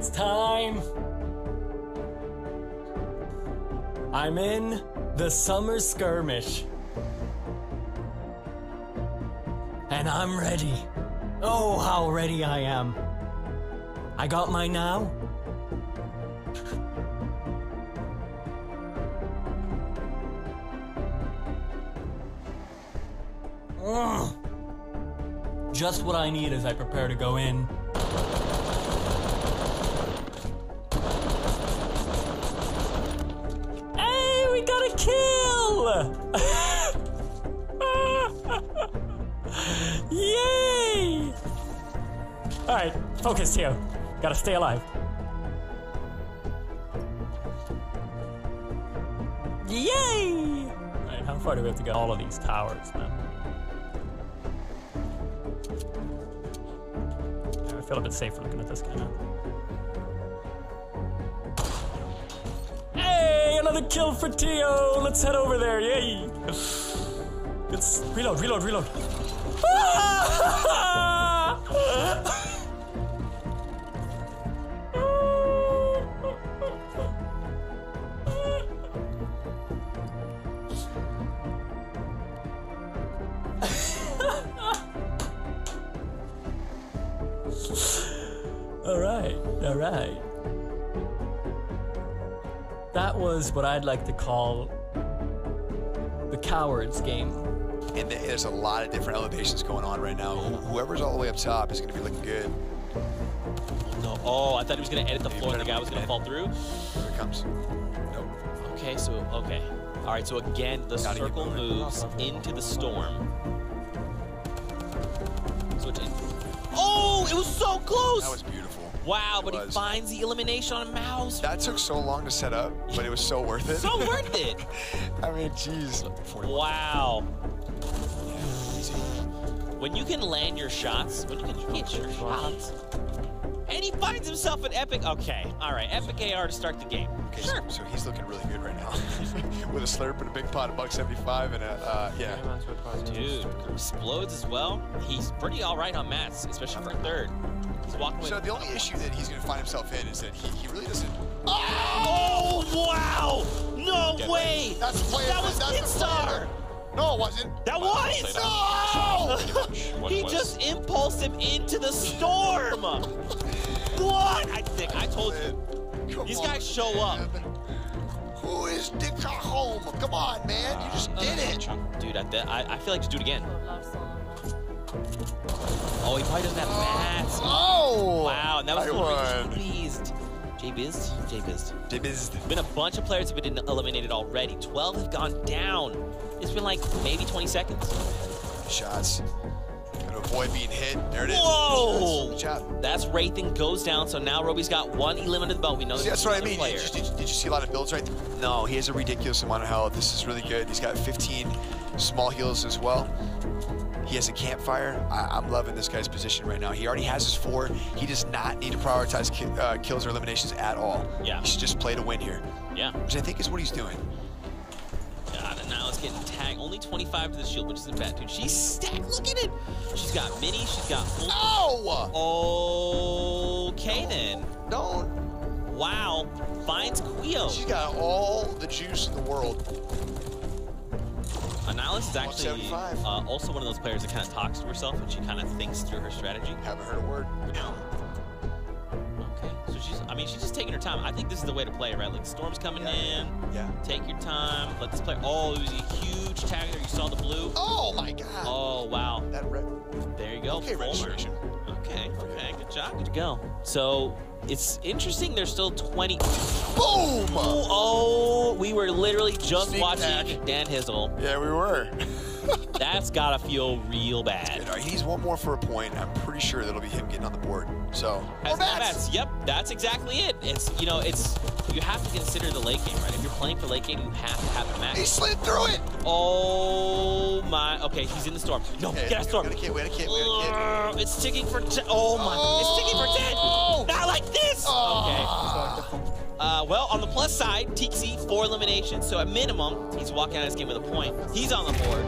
It's time. I'm in the summer skirmish. And I'm ready. Oh, how ready I am. I got mine now. Just what I need as I prepare to go in. Hey, we got a kill! Yay! Alright, focus here. Gotta stay alive. Yay! Alright, how far do we have to get all of these towers, man? I feel a bit safer looking at this guy now. Hey, another kill for Tio! Let's head over there, yay! Let's reload. All right. That was what I'd like to call the coward's game. And there's a lot of different elevations going on right now. Whoever's all the way up top is going to be looking good. No, oh, I thought he was going to edit the floor and the guy was going to fall through. Here it comes. Nope. Okay, okay. All right, so again, the circle moves into the storm. Switch in. Oh, it was so close! That was beautiful. Wow, but he finds the elimination on a mouse. That took so long to set up, but it was so worth it. So worth it. I mean, jeez. Wow. When you can land your shots, when you can hit your shots, and he finds himself an epic. Okay, all right, epic AR to start the game. Okay, sure. So he's looking really good right now, with a slurp and a big pot of $1.75 and a yeah. Dude, explodes as well. He's pretty all right on mats, especially for third. He's walking. So the only issue that he's going to find himself in is that he really doesn't. Oh wow! No way! That's the player. That was Kidstar. No, it wasn't. That was! No! He just impulsed him into the storm! What? I told you. These guys show up. Who is Dick Home? Come on, man. You just did it. Dude, I feel like just do it again. Oh, he probably doesn't have mats. Oh! Wow, and that was J-Bized. Been a bunch of players have been eliminated already. 12 have gone down. It's been like maybe 20 seconds. Shots. Gotta avoid being hit. There it is. Whoa! Good job. That's Wraithing goes down, so now Roby's got one elim under the belt. We know that's what I mean. Did you see a lot of builds right there? No, he has a ridiculous amount of health. This is really good. He's got 15 small heals as well. He has a campfire. I'm loving this guy's position right now. He already has his 4. He does not need to prioritize kills or eliminations at all. Yeah. He should just play to win here. Yeah. Which I think is what he's doing. God, and now it's getting tagged. Only 25 to the shield, which isn't bad, dude. She's stacked. Look at it. She's got mini. She's got full. Oh! Okay, then. Don't. Wow. Finds Quio. She's got all the juice in the world. Annihilus is actually also one of those players that kind of talks to herself and she kind of thinks through her strategy. Haven't heard a word. Okay, so she's just taking her time. I think this is the way to play, right? Like, storm's coming in. Yeah. Take your time. Let this player. Oh, it was a huge tag there. You saw the blue. Oh my God. Oh wow. That red. There you go. Okay, registration. Okay. Good job. Good to go. So it's interesting. There's still 20. Boom! Oh, we were literally just watching Dan Hizzle. Yeah, we were. That's gotta feel real bad. All right, he needs one more for a point. I'm pretty sure that'll be him getting on the board. So, more mats. Yep, that's exactly it. It's you have to consider the late game, right? If you're playing for late game, you have to have the mats. He slid through it. Oh my. Okay, he's in the storm. No, okay, get a storm. We got a kid. It's sticking for 10. Oh my. It's sticking for 10. Not like this. Okay. Well, on the plus side, Tixi 4 eliminations, so at minimum, he's walking out of this game with a point. He's on the board.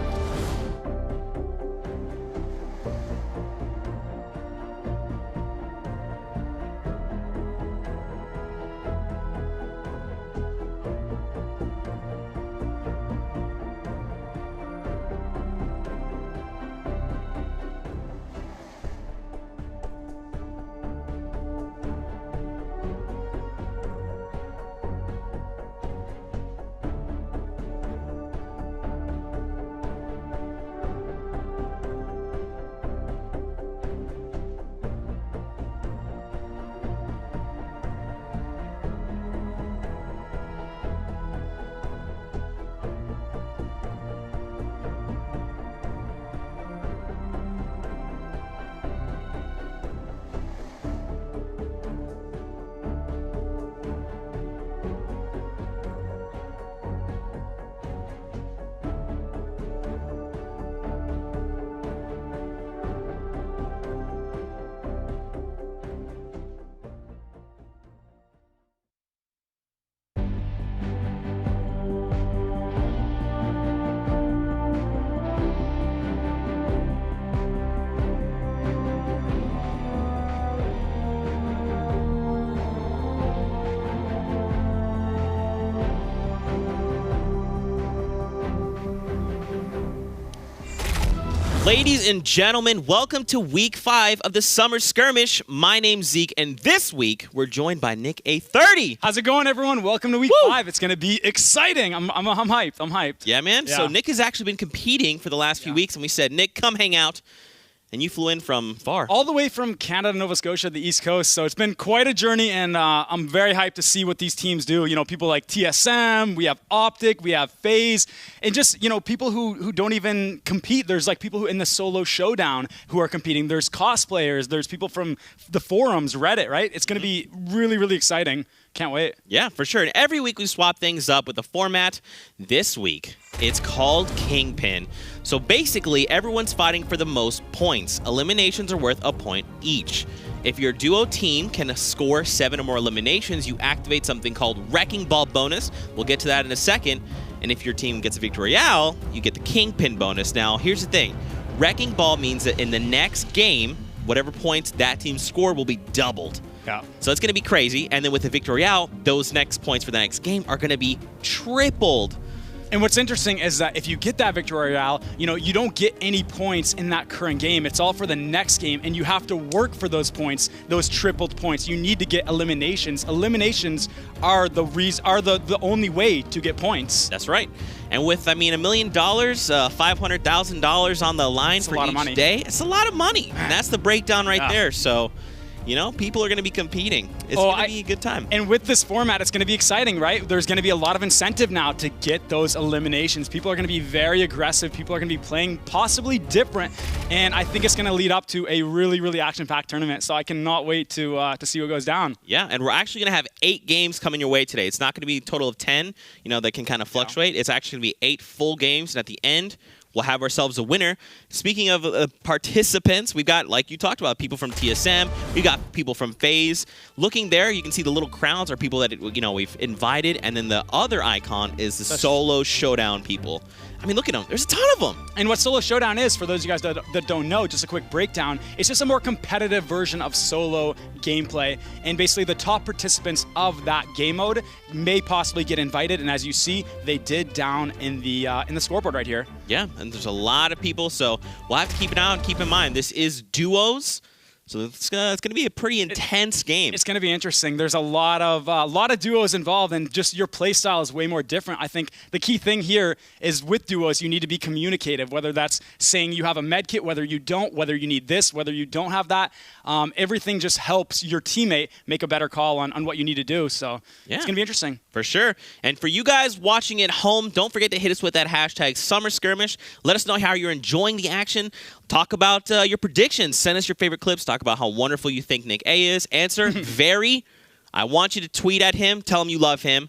Ladies and gentlemen, welcome to week 5 of the Summer Skirmish. My name's Zeke, and this week we're joined by Nick A30. How's it going, everyone? Welcome to week 5. It's going to be exciting. I'm hyped. I'm hyped. Yeah, man. Yeah. So Nick has actually been competing for the last few weeks, and we said, Nick, come hang out. And you flew in from far. All the way from Canada, Nova Scotia, the East Coast. So it's been quite a journey, and I'm very hyped to see what these teams do. You know, people like TSM, we have Optic, we have FaZe, and just, you know, people who don't even compete. There's like people who in the solo showdown who are competing. There's cosplayers. There's people from the forums, Reddit, right? It's going to be really, really exciting. Can't wait. Yeah, for sure. And every week we swap things up with the format. This week, it's called Kingpin. So basically, everyone's fighting for the most points. Eliminations are worth a point each. If your duo team can score 7 or more eliminations, you activate something called Wrecking Ball bonus. We'll get to that in a second. And if your team gets a Victory Royale, you get the Kingpin bonus. Now, here's the thing. Wrecking Ball means that in the next game, whatever points that team scored will be doubled. Yeah. So it's going to be crazy. And then with the Victory Royale, those next points for the next game are going to be tripled. And what's interesting is that if you get that Victory Royale, you know, you don't get any points in that current game. It's all for the next game, and you have to work for those points, those tripled points. You need to get eliminations. Eliminations are the only way to get points. That's right. And with, I mean, $1 million, $500,000 on the line for each day, it's a lot of money. And that's the breakdown right there. So, you know, people are going to be competing. It's going to be a good time. And with this format, it's going to be exciting, right? There's going to be a lot of incentive now to get those eliminations. People are going to be very aggressive. People are going to be playing possibly different. And I think it's going to lead up to a really, really action-packed tournament. So I cannot wait to see what goes down. Yeah, and we're actually going to have 8 games coming your way today. It's not going to be a total of 10, you know, that can kind of fluctuate. It's actually going to be 8 full games. And at the end, we'll have ourselves a winner. Speaking of participants, we've got, like you talked about, people from TSM. We've got people from FaZe. Looking there, you can see the little crowns are people that, you know, we've invited. And then the other icon is the solo showdown people. I mean, look at them. There's a ton of them. And what Solo Showdown is, for those of you guys that don't know, just a quick breakdown, it's just a more competitive version of solo gameplay. And basically, the top participants of that game mode may possibly get invited. And as you see, they did down in the scoreboard right here. Yeah, and there's a lot of people, so we'll have to keep an eye on. Keep in mind, this is duos. So it's going to be a pretty intense game. It's going to be interesting. There's a lot of duos involved, and just your play style is way more different. I think the key thing here is with duos, you need to be communicative, whether that's saying you have a med kit, whether you don't, whether you need this, whether you don't have that. Everything just helps your teammate make a better call on what you need to do. So it's going to be interesting. For sure. And for you guys watching at home, don't forget to hit us with that hashtag Summer Skirmish. Let us know how you're enjoying the action. Talk about your predictions. Send us your favorite clips. Talk about how wonderful you think Nick A is. Answer, very. I want you to tweet at him. Tell him you love him.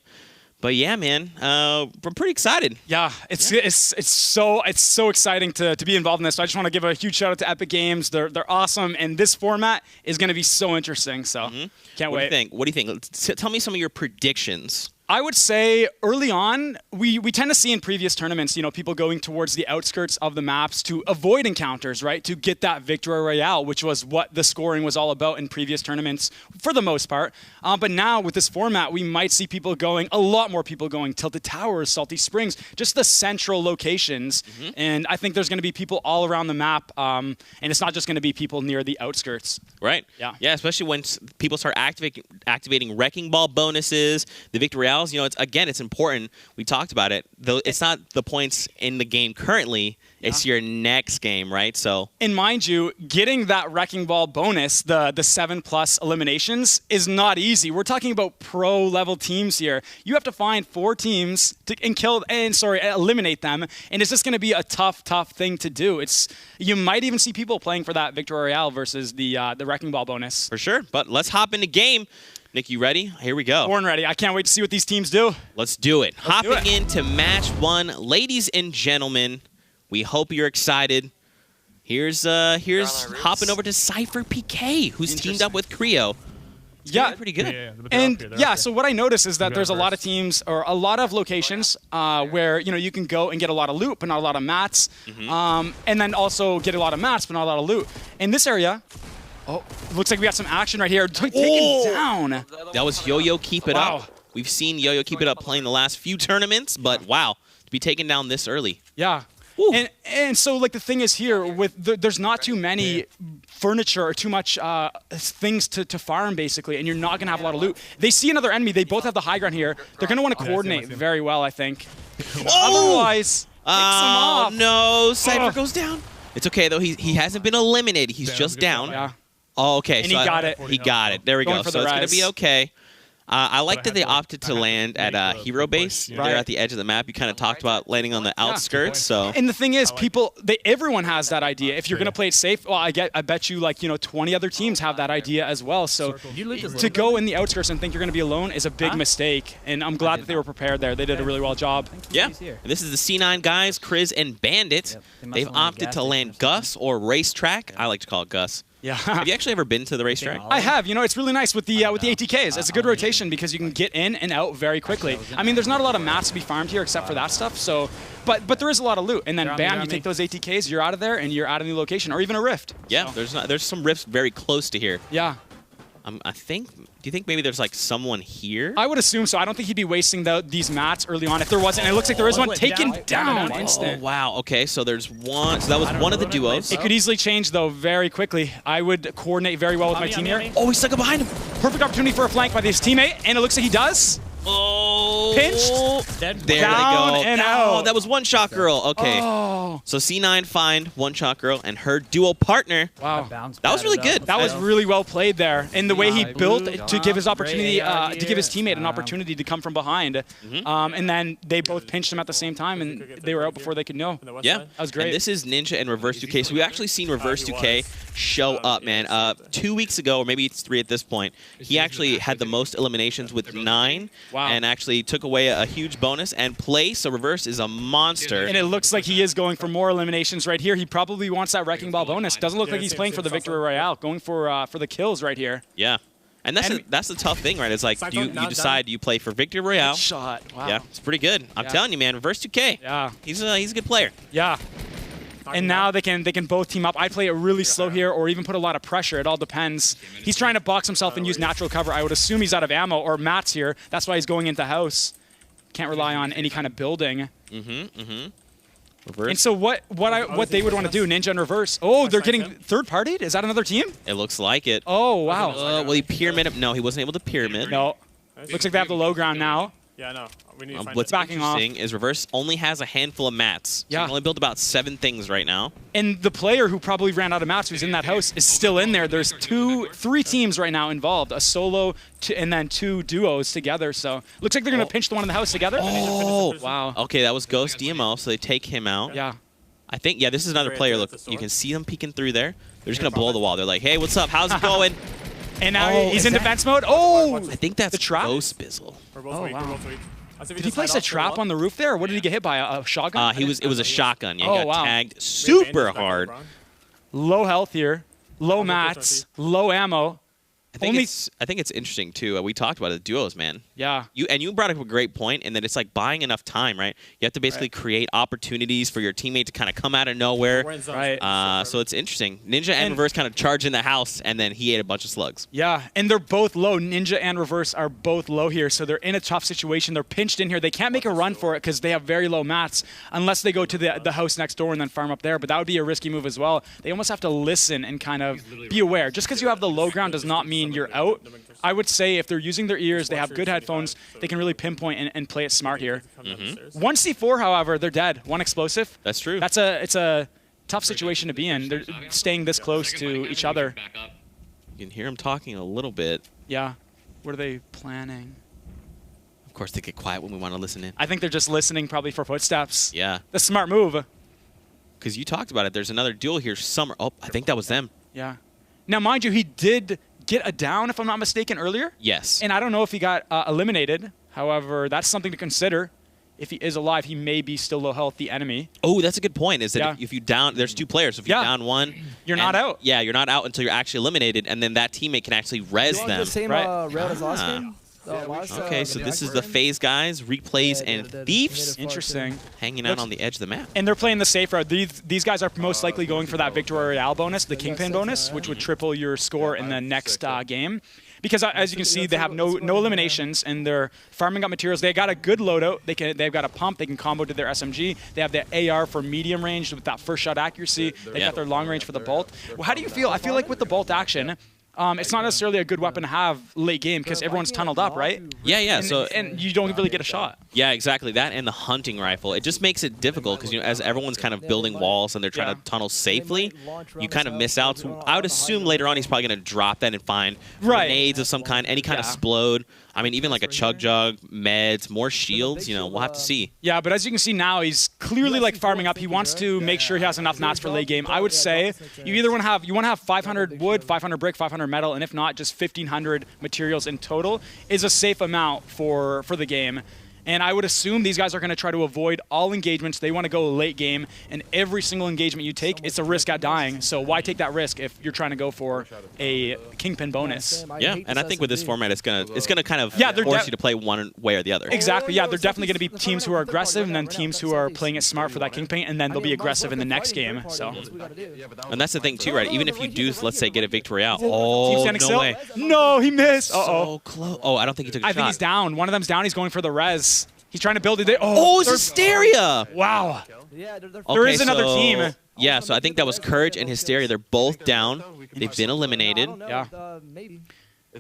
But yeah, man, we're pretty excited. Yeah, it's so exciting to be involved in this. So I just want to give a huge shout out to Epic Games. They're awesome, and this format is going to be so interesting. So can't wait. What do you think? Tell me some of your predictions. I would say early on, we tend to see in previous tournaments, you know, people going towards the outskirts of the maps to avoid encounters, right? To get that Victory Royale, which was what the scoring was all about in previous tournaments for the most part. But now with this format, we might see a lot more people going Tilted Towers, Salty Springs, just the central locations. And I think there's going to be people all around the map. And it's not just going to be people near the outskirts. Right. Yeah. Yeah, especially when people start activating Wrecking Ball bonuses, the Victory Royales. You know, it's important. We talked about it. Though it's not the points in the game currently. It's your next game, right? So, and mind you, getting that Wrecking Ball bonus, the 7+ eliminations, is not easy. We're talking about pro level teams here. You have to find 4 teams to eliminate them, and it's just going to be a tough thing to do. You might even see people playing for that Victory Royale versus the Wrecking Ball bonus. For sure. But let's hop into game. Nick, you ready? Here we go. Born ready. I can't wait to see what these teams do. Let's do it. Hopping into match 1, ladies and gentlemen. We hope you're excited. Here's hopping over to Cypher PK, who's teamed up with Creo. Yeah, pretty good. So what I noticed is that there's a lot of teams or a lot of locations where you can go and get a lot of loot, but not a lot of mats, and then also get a lot of mats, but not a lot of loot. In this area. Oh, looks like we got some action right here. Taken down. That was Yo-Yo Keep It Up. We've seen Yo-Yo Keep It Up playing the last few tournaments, but wow, to be taken down this early. Yeah. And so, like, the thing is here, there's not too many furniture or too much things to farm, basically, and you're not going to have a lot of loot. They see another enemy. They both have the high ground here. They're going to want to coordinate very well, I think. Otherwise, oh, no. Cypher goes down. It's okay, though. He hasn't been eliminated. He's just down. Yeah. Oh, okay. And he got it. He got it. There we go. So it's going to be okay. I like that they opted to land at Hero Base. They're at the edge of the map. You kind of talked about landing on the outskirts. So. And the thing is, everyone has that idea. If you're going to play it safe, well, I bet you, like, 20 other teams have that idea as well. So to go in the outskirts and think you're going to be alone is a big mistake. And I'm glad that they were prepared there. They did a really well job. Yeah. And this is the C9 guys, Kriz and Bandit. They've opted to land Gus or Racetrack. I like to call it Gus. Yeah. Have you actually ever been to the racetrack? I have. It's really nice with the ATKs. It's a good rotation because you can get in and out very quickly. I mean, there's not a lot of mats to be farmed here except for that stuff. So, but there is a lot of loot. And then bam, you take those ATKs, you're out of there, and you're out of the location, or even a rift. Yeah. There's some rifts very close to here. Yeah. Do you think maybe there's like someone here? I would assume so. I don't think he'd be wasting these mats early on if there wasn't. And it looks like there is one taken down instant. Oh, wow. Okay, so there's one. So that was one of the duos. It could easily change, though, very quickly. I would coordinate very well with my team here. Oh, he stuck it behind him. Perfect opportunity for a flank by his teammate, and it looks like he does. Oh. Pinched. There Down they go. and out. That was one shot girl. Okay. Oh. So C9 find one shot girl and her duo partner. Wow. That was really good. That was really well played there. And the way he built to give his opportunity, to give his teammate an opportunity to come from behind. And then they both pinched him at the same time, and they were out before they could know. Yeah. That was great. And this is Ninja and Reverse 2K. So we've actually seen Reverse 2K show up, man. 2 weeks ago, or maybe it's 3 at this point, he actually had the most eliminations with 9. Wow. And actually took away a huge bonus and play. So Reverse is a monster. And it looks like he is going for more eliminations right here. He probably wants that Wrecking Ball bonus. Doesn't look like he's playing for the Victory Royale. Going for the kills right here. Yeah. And that's the tough thing, right? It's like you decide you play for Victory Royale. Good shot. Wow. Yeah, it's pretty good. I'm telling you, man. Reverse 2K. Yeah. He's a good player. Yeah. And now they can both team up. I'd play it really slow here or even put a lot of pressure. It all depends. He's trying to box himself and use natural cover. I would assume he's out of ammo or mats here. That's why he's going into house. Can't rely on any kind of building. Reverse. And so what they would want to do, Ninja and Reverse. Oh, they're getting third-partied? Is that another team? It looks like it. Oh, wow. Well, he pyramid him. No, he wasn't able to pyramid. No. Looks like they have the low ground now. Yeah, no. We need to find What's backing off. interesting is Reverse only has a handful of mats. So Yeah. he can only build about 7 things right now. And the player who probably ran out of mats who's in that house is still in there. There's 3 teams right now involved, a solo and then 2 duos together. So looks like they're going to pinch the one in the house together. Oh, wow. Okay, that was Ghost DMO, so they take him out. Yeah. I think, yeah, this is another player. Look, you can see them peeking through there. They're just going to blow the wall. They're like, hey, what's up? How's it going? And now he's in defense mode. Oh! I think that's the trap? Ghost Bizzle. We're both weak. wow. We're both weak. Did he place a trap on the roof there, or what did he get hit by? A shotgun? It was a shotgun. Yeah, Oh, he got wow. tagged super hard. Low health here, low mats, low ammo. I think it's interesting too. We talked about it, duos, man. Yeah. You brought up a great point in that it's like buying enough time, right? You have to basically create opportunities for your teammate to kind of come out of nowhere. Right. So it's interesting. Ninja and Reverse kind of charge in the house, and then he ate a bunch of slugs. Yeah, and they're both low. Ninja and Reverse are both low here, so they're in a tough situation. They're pinched in here. They can't make a run for it because they have very low mats unless they go to the house next door and then farm up there, but that would be a risky move as well. They almost have to listen and kind of be aware. Just because you have the low ground does not mean you're out. I would say if they're using their ears, they have good headphones, they can really pinpoint and play it smart here. 1 C4, however, they're dead. 1 explosive. That's true. It's a tough situation to be in. They're staying this close to each other. You can hear him talking a little bit. Yeah. What are they planning? Of course, they get quiet when we want to listen in. I think they're just listening probably for footsteps. Yeah. The smart move. Because you talked about it. There's another duel here. Oh, I think that was them. Yeah. Now, mind you, he did get a down, if I'm not mistaken, earlier. Yes. And I don't know if he got eliminated. However, that's something to consider. If he is alive, he may be still low health, the enemy. Oh, that's a good point. Is that if you down, there's 2 players. If you down one, you're not out. Yeah, you're not out until you're actually eliminated, and then that teammate can actually res them. The same route as last game? Okay, so this is the FaZe guys, replays, and thieves. Interesting. Hanging out on the edge of the map. And they're playing the safe route. These guys are most likely going for that Victory Royale bonus, the Kingpin bonus, which would triple your score in the next game. because as you can see, they have no eliminations, and they're farming up materials. They got a good loadout. They've got a pump. They can combo to their SMG. They have the AR for medium range with that first shot accuracy. They got their long range for the bolt. Well, how do you feel? I feel like with the bolt action, it's not necessarily a good weapon to have late game because everyone's tunneled up, right? Yeah. And you don't really get a shot. Yeah, exactly. That and the hunting rifle. It just makes it difficult because, as everyone's kind of building walls and they're trying to tunnel safely, you kind of miss out. So I would assume later on he's probably going to drop that and find grenades of some kind, any kind of explode. I mean, even like a chug jug, meds, more shields, we'll have to see. Yeah, but as you can see now, he's clearly like farming up. He wants to make sure he has enough mats for late game. I would say you either want to have 500 wood, 500 brick, 500 metal, and if not, just 1,500 materials in total is a safe amount for the game. And I would assume these guys are going to try to avoid all engagements. They want to go late game, and every single engagement you take, it's a risk at dying. So why take that risk if you're trying to go for a kingpin bonus? Yeah, and I think with this format, it's gonna kind of force you to play one way or the other. Exactly. Yeah, they're definitely going to be teams who are aggressive, and then teams who are playing it smart for that kingpin, and then they'll be aggressive in the next game. So. And that's the thing too, right? Even if you do, let's say, get a victory out. Oh, no way! No, he missed. So close. Oh, I don't think he took a shot. I think he's down. One of them's down. He's going for the res. He's trying to build it. Oh, it's Hysteria! Wow. Okay, there is another team. Yeah, so I think that was Courage and Hysteria. They're both down. They've been eliminated. Yeah.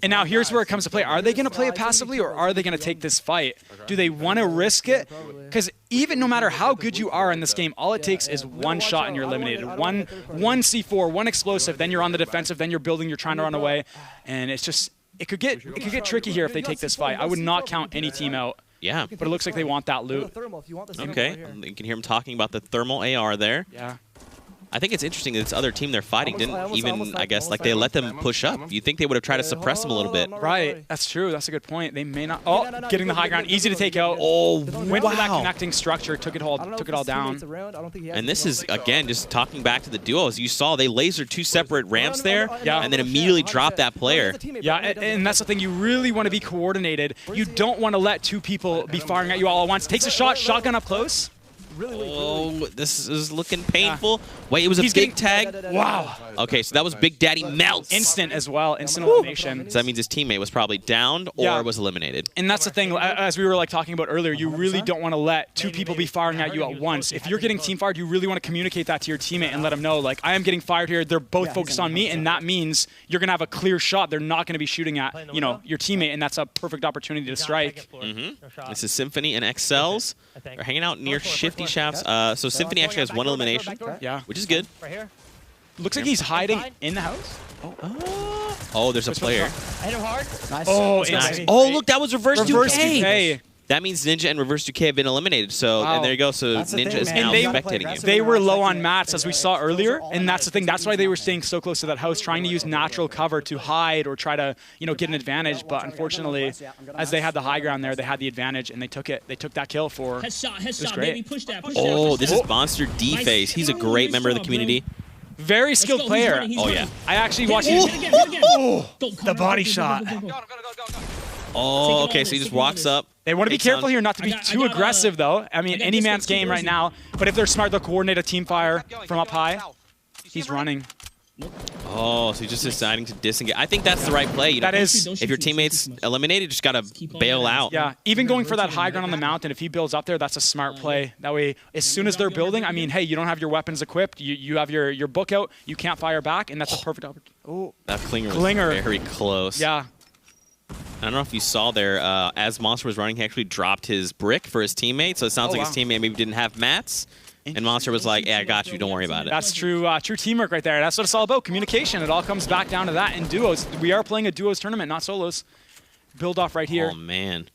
And now here's where it comes to play. Are they going to play it passively, or are they going to take this fight? Do they want to risk it? Because even no matter how good you are in this game, all it takes is one shot and you're eliminated. One C4, one explosive, then you're on the defensive, then you're building, you're trying to run away. And it's just, it could get tricky here if they take this fight. I would not count any team out. Yeah. But it looks like they want that loot. Okay. You can hear him talking about the thermal AR there. Yeah. I think it's interesting that this other team they're fighting didn't even, I guess, like they let them push up. You'd think they would have tried to suppress them a little bit. Right. That's true. That's a good point. They may not. Oh, getting the high ground. Easy to take out. Oh, went for that connecting structure. Took it all down. And this is, again, just talking back to the duos. You saw they lasered two separate ramps there and then immediately dropped that player. Yeah, and that's the thing. You really want to be coordinated. You don't want to let two people be firing at you all at once. Takes a shot. Shotgun up close. Oh, this is looking painful. Wait, it was a big tag? Wow. Okay, so that was Big Daddy Melts. Instant as well. Instant elimination. So that means his teammate was probably downed or was eliminated. And that's the thing, as we were like talking about earlier, you really don't want to let two people be firing at you at once. If you're getting team fired, you really want to communicate that to your teammate and let them know, like, I am getting fired here. They're both focused on me, and that means you're going to have a clear shot. They're not going to be shooting at, your teammate, and that's a perfect opportunity to strike. This is Symphony and XLs. They're hanging out near Shifty Shafts. So Symphony actually has one elimination, which is good. Looks like he's hiding in the house. Oh, there's a player. I hit him hard. Nice. Oh, nice. Oh, look, that was Reverse 2K. 2K. That means Ninja and Reverse 2K have been eliminated. So, and there you go. So Ninja is now spectating you. They were low on mats, as we saw earlier, and that's the thing. That's why they were staying so close to that house, trying to use natural cover to hide or try to, get an advantage. But unfortunately, as they had the high ground there, they had the advantage, and they took it. They took that kill for. Headshot, baby. Push that. Oh, this is Monster D-Face. He's a great member of the community. Very skilled player. Oh, yeah. I actually watched him. The body shot. Oh, okay, so he just walks up. They want to be careful here not to be too aggressive, though. I mean, any man's game right now. But if they're smart, they'll coordinate a team fire from up high. He's running. Oh, so he's just deciding to disengage. I think that's the right play. That is. If your teammate's eliminated, you just got to bail out. Yeah, even going for that high ground on the mountain, if he builds up there, that's a smart play. That way, as soon as they're building, I mean, hey, you don't have your weapons equipped. You have your book out. You can't fire back, and that's a perfect opportunity. Oh, that Klinger was very close. Yeah. I don't know if you saw there, as Monster was running, he actually dropped his brick for his teammate. So it sounds like his teammate maybe didn't have mats. And Monster was like, yeah, I got you. Don't worry about it. That's true teamwork right there. That's what it's all about, communication. It all comes back down to that in duos. We are playing a duos tournament, not solos. Build off right here. Oh, man.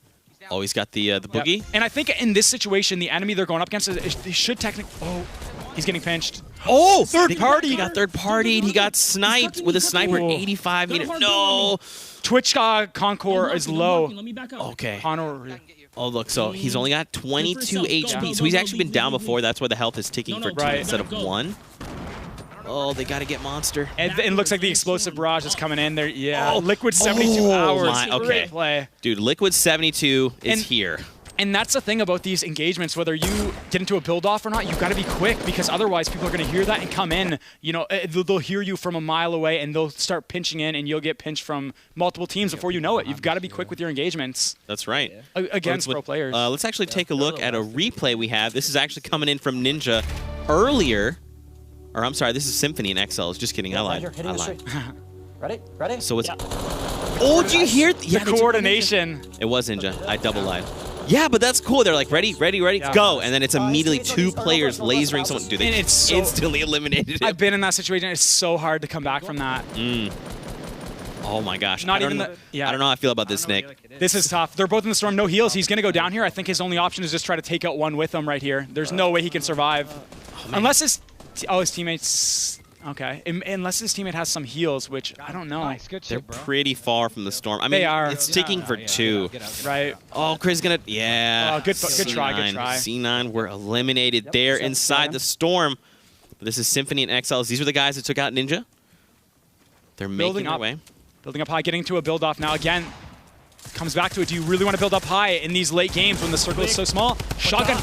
Oh, he's got the boogie? Yep. And I think in this situation, the enemy they're going up against, they should technically... Oh, he's getting pinched. Oh, third party. He got third partied. He got sniped with a sniper 85 meters. No. Twitch Concord is low. Okay. Conor. Oh, look, so he's only got 22 HP. So he's actually been down before. That's why the health is ticking for 2 instead of 1. Oh, they got to get Monster. And it looks like the explosive barrage is coming in there. Yeah. Oh, Liquid 72 hours. Okay. Great play. Dude, Liquid 72 is here. And that's the thing about these engagements, whether you get into a build-off or not, you've got to be quick because otherwise people are going to hear that and come in. You know, they'll hear you from a mile away and they'll start pinching in and you'll get pinched from multiple teams before you know it. You've got to be quick with your engagements. That's right. Against pro players. Let's actually take a look at a replay we have. This is actually coming in from Ninja earlier. Or I'm sorry, this is Symphony and XLs. Just kidding, I lied. Ready? Ready? So it's... Oh, did you hear? The coordination. It was Ninja. I double lied. Yeah, but that's cool. They're like, ready, go. And then it's immediately 2 players lasering someone. Dude, they instantly eliminated him. I've been in that situation. It's so hard to come back from that. Oh my gosh. Not even I don't know how I feel about this, Nick. This is tough. They're both in the storm, no heals. He's going to go down here. I think his only option is just try to take out one with him right here. There's no way he can survive. Unless his teammates... Okay, unless his teammate has some heals, which I don't know. They're pretty far from the storm. I mean, it's ticking for 2. Right. Oh, Chris is gonna, yeah. Good try. C9 were eliminated there inside the storm. But this is Symphony and XLs. These were the guys that took out Ninja. They're making their way. Building up high, getting to a build off now. Again, comes back to it. Do you really want to build up high in these late games when the circle is so small? Shotgun.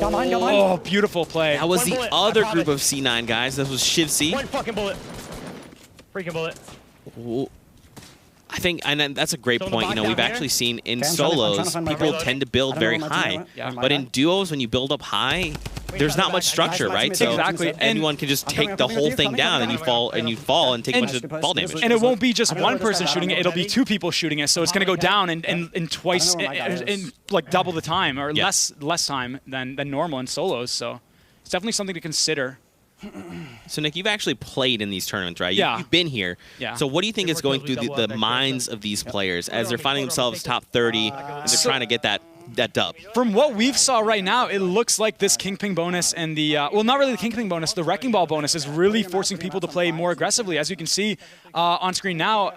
Oh, beautiful play. That was the other group of C9 guys. That was Shiv C. One fucking bullet. Freaking bullet. Ooh. I think, and that's a great point. You know, we've actually seen in solos, people tend to build very high. But in duos, when you build up high, there's not much structure, right? So exactly. anyone can just take the whole thing down, and you fall and take a bunch of fall damage. And it won't be just one person shooting it; it'll be 2 people shooting it. So it's going to go down in twice, in like double the time or less time than normal in solos. So it's definitely something to consider. So, Nick, you've actually played in these tournaments, right? Yeah. You've been here. Yeah. So what do you think is going through the minds of these players as they're finding themselves top 30 and they're trying to get that dub? From what we've saw right now, it looks like this King Ping bonus and the, well, not really the King Ping bonus, the Wrecking Ball bonus is really forcing people to play more aggressively. As you can see on screen now,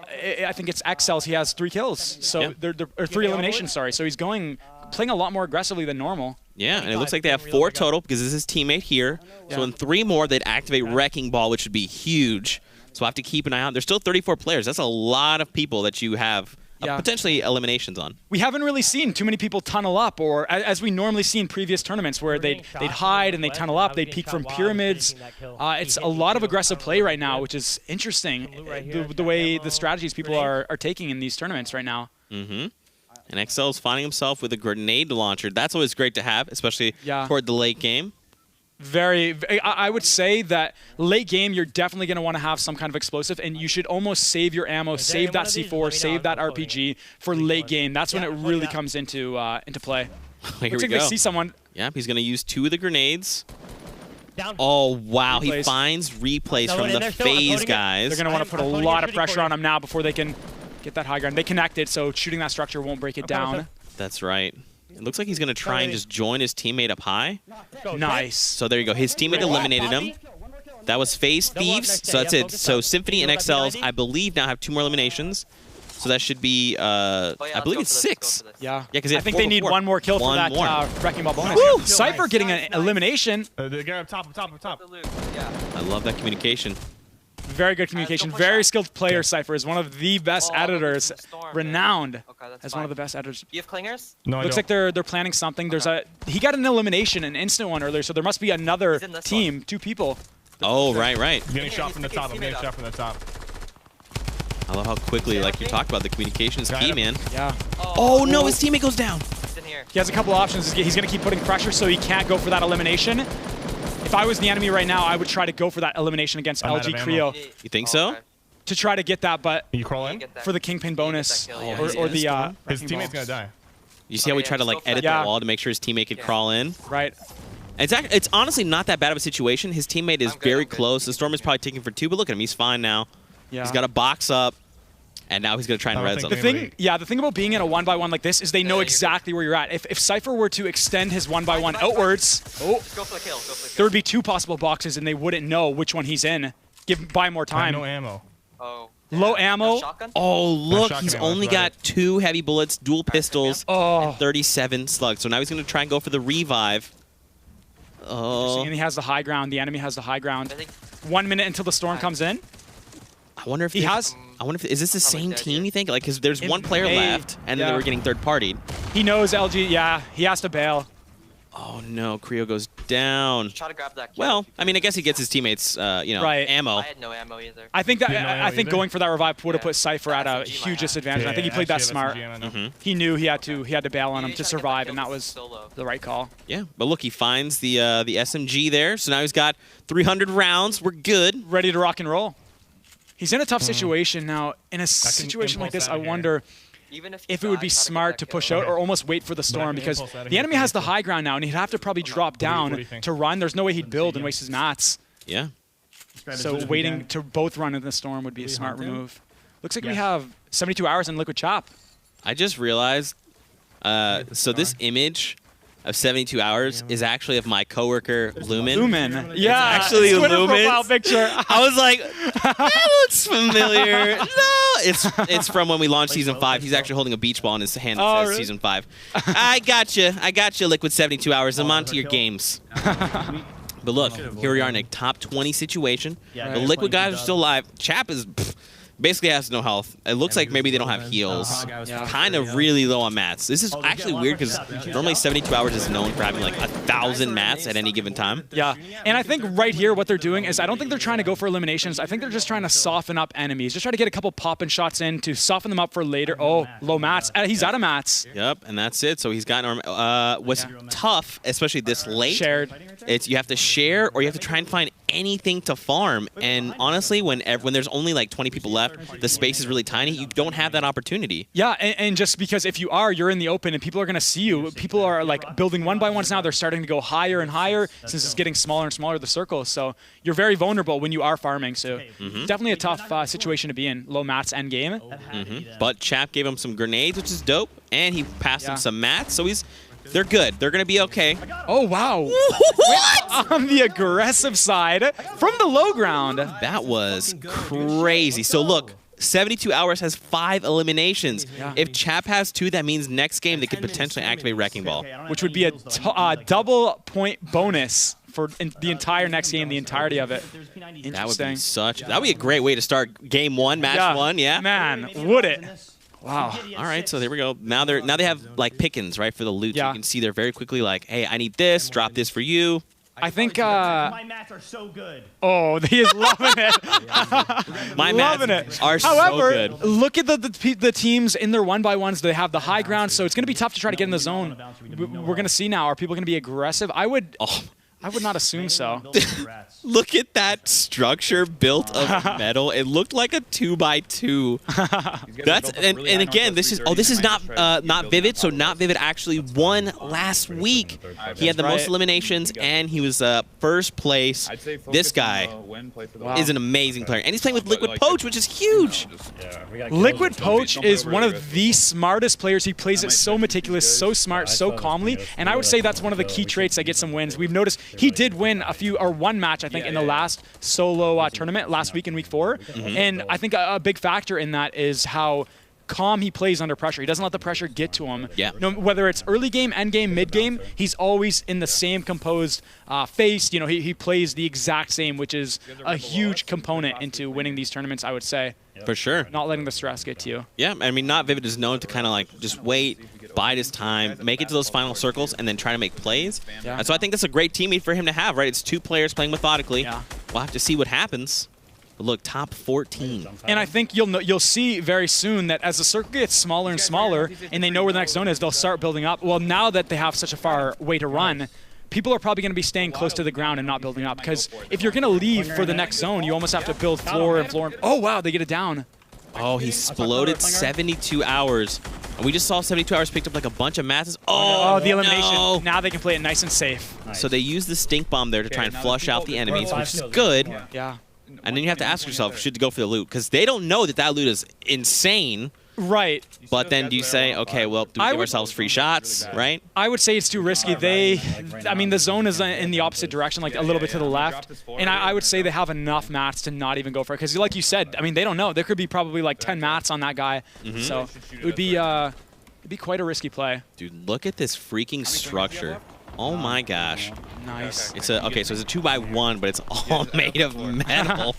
I think it's XLs. He has 3 kills. So or 3 eliminations, sorry. So he's playing a lot more aggressively than normal. Yeah, and it looks like they have 4 total because this is his teammate here. So in 3 more, they'd activate Wrecking Ball, which would be huge. So we'll have to keep an eye out. There's still 34 players. That's a lot of people that you have potentially eliminations on. We haven't really seen too many people tunnel up, or as we normally see in previous tournaments where they'd hide and they tunnel up, they'd peek from pyramids. It's a lot of aggressive play right now, which is interesting, the way the strategies people are taking in these tournaments right now. Mm-hmm. And XL's finding himself with a grenade launcher. That's always great to have, especially toward the late game. I would say that late game, you're definitely going to want to have some kind of explosive, and you should almost save your ammo, save that C4, save that RPG for late game. That's when it really comes into play. Here we go. They see someone. Yep, he's going to use 2 of the grenades. Oh, wow. Replays. He finds replays from the FaZe guys. They're going to want to put a lot of pressure on him now before they can get that high ground. They connected, so shooting that structure won't break it down. That's right. It looks like he's going to try and just join his teammate up high. Nice. So there you go. His teammate eliminated him. That was FaZe Thieves. So that's it. So Symphony and XLs, I believe, now have 2 more eliminations. So that should be, I believe it's 6. Yeah. Because I think they need 1 more kill for that Wrecking Ball bonus. Woo! Cypher getting an elimination. They got up top. I love that communication. Very good communication. Very skilled player. Cypher is one of the best editors, renowned as one of the best editors. You have clingers? No, Looks like they're planning something. There's he got an elimination, an instant one earlier, so there must be another team, 2 people. Oh, right. I'm getting shot from the top. I love how quickly, like you talked about, the communication is key, man. Yeah. Oh no, his teammate goes down. He has a couple options. He's going to keep putting pressure, so he can't go for that elimination. If I was the enemy right now, I would try to go for that elimination against LG Creo. You think so? To try to get that, but you crawl in for the Kingpin bonus or the his teammate's gonna die. You see how we try to like edit the wall to make sure his teammate could crawl in? Right. It's honestly not that bad of a situation. His teammate is very close. The storm is probably taking for 2, but look at him. He's fine now. Yeah. He's got a box up. And now he's going to try and red zone. The thing about being in a 1-by-1 like this is they know exactly where you're at. If Cypher were to extend his 1-by-1 outwards, there would be 2 possible boxes and they wouldn't know which one he's in. Buy more time. No ammo. Low ammo. Oh, look, he's only got 2 heavy bullets, dual pistols, and 37 slugs. So now he's going to try and go for the revive. Oh. And he has the high ground. The enemy has the high ground. 1 minute until the storm comes in. I wonder if he has. I wonder if is this the same team? You think? Like, because there's 1 player left, and then they were getting third-partied. He knows LG. Yeah, he has to bail. Oh no, Creo goes down. Try to grab that kill. Well, I mean, I guess he gets his teammates, you know, Right. ammo. I had no ammo either. I think that Didn't know I think either. going for that revive would have Yeah. put Cypher at a SMG might huge have. disadvantage. I think he played that smart. He knew he had to bail on him to survive, and that was the right call. Yeah, but look, he finds the SMG there, so now he's got 300 rounds. We're good. Ready to rock and roll. He's in a tough situation now. In a situation like impulse this, out I of here. wonder Even if if it would be smart to push out or almost wait for the storm, because impulse out of the here enemy if has the you high ground now, and he'd have to probably drop what do down you think? to run. There's no way he'd build and waste his mats. Yeah. So waiting to both run in the storm would be a smart move. Looks like we have 72 hours in Liquid Chop. I just realized, so this image of 72 hours is actually of my coworker, Lumen. Lumen. Yeah, actually his Twitter Lumen's. profile picture. I was like, that looks familiar. No, it's from when we launched Season 5. He's actually holding a beach ball in his hand that Oh, says really? Season 5. I got you, Liquid 72 Hours. I'm onto your games. But look, here we are in a top 20 situation. The Liquid guys are still alive. Chap is basically has no health. It looks like maybe they don't have heals. Kind of really low on mats. This is actually weird because normally 72 Hours is known for having like 1,000 mats at any given time. Yeah, and I think right here what they're doing is I don't think they're trying to go for eliminations. I think they're just trying to soften up enemies. Just try to get a couple pop-in shots in to soften them up for later. Oh, low mats. He's out of mats. Yep, and that's it. So he's gotten what's tough, especially this late. Shared. It's you have to share or you have to try and find anything to farm. And honestly, when there's only like 20 people left, the space is really tiny. You don't have that opportunity. Yeah, and just because if you are, you're in the open and people are going to see you. People are like building one by ones now. They're starting to go higher and higher since it's getting smaller and smaller, the circle. So you're very vulnerable when you are farming. So definitely a tough situation to be in. Low mats end game. But Chap gave him some grenades, which is dope, and he passed him some mats. So they're good. They're going to be okay. Oh, wow. What? On the aggressive side from the low ground. That was crazy. So look, 72 Hours has 5 eliminations. Yeah. If Chap has 2, that means next game they could potentially activate Wrecking Ball. Which would be a double point bonus for the entire next game, the entirety of it. That would be Interesting. that would be a great way to start game 1, match 1, yeah? Man, would it? Wow. All right, so there we go. Now they have like pickings, right, for the loot. So Yeah. you can see they're very quickly like, hey, I need this, drop this for you. I think, My mats are so good. oh, he is loving it. My Loving mats it. are However, so good. look at the teams in their one by ones. They have the high ground, so it's going to be tough to try to get in the zone. We're going to see now. Are people going to be aggressive? I would not assume so. Look at that structure built of metal. It looked like a 2x2. That's and again, this is not Vivid. So not Vivid actually won last week. He had the most eliminations and he was first place. This guy is an amazing player, and he's playing with Liquid Poach, which is huge. Liquid Poach is one of the smartest players. He plays it so meticulous, so smart, so calmly, and I would say that's one of the key traits that get some wins. We've noticed he did win one match, I think, in the last solo tournament last week in week 4, and I think a big factor in that is how calm he plays under pressure. He doesn't let the pressure get to him. Yeah. No, whether it's early game, end game, mid game, he's always in the same composed face. You know, he plays the exact same, which is a huge component into winning these tournaments, I would say. For sure. Not letting the stress get to you. Yeah, I mean, Not Vivid is known to kind of like just wait, bide his time, make it to those final circles, and then try to make plays. Yeah. And so I think that's a great teammate for him to have, right? It's 2 players playing methodically. Yeah. We'll have to see what happens. But look, top 14. And I think you'll see very soon that as the circle gets smaller and smaller, and they know where the next zone is, they'll start building up. Well, now that they have such a far way to run, people are probably going to be staying close to the ground and not building up. Because if you're going to leave for the next zone, you almost have to build floor and floor. Oh, wow, they get it down. Oh, he exploded 72 Hours. And we just saw 72 Hours picked up like a bunch of masses. Oh, the elimination. no. Now they can play it nice and safe. So they use the stink bomb there to try and flush out the enemies, which is good. Yeah. And then you have to ask yourself, should you go for the loot? Because they don't know that loot is insane. Right. But then do you say, okay, well, do we give ourselves free shots, right? I would say it's too risky. I mean, the zone is in the opposite direction, like a little bit to the left. And I would say they have enough mats to not even go for it. Because like you said, I mean, they don't know. There could be probably like 10 mats on that guy. So it would be quite a risky play. Dude, look at this freaking structure. Oh my gosh. Nice. It's so it's a 2x1, but it's all made of metal.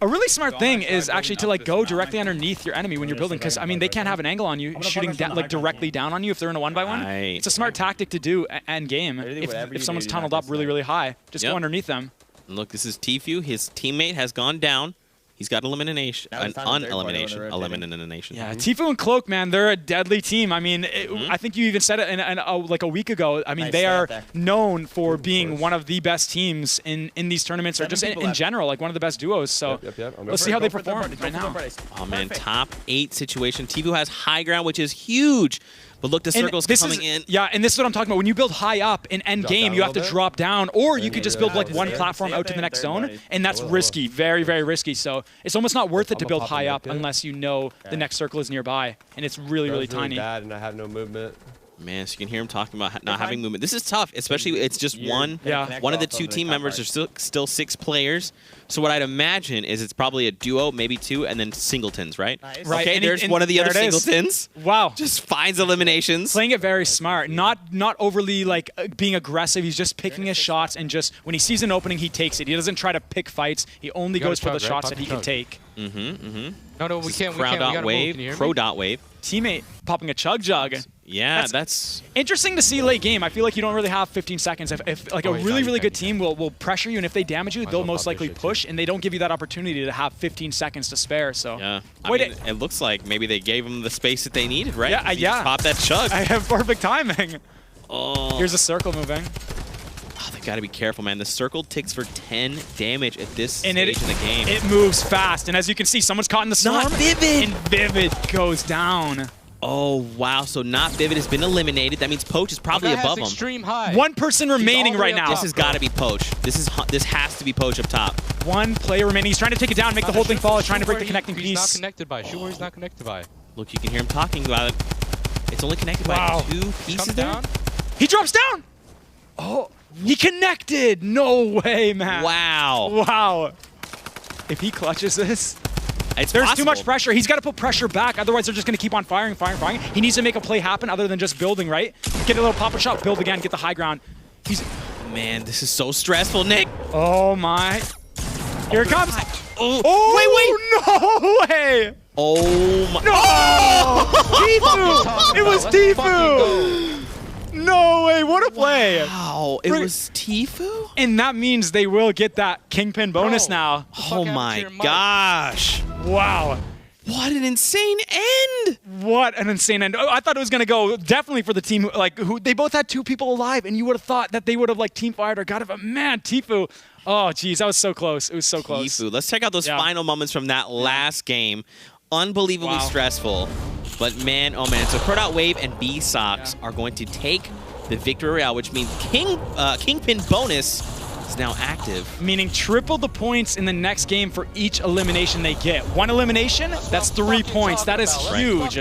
A really smart thing is actually to like go directly underneath your enemy when you're building, because I mean they can't have an angle on you shooting down, like directly down on you if they're in a 1-by-1. It's a smart tactic to do end game if someone's tunneled up really high. Just go underneath them. Look, this is Tfue. His teammate has gone down. He's got elimination, an elimination. Yeah, Tfue and Cloak, man, they're a deadly team. I mean, I think you even said it like a week ago. I mean, they are known for being one of the best teams in these tournaments, or just in general, like one of the best duos. So let's see how they perform right now. Oh man, top 8 situation. Tfue has high ground, which is huge. But look, the circle's coming in. Yeah, and this is what I'm talking about. When you build high up in end game, you have to drop down, or you could just build like one platform out to the next zone, and that's risky, very, very risky. So it's almost not worth it to build high up unless you know the next circle is nearby, and it's really, really tiny. Bad, and I have no movement. Man, so you can hear him talking about not having movement. This is tough, especially it's just one. Yeah. One of the 2 team members. There's still 6 players. So what I'd imagine is it's probably a duo, maybe 2, and then singletons, right? Right. Okay, And there's one of the other singletons. Wow. Just finds eliminations. Playing it very smart, not overly like being aggressive. He's just picking his shots, and just when he sees an opening, he takes it. He doesn't try to pick fights. He only goes for the shots that he can take. No, we can't. Crowd dot wave, pro dot wave. Teammate popping a chug jug. Yeah, that's interesting to see late game. I feel like you don't really have 15 seconds. If like a really good team will pressure you, and if they damage you, they'll most likely push, and they don't give you that opportunity to have 15 seconds to spare. So yeah, I mean, it looks like maybe they gave them the space that they needed, right? Yeah, yeah. Pop that chug. I have perfect timing. Oh, here's a circle moving. Oh, they gotta be careful, man. The circle ticks for 10 damage at this stage in the game. It moves fast, and as you can see, someone's caught in the storm. Not Vivid! And Vivid goes down. Oh, wow. So Not Vivid has been eliminated. That means Poach is probably above him. Extreme high. One person remaining right now. This has got to be Poach. This has to be Poach up top. One player remaining. He's trying to take it down, make the whole thing fall, trying to break the connecting piece. He's not connected by. Shoot where he's not connected by. Look, you can hear him talking about it. It's only connected by 2 pieces there. He drops down. Oh, he connected. No way, man. Wow. Wow. If he clutches this. There's possible. Too much pressure. He's got to put pressure back. Otherwise, they're just going to keep on firing. He needs to make a play happen other than just building, right? Get a little pop-up shot, build again, get the high ground. Man, this is so stressful, Nick. Oh, my. Here it comes. Oh, wait. No way. Oh, my. No. Tfue. It was Tfue. No way. What a play. Wow. It was Tfue? And that means they will get that Kingpin bonus now. Oh, my gosh. Wow. What an insane end! What an insane end! Oh, I thought it was gonna go definitely for the team who they both had 2 people alive, and you would have thought that they would have like team fired or got it. But man, Tfue, oh geez, that was so close. It was so close. Tfue. Let's check out those final moments from that last game. Unbelievably stressful, but man, oh man! So Pro Wave and B Sox are going to take the victory royale, which means Kingpin bonus is now active. Meaning triple the points in the next game for each elimination they get. 1 elimination, that's 3 points. That is huge.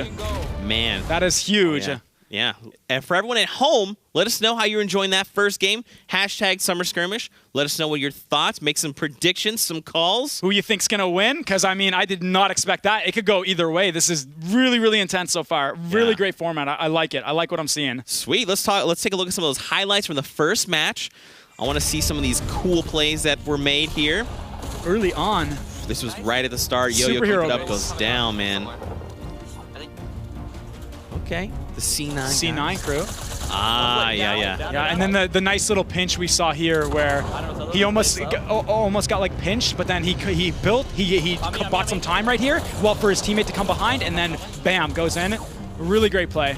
Man. That is huge. Oh, yeah. And for everyone at home, let us know how you're enjoying that first game. # Summer Skirmish. Let us know what your thoughts. Make some predictions, some calls. Who you think's going to win? Because, I mean, I did not expect that. It could go either way. This is really, really intense so far. Really great format. I like it. I like what I'm seeing. Sweet. Let's take a look at some of those highlights from the first match. I want to see some of these cool plays that were made here. Early on. This was right at the start. Yo-yo picked it up, goes down, man. Okay. The C9 crew. Ah, yeah. Yeah, and then the nice little pinch we saw here where he almost got like pinched, but then he bought some time right here for his teammate to come behind, and then bam, goes in. Really great play.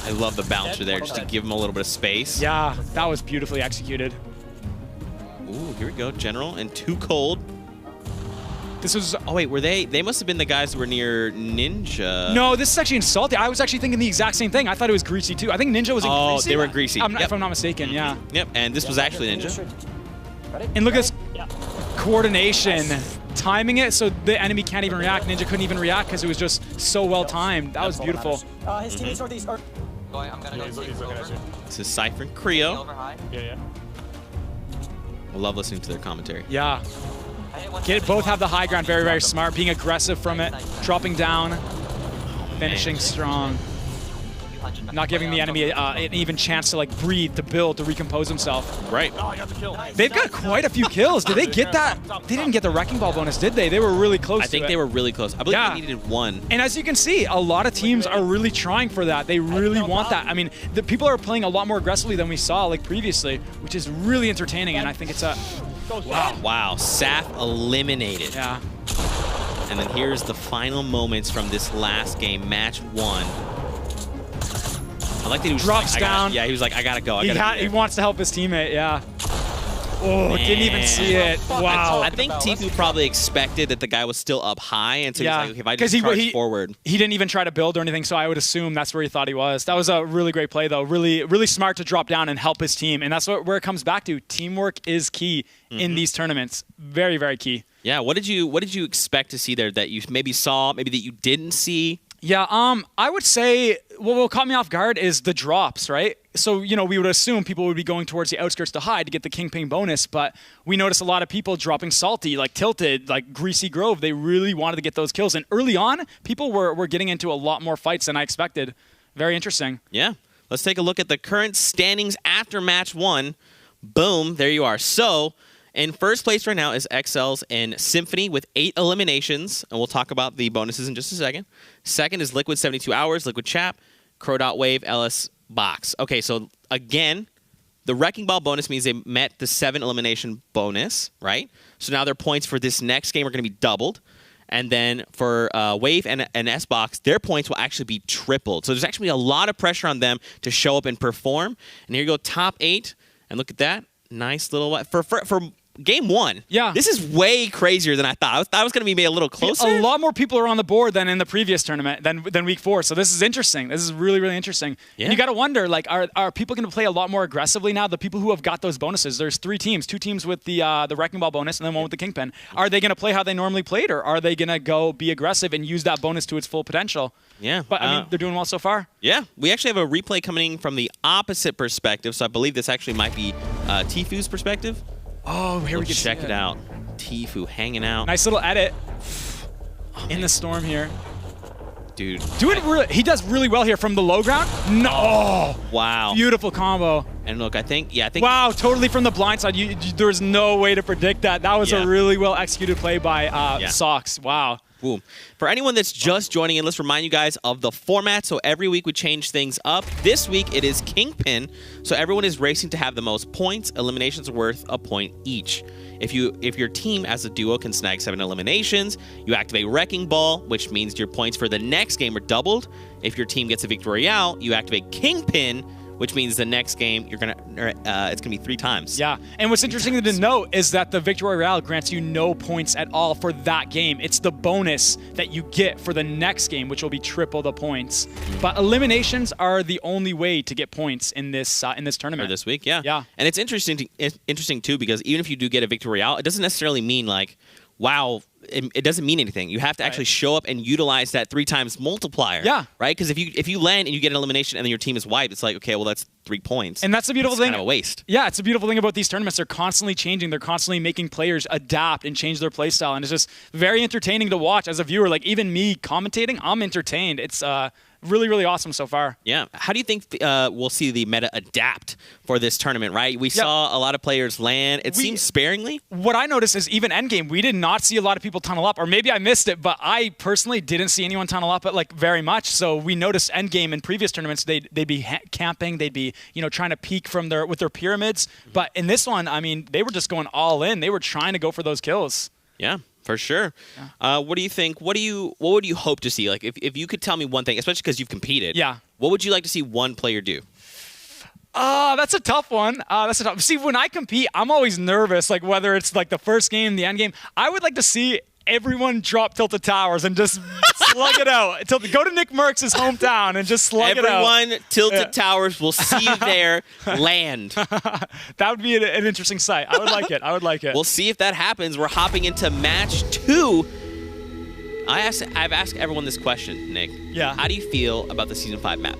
I love the bouncer there just to give him a little bit of space. Yeah, that was beautifully executed. Ooh, here we go, General, and Too Cold. This was... Oh, wait, were they... They must have been the guys who were near Ninja. No, this is actually in Salty. I was actually thinking the exact same thing. I thought it was Greasy, too. I think Ninja was in Greasy. Oh, they were Greasy. If I'm not mistaken, yeah. Yep, and this was actually Ninja. And look at this coordination. Timing it so the enemy can't even react. Ninja couldn't even react because it was just so well timed. That was beautiful. His teammates northeast. I'm gonna go over. This is Cypher and Creo. Over high. Yeah. I love listening to their commentary. Yeah. Both have the high ground. Very, very smart. Being aggressive from it. Dropping down. Finishing strong. not giving the enemy an even chance to like breathe, to build, to recompose himself. Right. Oh, I got the kill. They've got quite a few kills. Did they get that? They didn't get the Wrecking Ball bonus, did they? They were really close I think to it. they were really close. I believe Yeah. they needed 1. And as you can see, a lot of teams are really trying for that. They really want that. I mean, the people are playing a lot more aggressively than we saw like previously, which is really entertaining. And I think it's a Wow. Saf eliminated. yeah. And then here's the final moments from this last game, match 1. I like that he was Drops like, down. Yeah, he was like, I gotta go. I gotta He wants to help his teammate. Yeah. Oh, didn't even see it. Wow. I think Tifu probably expected that the guy was still up high, and so Yeah. he's like, okay, if I just charge forward. He didn't even try to build or anything, so I would assume that's where he thought he was. That was a really great play, though. Really, really smart to drop down and help his team, and that's where it comes back to. Teamwork is key in these tournaments. Very, very key. Yeah, what did you expect to see there that you maybe saw, maybe that you didn't see? Yeah, I would say what caught me off guard is the drops, right? So, you know, we would assume people would be going towards the outskirts to hide to get the Kingpin bonus, but we noticed a lot of people dropping Salty, like Tilted, like Greasy Grove. They really wanted to get those kills. And early on, people were getting into a lot more fights than I expected. Very interesting. Yeah. Let's take a look at the current standings after match 1. Boom, there you are. So, in first place right now is XLs and Symphony with 8 eliminations, and we'll talk about the bonuses in just a second. Second is Liquid 72 Hours, Liquid Chap, Crow Wave, LS Box. Okay, so again, the Wrecking Ball bonus means they met the 7 elimination bonus, right? So now their points for this next game are going to be doubled. And then for Wave and S-Box, their points will actually be tripled. So there's actually a lot of pressure on them to show up and perform. And here you go, top 8. And look at that. Nice little... For game 1. Yeah. This is way crazier than I thought. I thought it was going to be made a little closer. A lot more people are on the board than in the previous tournament, than week 4. So this is interesting. This is really, really interesting. Yeah. And you got to wonder, like, are people going to play a lot more aggressively now? The people who have got those bonuses, there's 3 teams, 2 teams with the Wrecking Ball bonus and then 1 with the Kingpin. Are they going to play how they normally played, or are they going to go be aggressive and use that bonus to its full potential? Yeah. But, I mean, they're doing well so far. Yeah. We actually have a replay coming from the opposite perspective, so I believe this actually might be Tifu's perspective. Oh, here we can check see it out. Tifu hanging out. Nice little edit in the storm here. Dude. He does really well here from the low ground. No. Oh, wow. Beautiful combo. And look, I think. Wow, totally from the blind side. There's no way to predict that. That was a really well executed play by Sox. Wow. Boom. For anyone that's just joining in, let's remind you guys of the format. So every week we change things up. This week it is Kingpin. So everyone is racing to have the most points. Eliminations are worth a point each. If your team as a duo can snag 7 eliminations, you activate Wrecking Ball, which means your points for the next game are doubled. If your team gets a Victory Royale, you activate Kingpin, which means the next game it's gonna be 3 times. Yeah, and what's interesting to note is that the Victory Royale grants you no points at all for that game. It's the bonus that you get for the next game, which will be triple the points. But eliminations are the only way to get points in this tournament. For this week, yeah. Yeah. And it's interesting too, because even if you do get a Victory Royale, it doesn't necessarily mean like, wow, it doesn't mean anything. You have to actually show up and utilize that 3 times multiplier. Yeah. Right? Because if you land and you get an elimination and then your team is wiped, it's like, okay, well, that's 3 points. And that's the beautiful it's thing. Kind of a waste. Yeah, it's a beautiful thing about these tournaments. They're constantly changing. They're constantly making players adapt and change their play style. And it's just very entertaining to watch as a viewer. Like, even me commentating, I'm entertained. It's really, really awesome so far. Yeah. How do you think we'll see the meta adapt for this tournament, right? We saw a lot of players land. It seems sparingly. What I noticed is even endgame, we did not see a lot of people tunnel up. Or maybe I missed it, but I personally didn't see anyone tunnel up like very much. So we noticed endgame in previous tournaments, they'd be camping. They'd be, trying to peek with their pyramids. But in this one, I mean, they were just going all in. They were trying to go for those kills. Yeah. For sure. Yeah. What do you think? What would you hope to see? Like, if you could tell me one thing, especially because you've competed. Yeah. What would you like to see one player do? That's a tough one. See, when I compete, I'm always nervous. Like, whether it's like the first game, the end game, I would like to see everyone drop Tilted Towers and just slug it out. Go to Nick Merckx' hometown and just slug it out. Everyone, Tilted Towers, will see you there. Land. That would be an interesting sight. I would like it. We'll see if that happens. We're hopping into match 2. I've asked everyone this question, Nick. Yeah. How do you feel about the Season 5 map?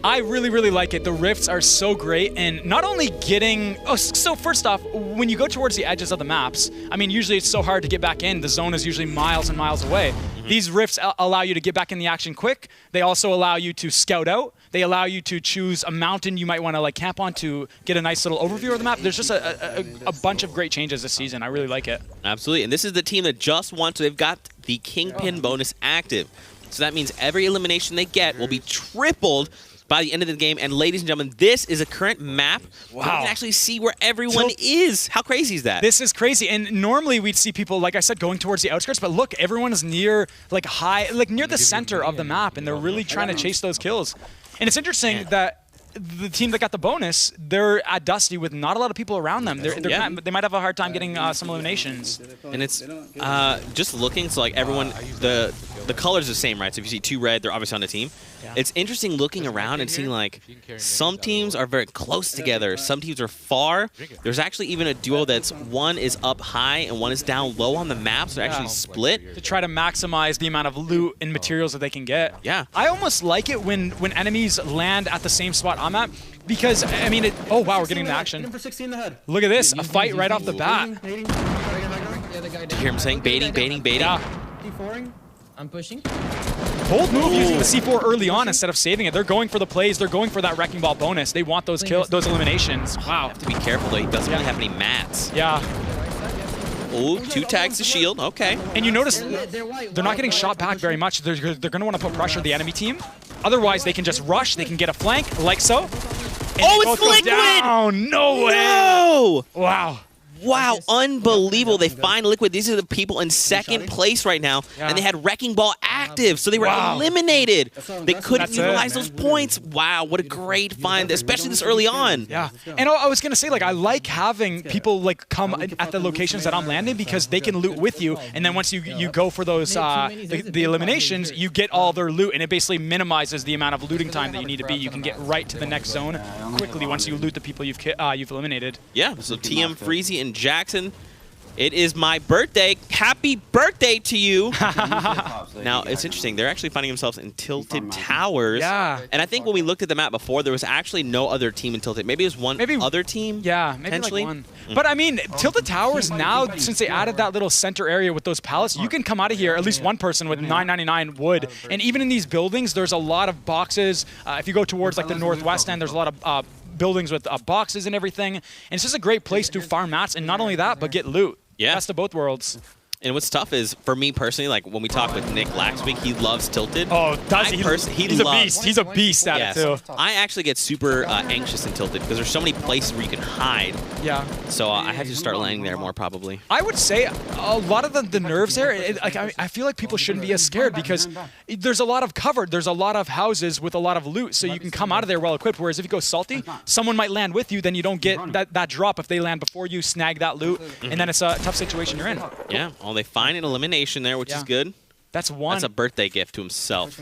I really, really like it. The rifts are so great, and not only getting... so first off, when you go towards the edges of the maps, I mean, usually it's so hard to get back in. The zone is usually miles and miles away. These rifts allow you to get back in the action quick. They also allow you to scout out. They allow you to choose a mountain you might want to like camp on to get a nice little overview of the map. There's just a bunch of great changes this season. I really like it. Absolutely, and this is the team that just won, so they've got the Kingpin bonus active. So that means every elimination they get will be tripled by the end of the game. And ladies and gentlemen, this is a current map. Wow. You can actually see where everyone is. How crazy is that? This is crazy. And normally we'd see people, like I said, going towards the outskirts. But look, everyone is near, like near the center of the map, and they're really trying to chase those kills. And it's interesting that the team that got the bonus, they're at Dusty with not a lot of people around them. They might have a hard time getting some eliminations. And it's just looking, so like everyone, the colors are the same, right? So if you see 2 red, they're obviously on the team. Yeah. It's interesting looking around and seeing like some teams are very close together, some teams are far. There's actually even a duo that's one is up high and one is down low on the map, so they're actually split. To try to maximize the amount of loot and materials that they can get. Yeah. I almost like it when enemies land at the same spot I'm at, because, I mean, oh wow, we're getting the action. Look at this, a fight right off the bat. Do you hear him saying baiting? Yeah. I'm pushing. Bold move using the C4 early on instead of saving it. They're going for the plays. They're going for that wrecking ball bonus. They want those eliminations. Wow. Have to be careful though. He doesn't really have any mats. Yeah. Oh, 2 tags to shield. Okay. And you notice they're not getting shot back very much. They're going to want to put pressure on the enemy team. Otherwise, they can just rush. They can get a flank like so. And it's Liquid! Down. No way. No! Wow. Wow, unbelievable. They find Liquid. These are the people in second place right now, and they had Wrecking Ball active, so they were eliminated. They couldn't utilize those points. Wow, what a great find, especially this early on. Yeah, and I was going to say, like, I like having people, like, come at the locations that I'm landing because they can loot with you, and then once you go for those, the eliminations, you get all their loot, and it basically minimizes the amount of looting time that you need to be. You can get right to the next zone quickly once you loot the people you've eliminated. Yeah, so TM, Freezy, and Jackson, it is my birthday. Happy birthday to you. Now, it's interesting. They're actually finding themselves in Tilted Towers. Yeah. And I think when we looked at the map before, there was actually no other team in Tilted. Maybe it was one other team? Yeah, maybe like one. But, I mean, Tilted Towers now, since they added that little center area with those pallets, you can come out of here, at least one person with 999 wood. And even in these buildings, there's a lot of boxes. If you go towards, like, the northwest end, there's a lot of buildings with boxes and everything. And it's just a great place to farm mats, and not only that, but get loot. Yeah. Best of both worlds. And what's tough is, for me personally, like when we talked with Nick last week, he loves Tilted. Oh, does he? He's a beast. He's a beast at it, too. I actually get super anxious in Tilted because there's so many places where you can hide. Yeah. So I have to start landing there more, probably. I would say a lot of the nerves there, I feel like people shouldn't be as scared because there's a lot of cover. There's a lot of houses with a lot of loot, so you can come out of there well equipped. Whereas if you go salty, someone might land with you, then you don't get that drop. If they land before you, snag that loot, and then it's a tough situation you're in. Yeah, well, they find an elimination there, which is good. That's one. That's a birthday gift to himself.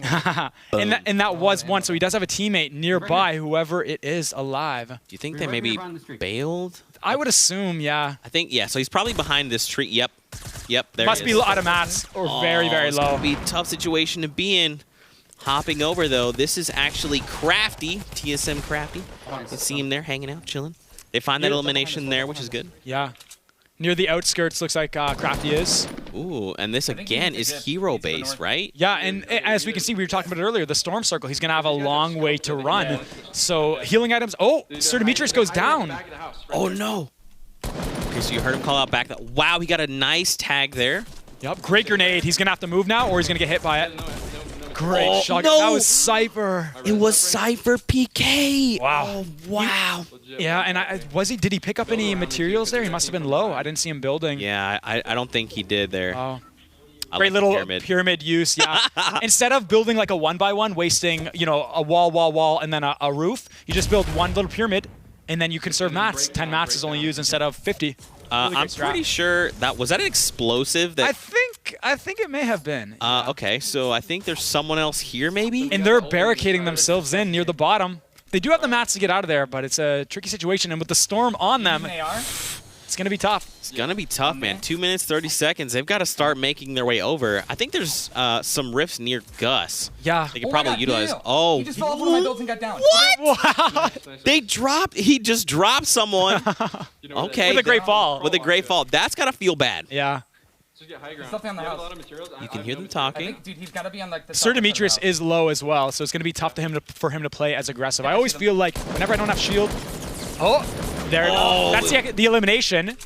and that was one, so he does have a teammate nearby, whoever it is alive. Do you think they maybe bailed? I would assume, yeah. I think, yeah, so he's probably behind this tree. Yep, there Must be out of mats or very, very low. It's going to be a tough situation to be in. Hopping over, though, this is actually Crafty, TSM Crafty. You see him there hanging out, chilling. They find that elimination there, which is good. Yeah. Near the outskirts, looks like Crafty is. Ooh, and this again is hero base, right? Yeah, and as we can see, we were talking about it earlier, the Storm Circle, he's going to have a long way to run. So healing items. Oh, Sir Demetrius goes down. Oh, no. Okay, so you heard him call out back. Wow, he got a nice tag there. Yep, great grenade. He's going to have to move now, or he's going to get hit by it. Great shot. No. That was Cypher. It was Cypher PK. Wow. Oh, wow. Yeah, and did he pick up any materials there? He must have been low. I didn't see him building. Yeah, I don't think he did there. Oh. Great little pyramid use, yeah. Instead of building like a 1x1, wasting, a wall, and then a roof, you just build one little pyramid, and then you conserve mats. 10 mats is only used instead of 50. I'm pretty sure was that an explosive? That I think it may have been. Okay, so I think there's someone else here, maybe. And they're barricading themselves in near the bottom. They do have the mats to get out of there, but it's a tricky situation. And with the storm on them, it's going to be tough. It's going to be tough, man. 2 minutes, 30 seconds. They've got to start making their way over. I think there's some rifts near Gus. Yeah. They could probably utilize. Oh. He just fell off one of my builds and got down. What? He just dropped someone. Okay. With a great fall. With a great fall. That's got to feel bad. Yeah. Just get high ground. Something on the You have house. a lot of materials. You can I hear have them no I talking. think, dude, he's got to be on like the. Sir Demetrius is low as well, so it's going to be tough for him to play as aggressive. I always feel like whenever I don't have shield. Oh, there. Oh. That's the elimination.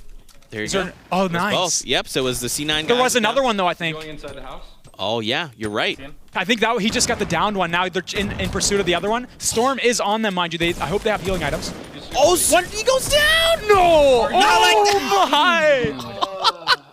There you Is go. there- oh, There's nice. both. Yep, so it was the C9 There guy was another one though, I think. Going inside the house. Oh, yeah, you're right. I think that he just got the downed one. Now they're in pursuit of the other one. Storm is on them, mind you. I hope they have healing items. Oh, he goes down! No! Not like my!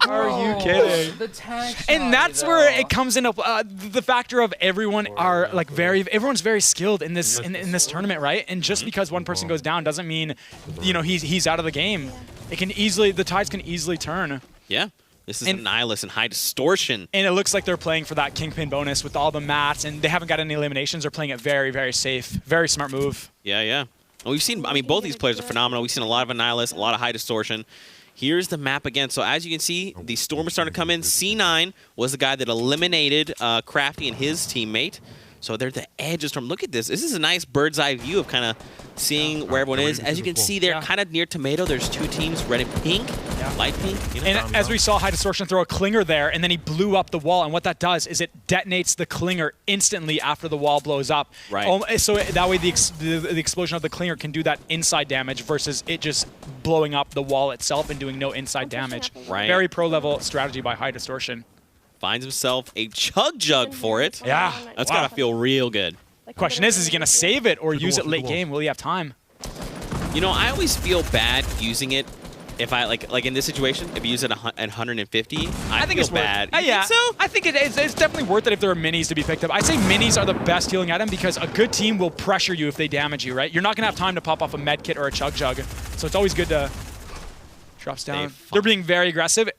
Are you kidding? The tag And that's where it comes into the factor of everyone are like everyone's very skilled in this in this tournament, right? And just because one person goes down doesn't mean he's out of the game. The tides can easily turn. Yeah. This is a Nihilus and high distortion. And it looks like they're playing for that Kingpin bonus with all the mats, and they haven't got any eliminations. They're playing it very, very safe. Very smart move. Yeah, yeah. And we've seen, I mean, both these players are phenomenal. We've seen a lot of Nihilus, a lot of high distortion. Here's the map again. So as you can see, the Storm is starting to come in. C9 was the guy that eliminated Crafty and his teammate. So they're the edge of Storm. Look at this. This is a nice bird's eye view of kind of seeing where everyone is. As you can see, they're kind of near Tomato. There's two teams, red and pink, light pink. You know? And as we saw High Distortion throw a clinger there, and then he blew up the wall. And what that does is it detonates the clinger instantly after the wall blows up. Right. So that way the explosion of the clinger can do that inside damage versus it just blowing up the wall itself and doing no inside damage. Right. Very pro-level strategy by High Distortion. Finds himself a chug jug for it. Yeah. That's got to feel real good. Question is he going to save it or use it late game? Will he have time? You know, I always feel bad using it. If I like in this situation, if you use it at 150, I think it's feel bad. worth it. Yeah, think so? I think it's definitely worth it if there are minis to be picked up. I'd say minis are the best healing item because a good team will pressure you if they damage you, right? You're not going to have time to pop off a med kit or a chug jug, so it's always good to drops down. They're being very aggressive.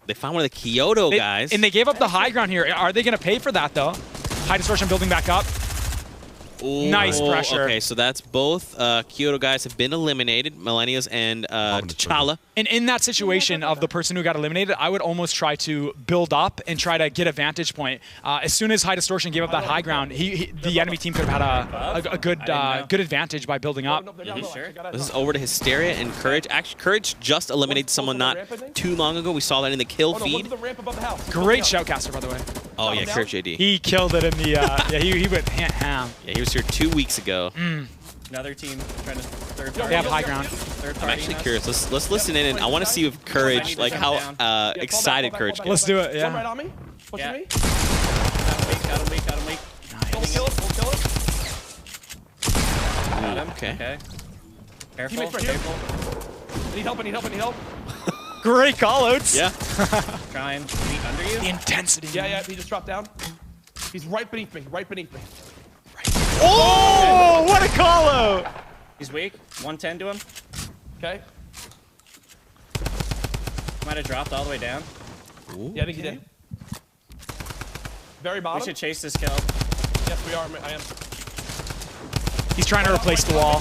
They found one of the Kyoto guys. And they gave up the high ground here. Are they going to pay for that, though? High Distortion building back up. Ooh, nice pressure. Okay, so that's both Kyoto guys have been eliminated, Millennials and T'Challa. And in that situation of the person who got eliminated, I would almost try to build up and try to get a vantage point. As soon as High Distortion gave up that high ground, the enemy team could have had a good advantage by building up. This is over to Hysteria and Courage. Actually, Courage just eliminated someone not too long ago. We saw that in the kill feed. Great shoutcaster, by the way. Oh, yeah, Courage AD. He killed it in the, yeah, he went ham. Yeah, he was here 2 weeks ago. Another team trying to third party. They have high ground. I'm actually curious. Let's listen in, and I want to see if Courage, like how excited Courage gets. Let's do it, yeah. Right on me. Pushing me. Got him weak. Don't kill us. Don't kill us. Got him. Okay. Careful. Teammates right here. Need help. Great callouts. Yeah. Try and meet under you. The intensity. Yeah, he just dropped down. He's right beneath me. Oh, what a callout. He's weak. 110 to him. Okay. Might have dropped all the way down. Ooh. Yeah, I think he did. Very We bottom. should chase this kill. Yes, we are. I am. He's trying to replace the wall.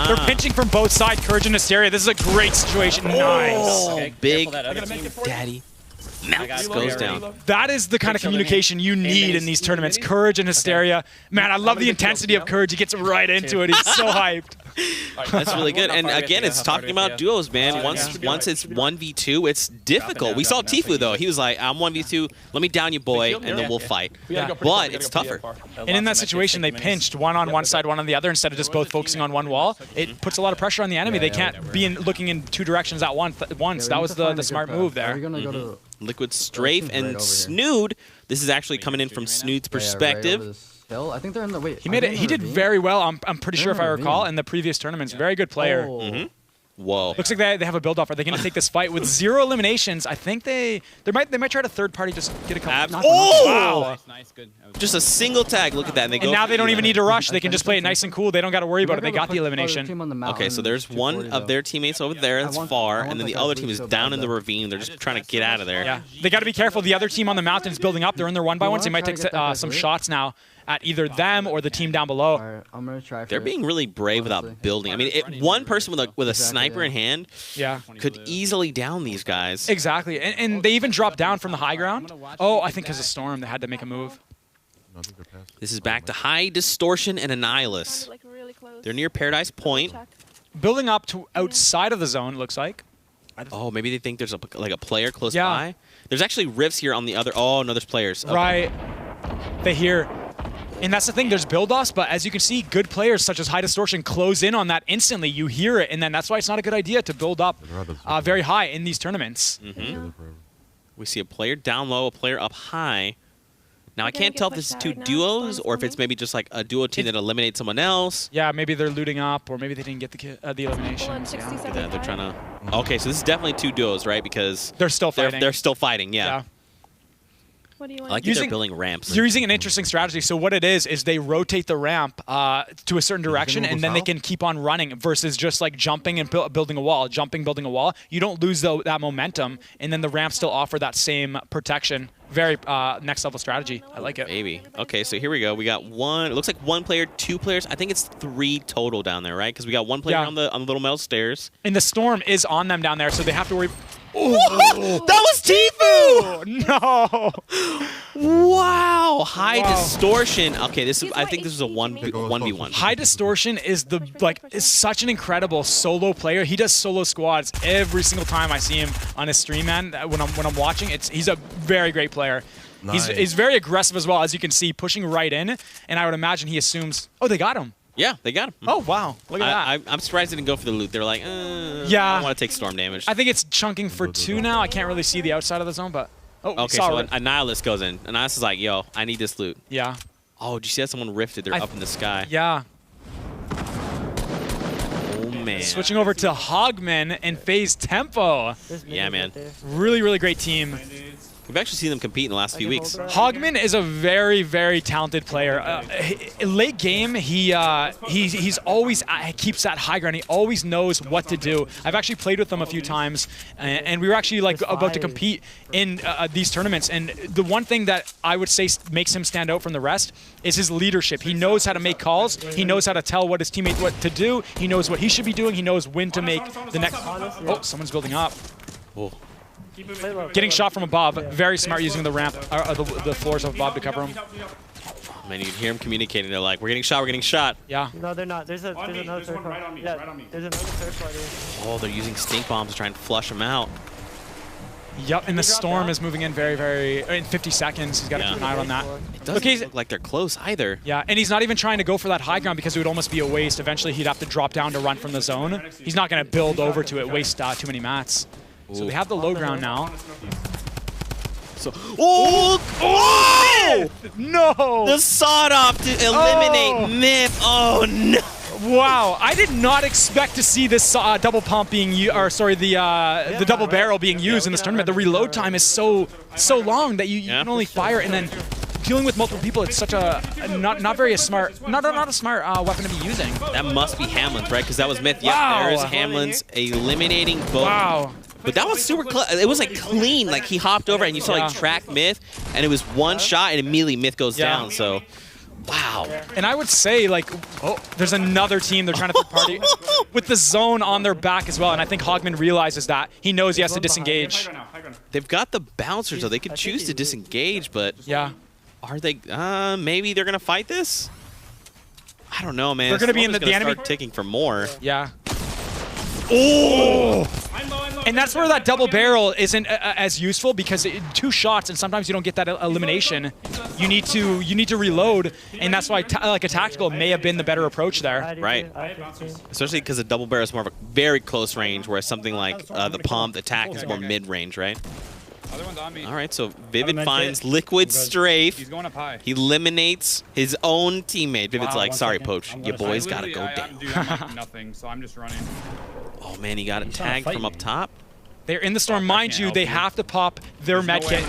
They're pinching from both sides, Courage and Hysteria. This is a great situation. Nice. Okay, Big that other Gotta make team. it for you. Daddy. I got Goes it. down. That is the kind of communication you need in these tournaments. Courage and Hysteria. Man, I love the intensity of Courage. He gets right into it. He's so hyped. That's really good. And How far do we again, have to it's go? How far talking do we about have duos, man. to go? Once it's 1v2, it's difficult. We saw dropping down, Tfue though. He was like, "I'm 1v2. Let me down you, boy, and then we'll fight." We gotta go pretty But far. We it's gotta go tougher. pretty far. And in that situation, they pinched one on one side, one on the other, instead of just both focusing on one wall. It puts a lot of pressure on the enemy. They can't be looking in two directions at once. That was the smart move there. Liquid Strafe and Snood. This is actually coming in from Snood's perspective. I think they're in the wait. He did very well. I'm pretty sure if I recall in the previous tournaments. Very good player. Whoa. Looks like they have a build off. Are they going to take this fight with 0 eliminations? I think they might try to third party, just get a couple. Oh! Nice, good. Just a single tag. Look at that. And, they go And now for they don't the even need to rush. They can just play it nice and cool. They don't got to worry about it. They got the elimination. Okay, so there's one of their teammates over there that's far, and then the other team is down in the ravine. They're just trying to get out of there. Yeah, they got to be careful. The other team on the mountain is building up. They're in their 1-by-1s. They might take some shots now at either them or the team down below. I'm gonna try. They're being really brave without building. I mean, one person with a sniper in hand could easily down these guys. Exactly, and they even dropped down from the high ground. Oh, I think because of Storm, they had to make a move. This is back to High Distortion and Annihilus. They're near Paradise Point. Building up to outside of the zone, looks like. Oh, maybe they think there's a player close Yeah. by. There's actually rifts here on the other. Oh no, there's players. Okay. Right. They hear. And that's the thing, there's build-offs, but as you can see, good players such as High Distortion close in on that instantly. You hear it, and then that's why it's not a good idea to build up very high in these tournaments. We see a player down low, a player up high. Now, I can't tell if this is two duos or if it's maybe just like a duo team that eliminates someone else. Yeah, maybe they're looting up, or maybe they didn't get the elimination. Yeah, they're trying to... Okay, so this is definitely two duos, right? Because they're still fighting. They're still fighting, yeah. What do you want? I like that they're building ramps. You're using an interesting strategy. So what it is they rotate the ramp to a certain direction, and then they can keep on running versus just like jumping and building a wall, building a wall. You don't lose that momentum, and then the ramps still offer that same protection. Very next level strategy. I like it. Maybe. Okay, so here we go. We got one. It looks like one player, two players. I think it's 3 total down there, right? Because we got one player on the little metal stairs. And the storm is on them down there, so they have to worry. Oh, that was Tifu! No! Wow! High distortion. Okay, this is. I think this is a 1v1. High distortion is is such an incredible solo player. He does solo squads every single time I see him on his stream, man. When I'm watching, he's a very great player. Nice. He's very aggressive as well, as you can see, pushing right in. And I would imagine he assumes, oh, they got him. Yeah, they got him. Oh, wow. Look at that. I'm surprised they didn't go for the loot. They're like, yeah. I don't want to take storm damage. I think it's chunking for 2 now. I can't really see the outside of the zone, but... Oh, okay, so a Nihilist goes in. A Nihilist is like, yo, I need this loot. Yeah. Oh, did you see that someone rifted? They're up in the sky. Yeah. Oh, man. Switching over to Hogman and FaZe Tempo. Yeah, man. Really, really great team. We've actually seen them compete in the last few weeks. Hogman is a very, very talented player. Late game, he's always keeps that high ground. He always knows what to do. I've actually played with him a few times, and we were actually like about to compete in these tournaments. And the one thing that I would say makes him stand out from the rest is his leadership. He knows how to make calls. He knows how to tell what his teammates what to do. He knows what he should be doing. He knows when to make the next. Oh, someone's building up. Oh. Getting shot from above. Very smart using the ramp, the floors of above to cover him. Man, you can hear him communicating. They're like, we're getting shot, we're getting shot. Yeah. No, they're not. There's another third party. Yeah, there's another third party. Oh, they're using stink bombs to try and flush him out. Yep, and the storm is moving in in 50 seconds. He's got to keep an eye on that. It doesn't look like they're close either. Yeah, and he's not even trying to go for that high ground because it would almost be a waste. Eventually, he'd have to drop down to run from the zone. He's not going to build over to it, waste too many mats. So they have the low ground now. So, oh! No! The sawed off to eliminate Myth. Oh no! Wow, I did not expect to see this double pump being the double barrel being used in this tournament. The reload time is so long that you can only fire, and then dealing with multiple people, it's such a not a smart weapon to be using. That must be Hamlin's, right? Because that was Myth. Wow. Yep, there's Hamlin's eliminating both. Wow. But that was super close. It was like clean. Like he hopped over and you saw like track Myth, and it was one shot and immediately Myth goes down. So, wow. And I would say like, there's another team they're trying to third party with the zone on their back as well. And I think Hogman realizes that. He knows he has to disengage. They've got the bouncers though. They could choose to disengage, but yeah, are they? Maybe they're gonna fight this. I don't know, man. They're gonna be in the enemy start ticking for more. Yeah. Oh! And that's where that double barrel isn't as useful because 2 shots and sometimes you don't get that elimination. You need to reload, and that's why like a tactical may have been the better approach there. Right. Especially because the double barrel is more of a very close range, whereas something like the pump, the attack is more mid range, right? All right, so Vivid finds Liquid Strafe. He's going up high. He eliminates his own teammate. Vivid's like, sorry, Poach, your boys gotta go down. I'm nothing, so I'm just running. Oh man, he got it tagged from up top. They're in the storm, mind you. They have to pop their medkit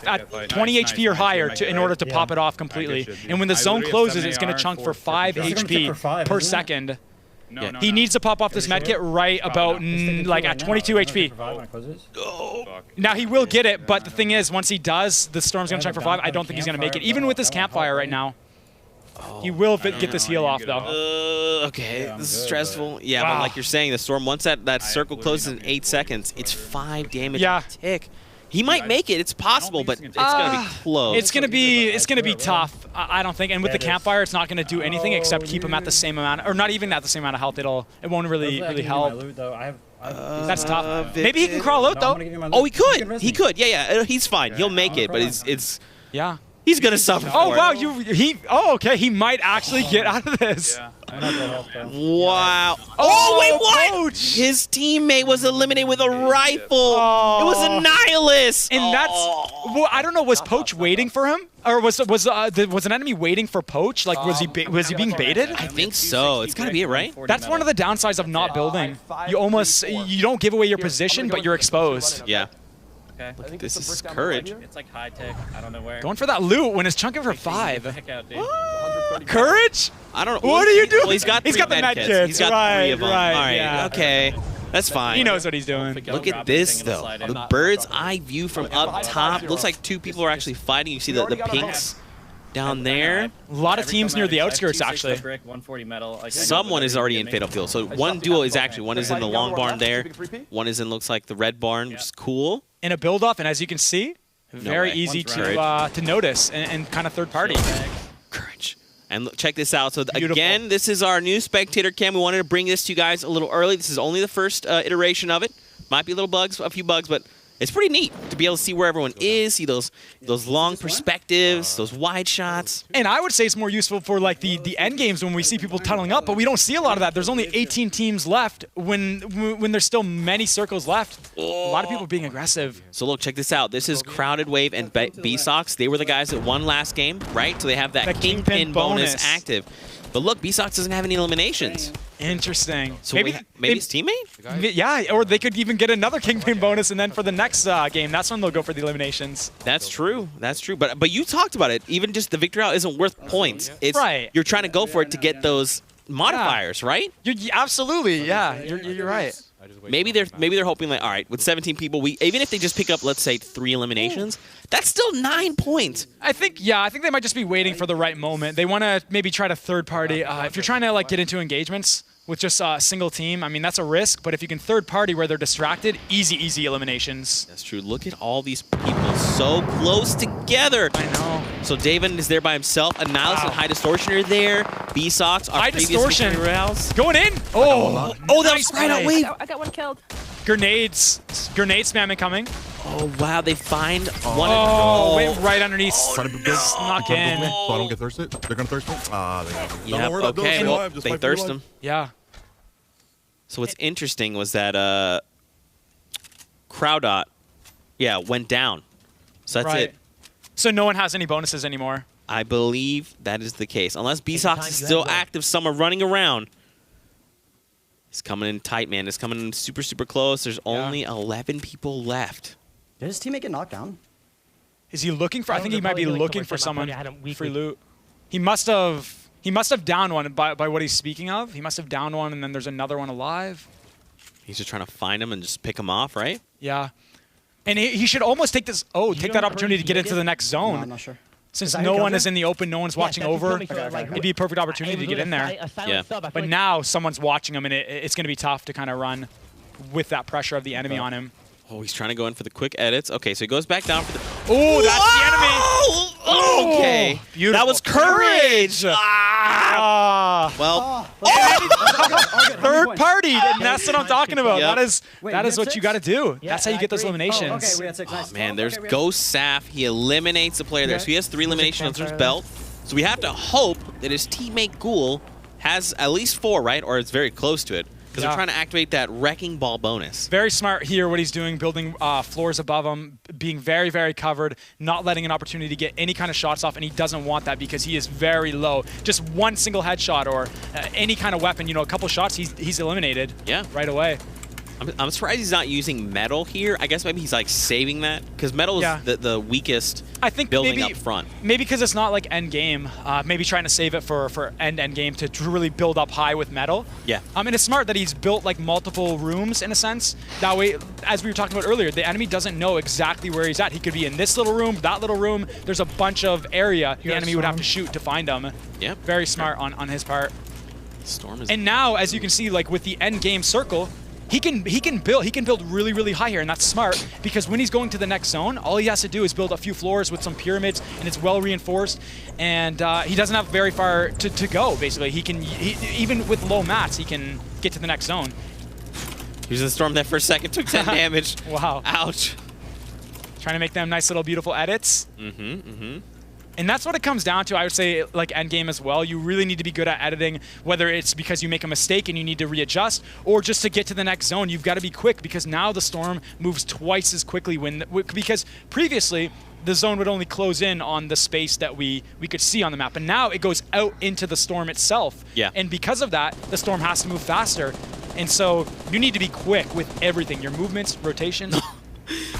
at 20 HP or higher in order to pop it off completely. And when the zone closes, it's going to chunk for 5 HP per second. He needs to pop off this medkit right about like at 22 HP. Now he will get it, but the thing is, once he does, the storm's going to chunk for 5. I don't think he's going to make it, even with this campfire right now. He will get this heal off, though. Okay, this is stressful. Yeah, but like you're saying, the storm, once that circle closes in 8 seconds, it's 5 damage a tick. He might make it. It's possible, but it's gonna be close. It's gonna be tough. I don't think. And with the campfire, it's not gonna do anything except keep him at the same amount, or not even at the same amount of health. It won't really help. That's tough. Maybe he can crawl out though. Oh, he could. He could. Yeah. He's fine. He'll make it, but it's. Yeah. He's gonna suffer. Oh for wow, it. okay. He might actually get out of this. Wow. Oh wait, what? Poach. His teammate was eliminated with a rifle. It was a nihilist. And that's. Well, I don't know. Was Poach waiting for him, or was an enemy waiting for Poach? Like was he being baited? I think so. It's gotta be it, right? That's one of the downsides of not building. You don't give away your position, but you're exposed. Yeah. Okay. This is courage. It's like high tech. I don't know where. Going for that loot when it's chunking for 5. Courage? I don't know. What are you doing? Well, he's got the med kits. He's got 3 of them. All right. Yeah. Okay. That's fine. He knows what he's doing. Look at this, though. The bird's eye view from up top. Looks like 2 people are actually fighting. You see the pinks down there. A lot of teams near the outskirts, actually. Someone is already in Fatal Field. So one duo is actually, one is in the long barn there. One is in, looks like, the red barn, which is cool. In a build-off, and as you can see, very easy to notice and kind of third party. Courage. And check this out. So again, this is our new spectator cam. We wanted to bring this to you guys a little early. This is only the first iteration of it. Might be a few bugs, but it's pretty neat to be able to see where everyone is, see those long perspectives, those wide shots. And I would say it's more useful for like the end games when we see people tunneling up, but we don't see a lot of that. There's only 18 teams left when there's still many circles left. A lot of people being aggressive. So look, check this out. This is Crowded Wave and B-Sox. They were the guys that won last game, right? So they have that Kingpin bonus active. But look, B-Sox doesn't have any eliminations. Interesting. So maybe his teammate? Yeah, or they could even get another Kingpin bonus, and then for the next game, that's when they'll go for the eliminations. That's true. That's true. But you talked about it. Even just the victory out isn't worth points. It's right. You're trying to go for it to get those modifiers, right? Absolutely. Yeah, you're right. Maybe they're hoping like, all right, with 17 people, even if they just pick up, let's say, 3 eliminations, that's still 9 points. I think they might just be waiting for the right moment. They want to maybe try to third party. If you're trying to like get into engagements with just a single team, I mean, that's a risk. But if you can third party where they're distracted, easy eliminations. That's true. Look at all these people so close together. I know. So David is there by himself. Annihilus and High Distortion are there. B-Sox, our previous Distortion rounds. Going in. Oh, that was right out. Wave. I got one killed. Grenade spamming coming. Oh, wow. They find one. Oh, wait, right underneath. Snuck in. So I don't get thirsted. They're going to thirst me? They Yeah, okay. Well, they thirst him. Yeah. So what's interesting was that Crowdot, went down. So that's it. So no one has any bonuses anymore. I believe that is the case. Unless B-Sox is still active, some are running around. He's coming in tight, man. It's coming in super, super close. There's only 11 people left. Did his teammate get knocked down? Is he looking for? I think he might be looking for someone. Free loot. He must have downed one by what he's speaking of. He must have downed one, and then there's another one alive. He's just trying to find him and just pick him off, right? Yeah. And he should almost take this. Take that opportunity to get into the next zone. No, I'm not sure. Since no one is in the open, no one's watching over, it'd be a perfect opportunity to get in there. Yeah. But now someone's watching him, and it's going to be tough to kind of run with that pressure of the enemy on him. Oh, he's trying to go in for the quick edits. Okay, so he goes back down for the... Oh, that's the enemy! Oh, okay. Beautiful. That was courage! Well, third party, and that's what I'm talking about. Yep. That is what you got to do. That's how you get those eliminations. Oh, man, there's Ghost Saf. He eliminates the player there. So he has 3 eliminations under his belt. So we have to hope that his teammate Ghoul has at least 4, right? Or it's very close to it. Because they're trying to activate that Wrecking Ball bonus. Very smart here, what he's doing, building floors above him, being very, very covered, not letting an opportunity to get any kind of shots off, and he doesn't want that because he is very low. Just one single headshot or any kind of weapon, a couple shots, he's eliminated right away. I'm surprised he's not using metal here. I guess maybe he's like saving that because metal is the weakest building up front. Maybe because it's not like end game. Maybe trying to save it for end game to really build up high with metal. Yeah. And it's smart that he's built like multiple rooms in a sense. That way, as we were talking about earlier, the enemy doesn't know exactly where he's at. He could be in this little room, that little room. There's a bunch of area the enemy would have to shoot to find him. Yeah. Very smart on his part. Storm is. And now, as you can see, like with the end game circle, he can build really high here, and that's smart because when he's going to the next zone, all he has to do is build a few floors with some pyramids, and it's well reinforced, and he doesn't have very far to go. Basically, even with low mats, he can get to the next zone. He was in the storm there for a second, took 10 damage. Wow. Ouch. Trying to make them nice little beautiful edits. And that's what it comes down to, I would say, like endgame as well. You really need to be good at editing, whether it's because you make a mistake and you need to readjust, or just to get to the next zone, you've got to be quick because now the storm moves twice as quickly because previously the zone would only close in on the space that we could see on the map, and now it goes out into the storm itself. Yeah. And because of that, the storm has to move faster. And so you need to be quick with everything, your movements, rotations.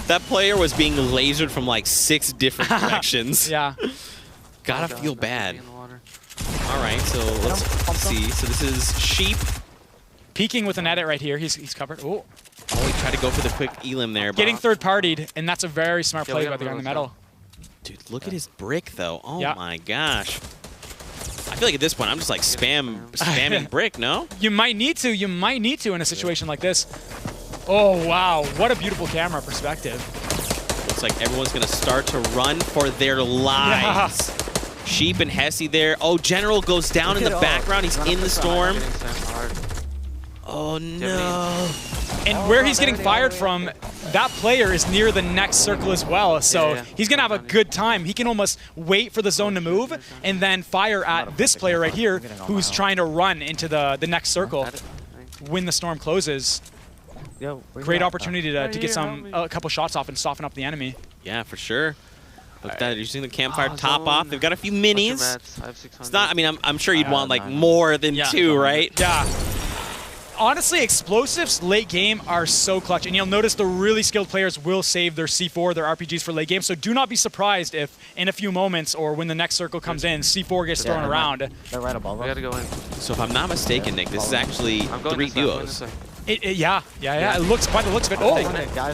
That player was being lasered from like 6 different directions. Yeah. Gotta feel bad. All right, so let's see. So this is Sheep. Peeking with an edit right here. He's covered. Oh, he tried to go for the quick elim there. Getting third-partied, and that's a very smart play by the guy in the middle. Dude, look at his brick, though. Oh, my gosh. I feel like at this point, I'm just like spamming brick, no? You might need to. You might need to in a situation like this. Oh, wow. What a beautiful camera perspective. Looks like everyone's going to start to run for their lives. Yeah. Sheep and Hesse there. Oh, General goes down in the background. He's in the storm. Oh, no. And where he's getting fired from, that player is near the next circle as well. So he's going to have a good time. He can almost wait for the zone to move and then fire at this player right here who's trying to run into the next circle when the storm closes. Great opportunity to get a couple shots off and soften up the enemy. Yeah, for sure. Look at that, using the campfire top off. They've got a few minis. It's not, I mean, I'm sure you'd want like more than 2, right? Yeah. Honestly, explosives late game are so clutch, and you'll notice the really skilled players will save their C4, their RPGs for late game, so do not be surprised if in a few moments or when the next circle comes in, C4 gets thrown around. They're right above us. We gotta go in. So if I'm not mistaken, Nick, this is actually 3 duos. Yeah. It looks, by the looks of it,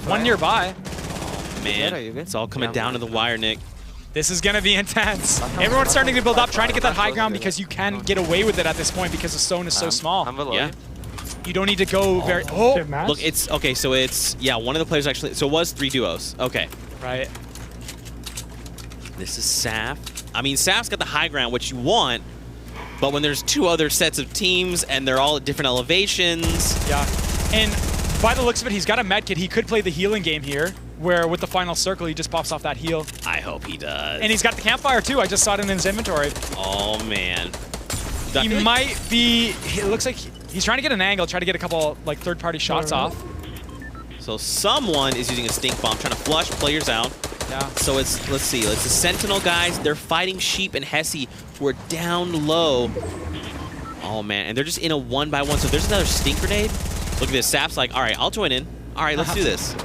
one nearby. Oh, man, it's all coming down to the wire, Nick. This is going to be intense. Everyone's starting to build up, trying to get that high ground because you can get away with it at this point because the zone is so small. Yeah. You don't need to go very... Look, it's... Okay, so it's... Yeah, one of the players actually... So it was 3 duos. Okay. Right. This is Saf. I mean, Saf's got the high ground, which you want, but when there's 2 other sets of teams and they're all at different elevations... Yeah. And by the looks of it, he's got a med kit. He could play the healing game here, where with the final circle, he just pops off that heal. I hope he does. And he's got the campfire, too. I just saw it in his inventory. Oh, man. He might be... It looks like... He's trying to get an angle, try to get a couple like third-party shots off. So someone is using a stink bomb, trying to flush players out. Yeah. So it's, let's see, it's the Sentinel guys. They're fighting Sheep and Hesse, who are down low. Oh, man, and they're just in a 1-by-1. So there's another stink grenade. Look at this, Sap's like, all right, I'll join in. All right, let's do this.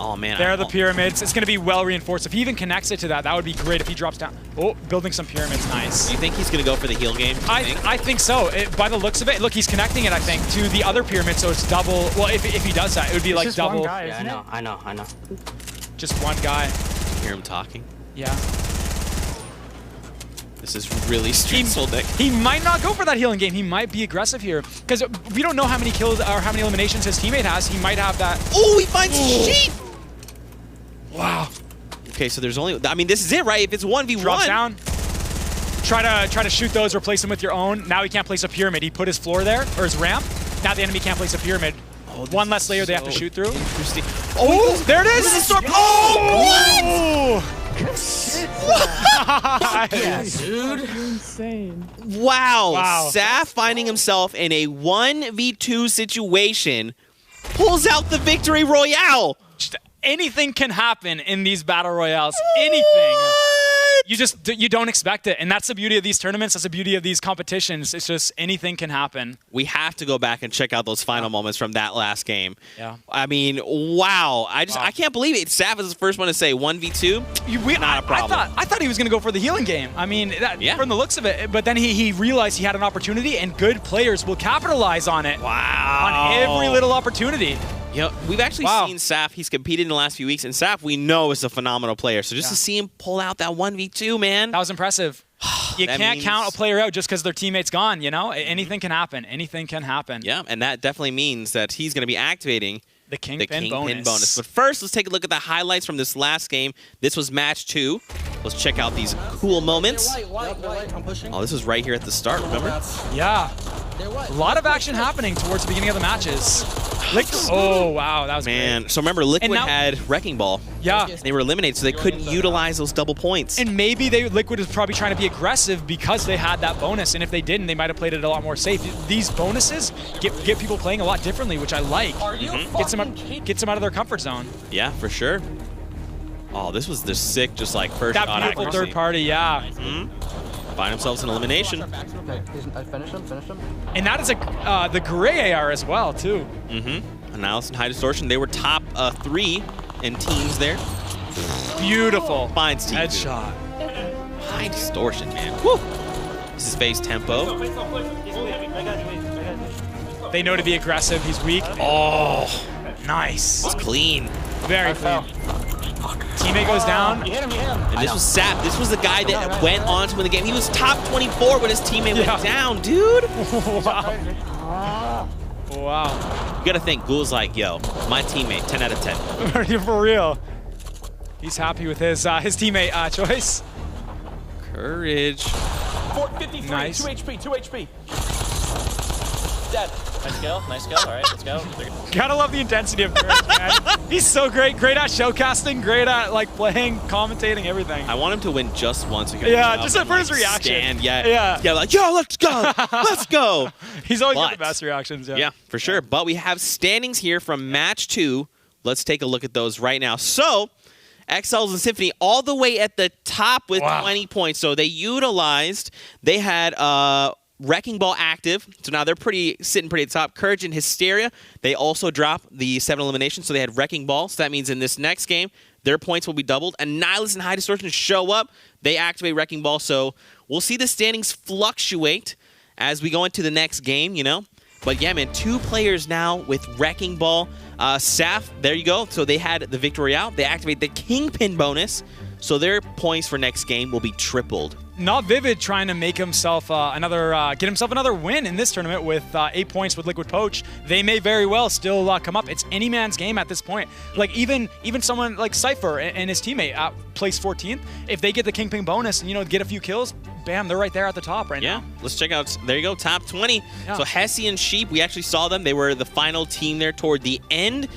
Oh, man. There are the pyramids. It's going to be well reinforced. If he even connects it to that, that would be great if he drops down. Oh, building some pyramids. Nice. Do you think he's going to go for the heal game? I think so. By the looks of it, look, he's connecting it, I think, to the other pyramid, so it's double. Well, if he does that, it would be like double. One guy, yeah, I know. Just one guy. You hear him talking? Yeah. This is really stressful, Nick. He might not go for that healing game. He might be aggressive here. Because we don't know how many kills or how many eliminations his teammate has. He might have that. Oh, he finds Sheep! Wow. Okay, so there's only... I mean, this is it, right? If it's 1v1... Drops down. Try to shoot those, replace them with your own. Now he can't place a pyramid. He put his floor there, or his ramp. Now the enemy can't place a pyramid. Oh, one less layer they have to shoot through. Interesting. Oh, there it is! Oh, what? Yes, dude. Insane. Wow. Saf finding himself in a 1v2 situation pulls out the victory royale. Just anything can happen in these battle royales. Anything. You don't expect it, and that's the beauty of these tournaments. That's the beauty of these competitions. It's just anything can happen. We have to go back and check out those final moments from that last game. Yeah. I mean, wow. I can't believe it. Saf is the first one to say 1v2. Not a problem. I thought he was going to go for the healing game. I mean, from the looks of it. But then he realized he had an opportunity, and good players will capitalize on it. Wow. On every little opportunity. You know, we've actually seen Saf. He's competed in the last few weeks, and Saf we know is a phenomenal player. So just to see him pull out that 1v2, man. That was impressive. You that can't means- count a player out just because their teammate's gone, you know? Anything can happen. Anything can happen. Yeah, and that definitely means that he's going to be activating The Kingpin bonus. But first, let's take a look at the highlights from this last game. This was match 2. Let's check out these cool moments. I'm pushing. Oh, this was right here at the start, remember? Yeah. A lot of action happening towards the beginning of the matches. Oh, wow. That was Man, great. so remember, Liquid now- had Wrecking Ball. Yeah. They were eliminated, so they couldn't utilize those double points. And maybe Liquid was probably trying to be aggressive because they had that bonus. And if they didn't, they might have played it a lot more safe. These bonuses get people playing a lot differently, which I like. Get some out of their comfort zone. Yeah, for sure. Oh, this was the sick, just like first That shot beautiful accuracy. third party, yeah. Find themselves an elimination. Okay, I finish him. And that is the gray AR as well, too. Analysis and High Distortion, they were top 3 in teams there. Beautiful. Finds team. Headshot. High Distortion, man. Woo! This is phase tempo. They know to be aggressive. He's weak. Oh, nice. It's clean. Very clean. Teammate goes down. You hit him, you hit him. And this was Sap. This was the guy that went on to win the game. He was top 24 when his teammate went down, dude. Wow. Wow. You gotta think, Ghoul's like, yo, my teammate, 10 out of 10. For real. He's happy with his teammate choice. Courage. 453, Nice. 2 HP, 2 HP. Dead. Nice kill. All right, let's go. Gotta love the intensity of Courage, man. He's so great. Great at showcasting. Great at like playing, commentating, everything. I want him to win just once. Yeah, just for his reaction. Stand. Yeah. Yeah, like, yo, let's go. Let's go. He's always got But- the best reactions. Yeah. Yeah, for sure. But we have standings here from match 2. Let's take a look at those right now. So, XLs and Symphony all the way at the top with 20 points. So they had Wrecking Ball active. So now they're sitting pretty at the top. Courage and Hysteria, they also dropped the 7 eliminations. So they had Wrecking Ball. So that means in this next game, their points will be doubled. And Nihilus and High Distortion show up. They activate Wrecking Ball. So we'll see the standings fluctuate as we go into the next game, you know. But yeah, man, 2 players now with Wrecking Ball. Saf, there you go. So they had the Victory Royale. They activate the Kingpin bonus. So their points for next game will be tripled. Not Vivid trying to make himself get himself another win in this tournament with 8 points with Liquid Poach. They may very well still come up. It's any man's game at this point. Like even someone like Cypher and his teammate at place 14th, if they get the Kingpin bonus and get a few kills, bam, they're right there at the top right now. Let's check out. There you go, top 20. Yeah. So Hesse and Sheep, we actually saw them. They were the final team there toward the end.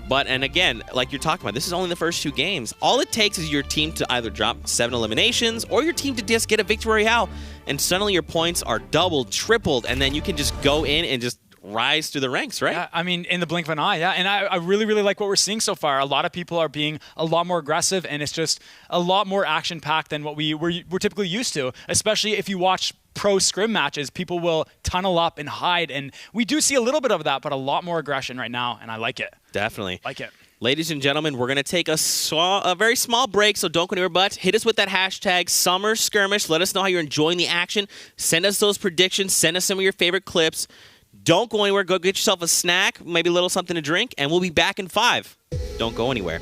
And again, like you're talking about, this is only the first 2 games. All it takes is your team to either drop 7 eliminations or your team to just get a Victory Royale, and suddenly your points are doubled, tripled, and then you can just go in and just rise through the ranks, right? Yeah, I mean, in the blink of an eye, yeah. And I really, really like what we're seeing so far. A lot of people are being a lot more aggressive, and it's just a lot more action-packed than what we're typically used to, especially if you watch pro scrim matches. People will tunnel up and hide, and we do see a little bit of that, but a lot more aggression right now, and I like it. Definitely. Like it. Ladies and gentlemen, we're going to take a very small break, so don't go anywhere but hit us with that hashtag Summer Skirmish. Let us know how you're enjoying the action. Send us those predictions. Send us some of your favorite clips. Don't go anywhere. Go get yourself a snack, maybe a little something to drink, and we'll be back in 5. Don't go anywhere.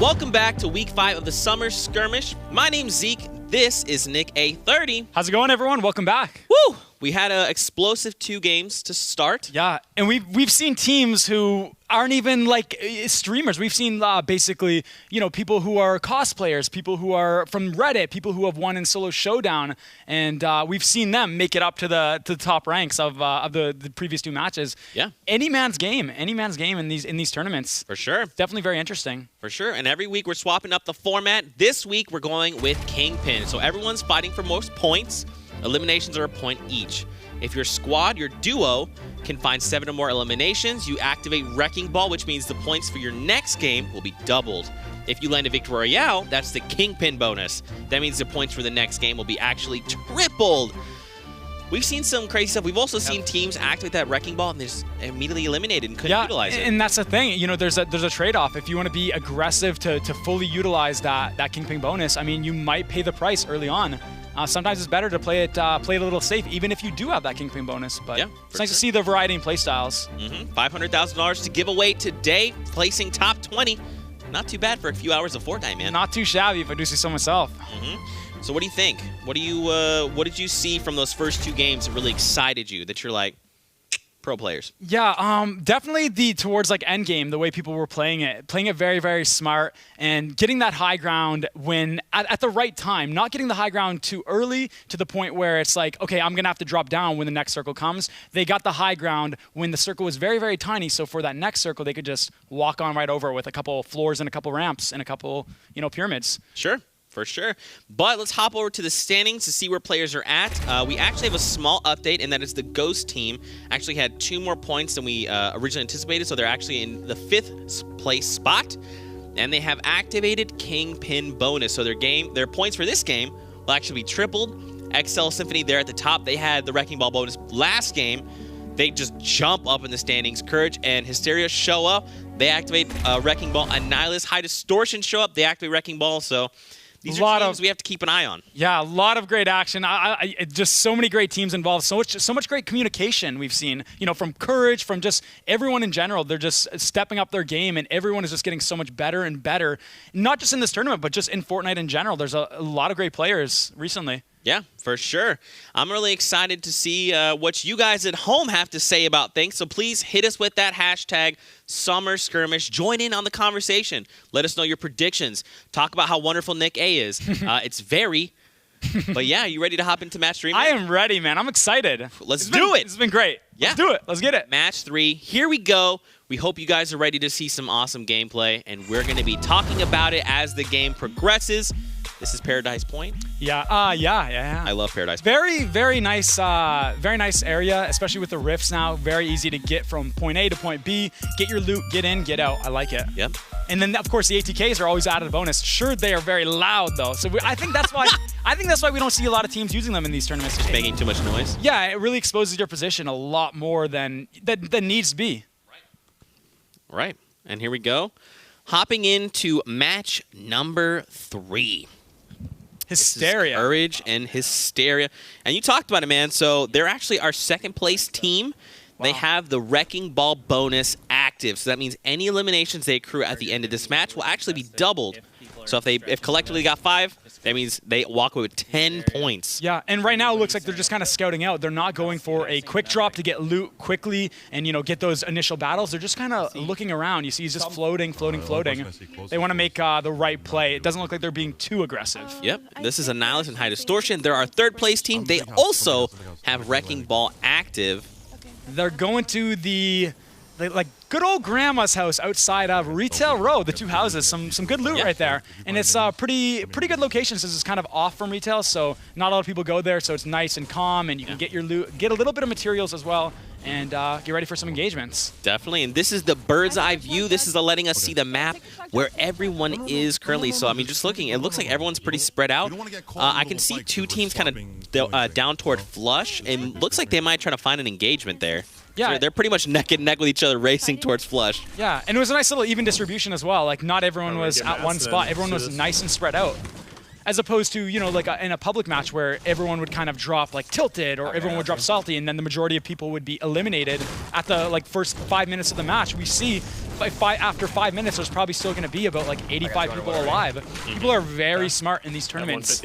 Welcome back to week 5 of the Summer Skirmish. My name's Zeke. This is Nick A30. How's it going, everyone? Welcome back. Woo! We had an explosive 2 games to start. Yeah, and we've seen teams who aren't even like streamers. We've seen basically, you know, people who are cosplayers, people who are from Reddit, people who have won in solo Showdown, and we've seen them make it up to the top ranks of the previous 2 matches. Yeah, any man's game in these tournaments. For sure, definitely very interesting. For sure, and every week we're swapping up the format. This week we're going with Kingpin, so everyone's fighting for most points. Eliminations are a point each. If your squad, your duo, can find 7 or more eliminations, you activate Wrecking Ball, which means the points for your next game will be doubled. If you land a Victory Royale, that's the Kingpin bonus. That means the points for the next game will be actually tripled. We've seen some crazy stuff. We've also seen teams activate that Wrecking Ball and they're just immediately eliminated and couldn't utilize it. And that's the thing. You know, there's a trade-off. If you want to be aggressive to fully utilize that Kingpin bonus, I mean, you might pay the price early on. Sometimes it's better to play it a little safe, even if you do have that Kingpin bonus. But yeah, it's nice to see the variety in play styles. $500,000 to give away today, placing top 20. Not too bad for a few hours of Fortnite, man. Not too shabby, if I do see so myself. So what do you think? What did you see from those first 2 games that really excited you? That you're like, pro players? Yeah, definitely towards like end game, the way people were playing it very, very smart and getting that high ground when at the right time, not getting the high ground too early to the point where it's like, okay, I'm gonna have to drop down when the next circle comes. They got the high ground when the circle was very, very tiny, so for that next circle, they could just walk on right over with a couple floors and a couple ramps and a couple, you know, pyramids. Sure. For sure. But let's hop over to the standings to see where players are at. We actually have a small update, and that is the Ghost team actually had 2 more points than we originally anticipated, so they're actually in the 5th place spot, and they have activated Kingpin bonus. So their points for this game will actually be tripled. XL Symphony there at the top. They had the Wrecking Ball bonus last game. They just jump up in the standings. Courage and Hysteria show up. They activate Wrecking Ball. Annihilus, High Distortion show up. They activate Wrecking Ball, so these are teams we have to keep an eye on. Yeah, a lot of great action. Just so many great teams involved. So much great communication we've seen. You know, from Courage, from just everyone in general. They're just stepping up their game, and everyone is just getting so much better and better. Not just in this tournament, but just in Fortnite in general. There's a lot of great players recently. Yeah, for sure. I'm really excited to see what you guys at home have to say about things. So please hit us with that hashtag Summer Skirmish. Join in on the conversation. Let us know your predictions. Talk about how wonderful Nick A is. It's very. But yeah, you ready to hop into match 3? Man? I am ready, man. I'm excited. Let's do it. It's been great. Yeah. Let's do it. Let's get it. Match 3. Here we go. We hope you guys are ready to see some awesome gameplay, and we're going to be talking about it as the game progresses. This is Paradise Point. Yeah, yeah. I love Paradise Point. Very nice area, especially with the rifts now. Very easy to get from point A to point B. Get your loot, get in, get out. I like it. Yep. And then, of course, the ATKs are always added a bonus. Sure, they are very loud, though. So I think that's why we don't see a lot of teams using them in these tournaments. Just making too much noise? Yeah, it really exposes your position a lot more than needs to be. Right. And here we go. Hopping into match number 3. Hysteria. Courage and Hysteria. And you talked about it, man. So they're actually our 2nd place team. Wow. They have the Wrecking Ball bonus active. So that means any eliminations they accrue at the end of this match will actually be doubled. So if collectively got 5, that means they walk away with 10 points. Yeah, and right now it looks like they're just kind of scouting out. They're not going for a quick drop to get loot quickly and, you know, get those initial battles. They're just kind of looking around. You see he's just floating. They want to make the right play. It doesn't look like they're being too aggressive. Yep, this is Annihilus and High Distortion. They're our 3rd place team. They also have Wrecking Ball active. They're going to the good old grandma's house outside of Retail Row, the 2 houses. Some good loot right there. And it's pretty good location since it's kind of off from retail, so not a lot of people go there, so it's nice and calm, and you can get your loot, get a little bit of materials as well, and get ready for some engagements. Definitely, and this is the bird's eye view. This is letting us see the map where everyone is currently. So, I mean, just looking, it looks like everyone's pretty spread out. I can see 2 teams kind of down toward flush, and looks like they might try to find an engagement there. Yeah, so they're pretty much neck and neck with each other, racing towards flush. Yeah, and it was a nice little even distribution as well. Like, not everyone was at one spot. Everyone was nice and spread out. As opposed to, you know, like in a public match where everyone would kind of drop like tilted, or everyone would drop salty, and then the majority of people would be eliminated at the first 5 minutes of the match. We see after 5 minutes, there's probably still going to be about like 85 people alive. People are very smart in these tournaments.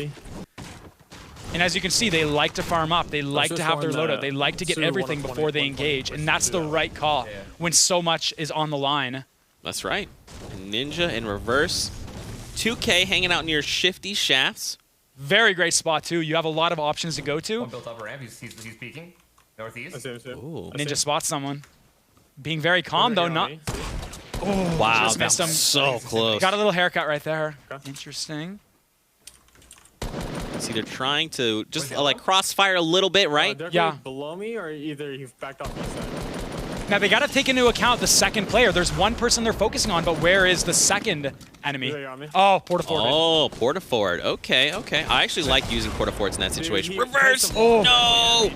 And as you can see, they like to farm up. They like to have their loadout. They like to get everything before they engage. And that's the right call when so much is on the line. That's right. Ninja in reverse. 2K hanging out near Shifty Shafts. Very great spot, too. You have a lot of options to go to. One built up ramp. He's peeking. Northeast. Ooh. Ninja spots someone. Being very calm, though. Not. Oh, wow, just missed him. So close. Got a little haircut right there. Interesting. See, they're trying to just like crossfire a little bit, right? Yeah. Below me, or either you've backed off the side. Now, they got to take into account the second player. There's one person they're focusing on, but where is the second enemy? Oh, Portafort. Oh, Portafort. Okay, okay. I actually like using Portaforts in that situation. Reverse! No!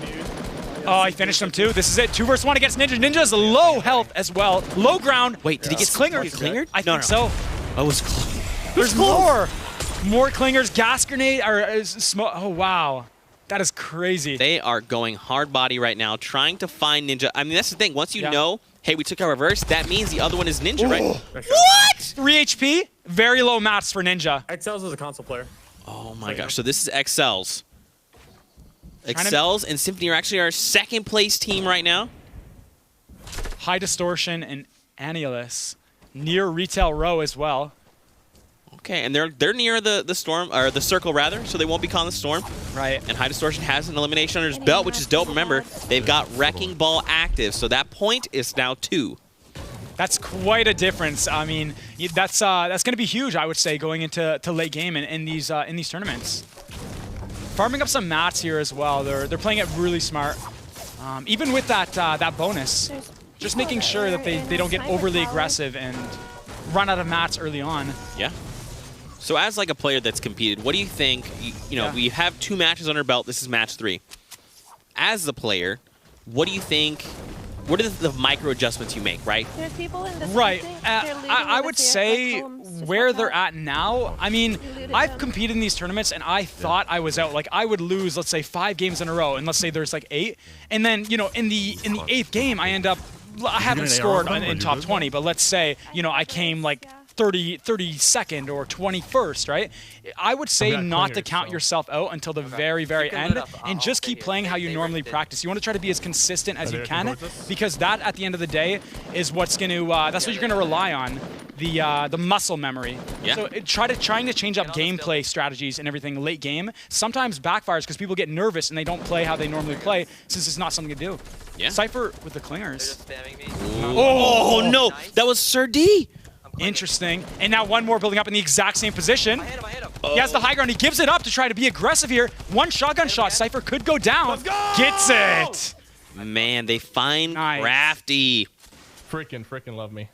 Oh, he finished him too. This is it. 2 versus 1 against Ninja. Ninja's low health as well. Low ground. Wait, did he get clingered? I think so. I was close. There's more. More clingers. Gas grenade. Or smoke. Oh, wow. That is crazy. They are going hard body right now, trying to find Ninja. I mean, that's the thing. Once you know, hey, we took our reverse, that means the other one is Ninja, right? What? 3 HP. Very low mats for Ninja. XL's is a console player. Oh my gosh. So this is XL's. XL's and Symphony are actually our second place team right now. High Distortion and Annihilus. Near Retail Row as well. Okay, and they're near the storm, or the circle rather, so they won't be calling the storm. Right. And High Distortion has an elimination under his belt, which is dope. Remember, they've got Wrecking Ball active, so that point is now 2. That's quite a difference. I mean, that's going to be huge, I would say, going into late game in these tournaments. Farming up some mats here as well. They're playing it really smart. Even with that bonus, just making sure that they don't get overly aggressive and run out of mats early on. Yeah. So as like a player that's competed, what do you think? You know, we have 2 matches on our belt. This is match 3. As the player, what do you think? What are the micro adjustments you make, right? There's people in the right. I would say where they're at now, I mean, I've competed in these tournaments and I thought I was out. Like, I would lose, let's say, 5 games in a row, and let's say there's like 8. And then, you know, in the 8th game, I haven't scored in top 20, but let's say, you know, I came like 32nd or 21st, right? I would say not to count yourself out until the very, very end and just keep playing how you normally practice. You want to try to be as consistent as you can, because that, at the end of the day, is what's going to, that's what you're going to rely on, the muscle memory. Yeah. So trying to change up gameplay strategies and everything late game sometimes backfires because people get nervous and they don't play how they normally play since it's not something to do. Yeah. Cypher with the clingers. Oh, no, that was Sir D. Interesting. And now one more building up in the exact same position. I hit him. He has the high ground. He gives it up to try to be aggressive here. One shotgun shot. Cypher could go down. Let's go! Gets it. Man, they find Crafty. Freaking love me.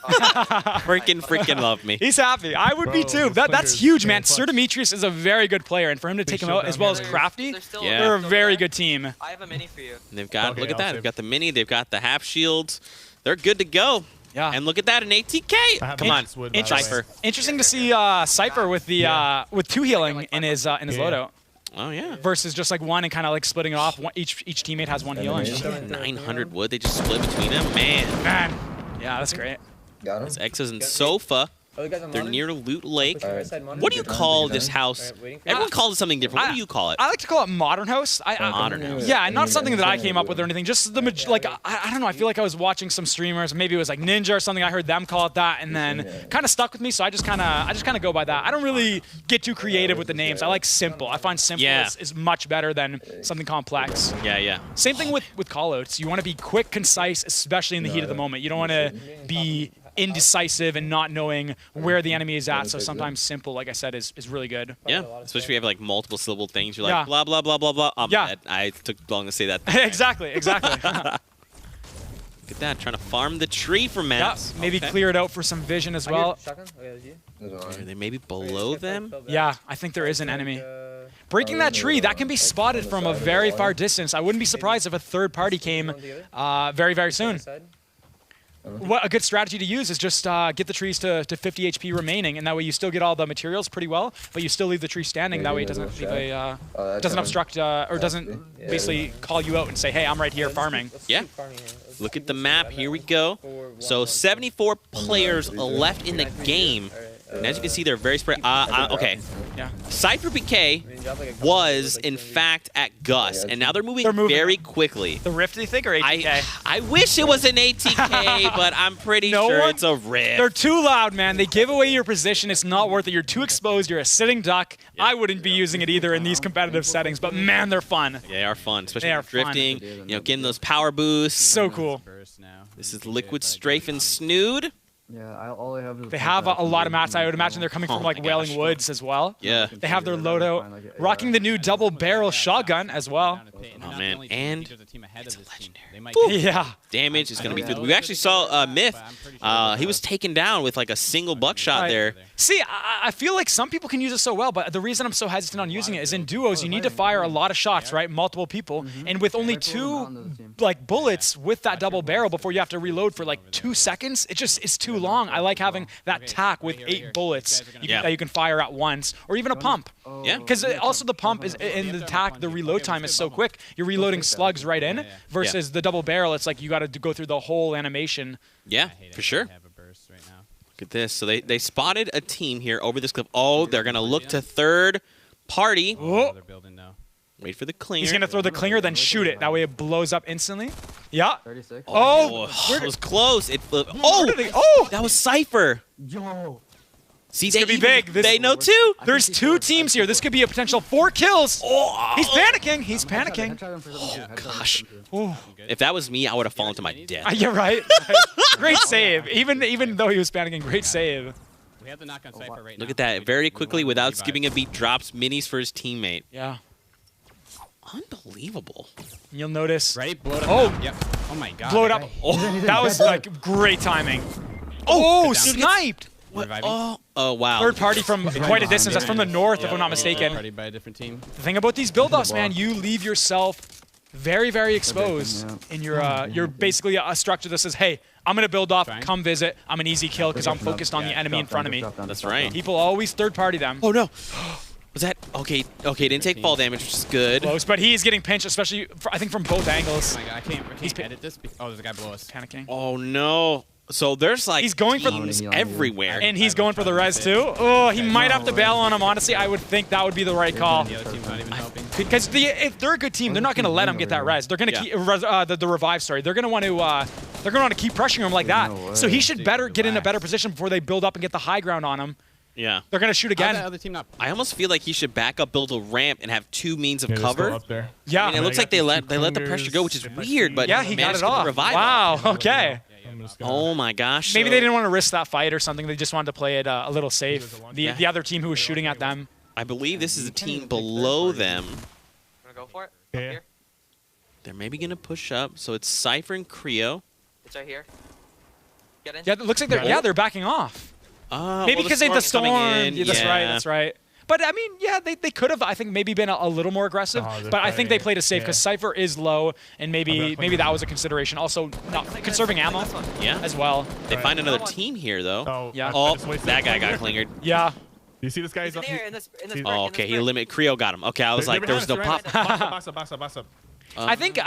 Freaking love me. He's happy. I would be too. That's huge, man. Sir Demetrius is a very good player, and for him to take him out as well as Crafty, they're a very good team. I have a mini for you. They've got, look at that. They've got the mini. They've got the half shields. They're good to go. Yeah. And look at that, an ATK. Come on, Cypher. Interesting to see Cypher with the with 2 healing in his loadout. Oh yeah. Versus just like 1 and kind of like splitting it off. Each teammate has 1 healing. 900 wood. They just split between them. Man. Yeah, that's great. Got him. It's X's and Sofa. They're near Loot Lake. What do you call this house? Everyone calls it something different. What do you call it? I like to call it Modern House. Modern House. Yeah, not something that I came up with or anything. Just the like I don't know. I feel like I was watching some streamers. Maybe it was like Ninja or something. I heard them call it that, and then kind of stuck with me. So I just kind of go by that. I don't really get too creative with the names. I like simple. I find simple is much better than something complex. Yeah. Same thing with callouts. You want to be quick, concise, especially in the heat of the moment. You don't want to be indecisive and not knowing where the enemy is at, so sometimes simple, like I said, is really good. Yeah, especially if you have like multiple syllable things. You're like blah blah blah blah blah. I took long to say that. Exactly. Look at that, trying to farm the tree for maps. Maybe clear it out for some vision as well. Are they maybe below them? Yeah, I think there is an enemy. Breaking that tree, that can be spotted from a very far distance. I wouldn't be surprised if a third party came very, very soon. what a good strategy to use is just get the trees to 50 HP remaining, and that way you still get all the materials pretty well, but you still leave the tree standing. That way it doesn't leave a doesn't obstruct or doesn't basically call you out and say, hey, I'm right here farming. Yeah. Look at the map. Here we go. So 74 players left in the game. And as you can see, they're very spread. Okay. Yeah. Cypher PK was, in fact, at Gus, and now they're moving very quickly. The Rift, do you think, or ATK? I wish it was an ATK, but I'm pretty sure it's a Rift. They're too loud, man. They give away your position. It's not worth it. You're too exposed. You're a sitting duck. Yeah. I wouldn't be using it either in these competitive settings, but man, they're fun. Yeah, they are fun, especially drifting, you know, getting those power boosts. So cool. This is Liquid Strafe and Snood. Yeah, all I have is... They have a lot of mats. I would imagine they're coming from like Wailing Woods as well. Yeah. They have their loadout. Rocking the new double barrel shotgun as well. Oh man, and it's a legendary. Yeah. Damage is going to be through. We actually saw Myth. He was taken down with like a single buckshot there. See, I feel like some people can use it so well, but the reason I'm so hesitant on using it is in duos, you need to fire a lot of shots, right? Multiple people. And with only 2 like bullets with that double barrel before you have to reload for like 2 seconds, it's too long. I like having that tack with 8 bullets that you can fire at once, or even a pump. Yeah. Because also the pump is in the tack, the reload time is so quick. You're reloading slugs right in versus the double barrel. It's like you got to go through the whole animation. Yeah, for sure. Look at this. So they spotted a team here over this clip. Oh, they're going to look to third party. Oh. Wait for the clinger. He's going to throw the clinger, then shoot it. That way it blows up instantly. Yeah. 36. Oh, it was close. It flipped. Oh, that was Cypher. Yo. See, this could be big. They know too. There's 2 teams here. This could be a potential 4 kills. Oh, he's panicking. He's panicking. Oh, gosh. If that was me, I would have fallen to my death. You're right. Great save. Even though he was panicking, great save. We have the knock on Cypher right now. Look at that. Very quickly, without skipping a beat, drops minis for his teammate. Yeah. Unbelievable. You'll notice. Ready? Blow it up. Yep. Oh my god. Blow it up. Oh, that was like great timing. Oh, sniped. Oh, wow. Third party from quite a distance. That's from the north, if I'm not mistaken. Party by a different team. The thing about these build-offs, man, you leave yourself very, very exposed in your. You're basically a structure that says, "Hey, I'm gonna build off. Come visit. I'm an easy kill because I'm focused on the enemy in front of me." That's right. People always third party them. Oh no. Was that okay? Okay, didn't take fall damage, which is good. Close, but he's getting pinched, especially I think from both angles. Oh my god, I can't edit this. Oh, there's a guy below us. Panicking. Oh no. So there's like he's going for everywhere. And he's going for the res too. Oh, he might have to bail on him. Honestly, I would think that would be the right call. The other team's not even helping. Because if they're a good team, they're not going to let him get that res. They're going to keep the revive. Sorry, they're going to want to keep pressuring him like that. So he should better get in a better position before they build up and get the high ground on him. Yeah. They're going to shoot again. Other team not. I almost feel like he should back up, build a ramp, and have 2 means of cover. Up there. Yeah. I mean, it looks like they let the pressure go, which is weird, but yeah, he got it off. Wow. Okay. Oh my gosh. Maybe they didn't want to risk that fight or something. They just wanted to play it a little safe. The other team who was shooting at them. I believe this is a team below them. Wanna go for it? Yeah. They're maybe gonna push up. So it's Cypher and Creo. It's right here. Get in. Yeah, it looks like they're backing off. Maybe because the the storm. Yeah, that's right. That's right. But I mean, yeah, they could have. I think maybe been a little more aggressive. But I think they played it safe because Cypher is low, and maybe that was a consideration. Also, not conserving ammo. As well. They find another team here though. Oh, yeah. Oh, that guy got clingered. Yeah. You see this guy's up here? Oh, okay. He eliminated. Creo got him. Okay, I was like, there was no pop. Box up. I think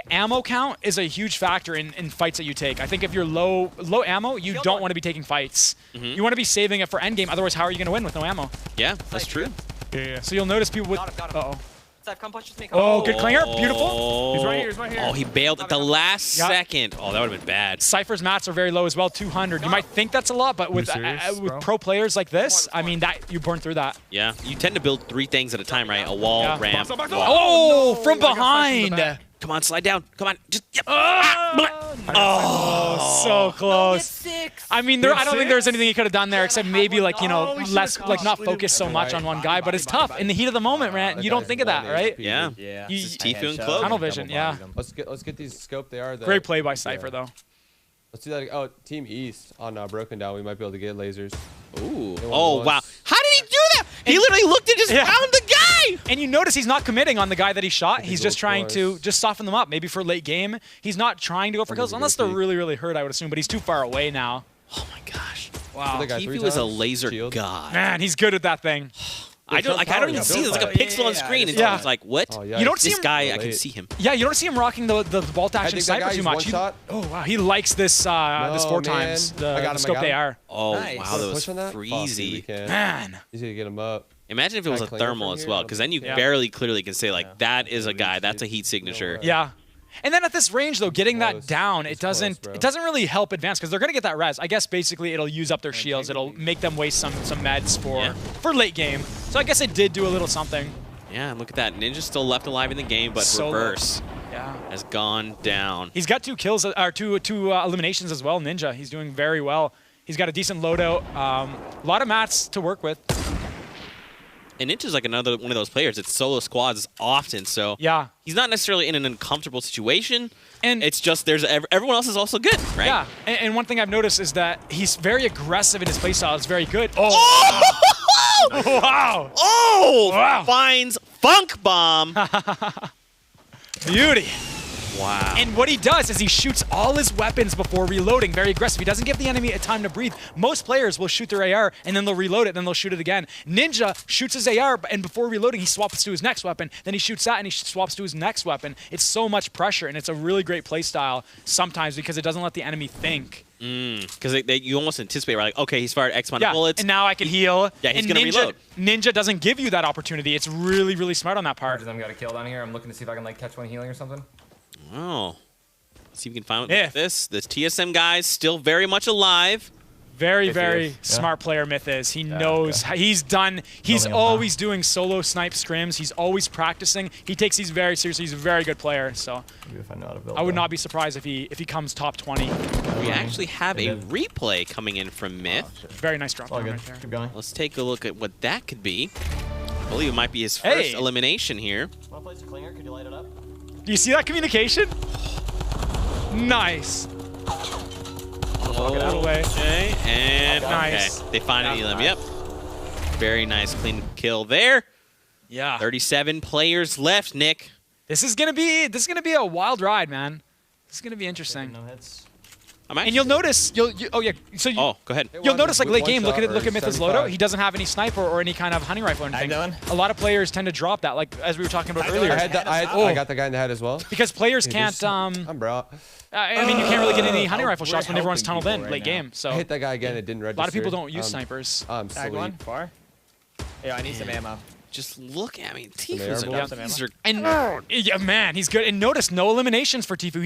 ammo count is a huge factor in fights that you take. I think if you're low ammo, you don't want to be taking fights. You want to be saving it for endgame. Otherwise, how are you going to win with no ammo? Yeah, that's true. Yeah. So you'll notice people with. Uh-oh. Come punch me. Oh, good clinger. Beautiful. He's right here. Oh, he bailed at the last second. Oh, that would have been bad. Cypher's mats are very low as well, 200. You might think that's a lot, but with pro players like this, I mean, that you burn through that. Yeah, you tend to build 3 things at a time, right? A wall, ramp. Oh, from behind. Come on, slide down. Come on. Just. Yep. So close. I mean, I don't think there's anything he could have done there except maybe like less not focus so much on one guy. But it's tough in the heat of the moment, man. You don't think of that, right? Yeah. Tifu and Cloak. Tunnel vision. Yeah. Let's get these scoped. They are. Great play by Cypher though. Let's do that. Oh, Team East on Broken Down. We might be able to get lasers. Ooh. Oh wow. How did he do that? He literally looked and just found the guy. And you notice he's not committing on the guy that he shot. He's just trying to just soften them up, maybe for late game. He's not trying to go for kills, unless they're really, really hurt, I would assume. But he's too far away now. Oh my gosh. Wow. Tfue is a laser god. Man, he's good at that thing. I don't even see it. There's like a pixel on screen. And it's like, what? Oh, yeah. You don't see this him, guy, I can see him. Yeah, you don't see him rocking the bolt action sniper too much. Oh, wow. He likes this this 4 times. The scope they are. Oh, wow. That was freezy. Man. He's going to get him up. Imagine if it was a thermal as well, because then you barely clearly can say, like, that is a guy. That's a heat signature. Yeah. And then at this range, though, getting that down, it doesn't really help advance because they're going to get that res. I guess basically it'll use up their shields. It'll make them waste some meds for late game. So I guess it did do a little something. Yeah, look at that. Ninja's still left alive in the game, but Reverse has gone down. He's got 2 kills, or two eliminations as well, Ninja. He's doing very well. He's got a decent loadout. A lot of mats to work with. And Ninja's like another one of those players that solo squads often, so he's not necessarily in an uncomfortable situation. And it's just everyone else is also good, right? Yeah, and one thing I've noticed is that he's very aggressive in his playstyle. It's very good. Oh! Wow! Oh! Wow! Finds Funk Bomb. Beauty. Wow. And what he does is he shoots all his weapons before reloading, very aggressive. He doesn't give the enemy a time to breathe. Most players will shoot their AR, and then they'll reload it, then they'll shoot it again. Ninja shoots his AR, and before reloading, he swaps to his next weapon. Then he shoots that, and he swaps to his next weapon. It's so much pressure, and it's a really great play style sometimes because it doesn't let the enemy think. Because you almost anticipate, like, okay, he's fired X amount of bullets. And now I can heal. Yeah, he's going to reload. Ninja doesn't give you that opportunity. It's really, really smart on that part. I've got a kill down here. I'm looking to see if I can like catch one healing or something. Oh. Let's see if we can find this. This TSM guy's still very much alive. Very smart player Myth is. He knows he's always doing solo snipe scrims. He's always practicing. He takes these very seriously. He's a very good player. So I would not be surprised if he comes top 20. We actually have a replay coming in from Myth. Very nice drop down right there. Keep going. Let's take a look at what that could be. I believe it might be his first elimination here. Want to place a clinger? Could you light it up? Do you see that communication? Nice. Okay, and nice. They finally elim. Yep. Very nice, clean kill there. Yeah. 37 players left, Nick. This is gonna be a wild ride, man. This is gonna be interesting. No hits. And you'll notice, go ahead. You'll notice, like late game, look at Myth's loadout. He doesn't have any sniper or any kind of hunting rifle or anything. A lot of players tend to drop that, like as we were talking about earlier. I got the guy in the head as well. Because players can't. I'm bro. I mean, you can't really get any hunting rifle shots when everyone's tunneled in late game. So I hit that guy again. It didn't register. A lot of people don't use snipers. Tag one far. Yeah, I need some ammo. Just look at me. Tfue's man, he's good. And notice no eliminations for Tfue.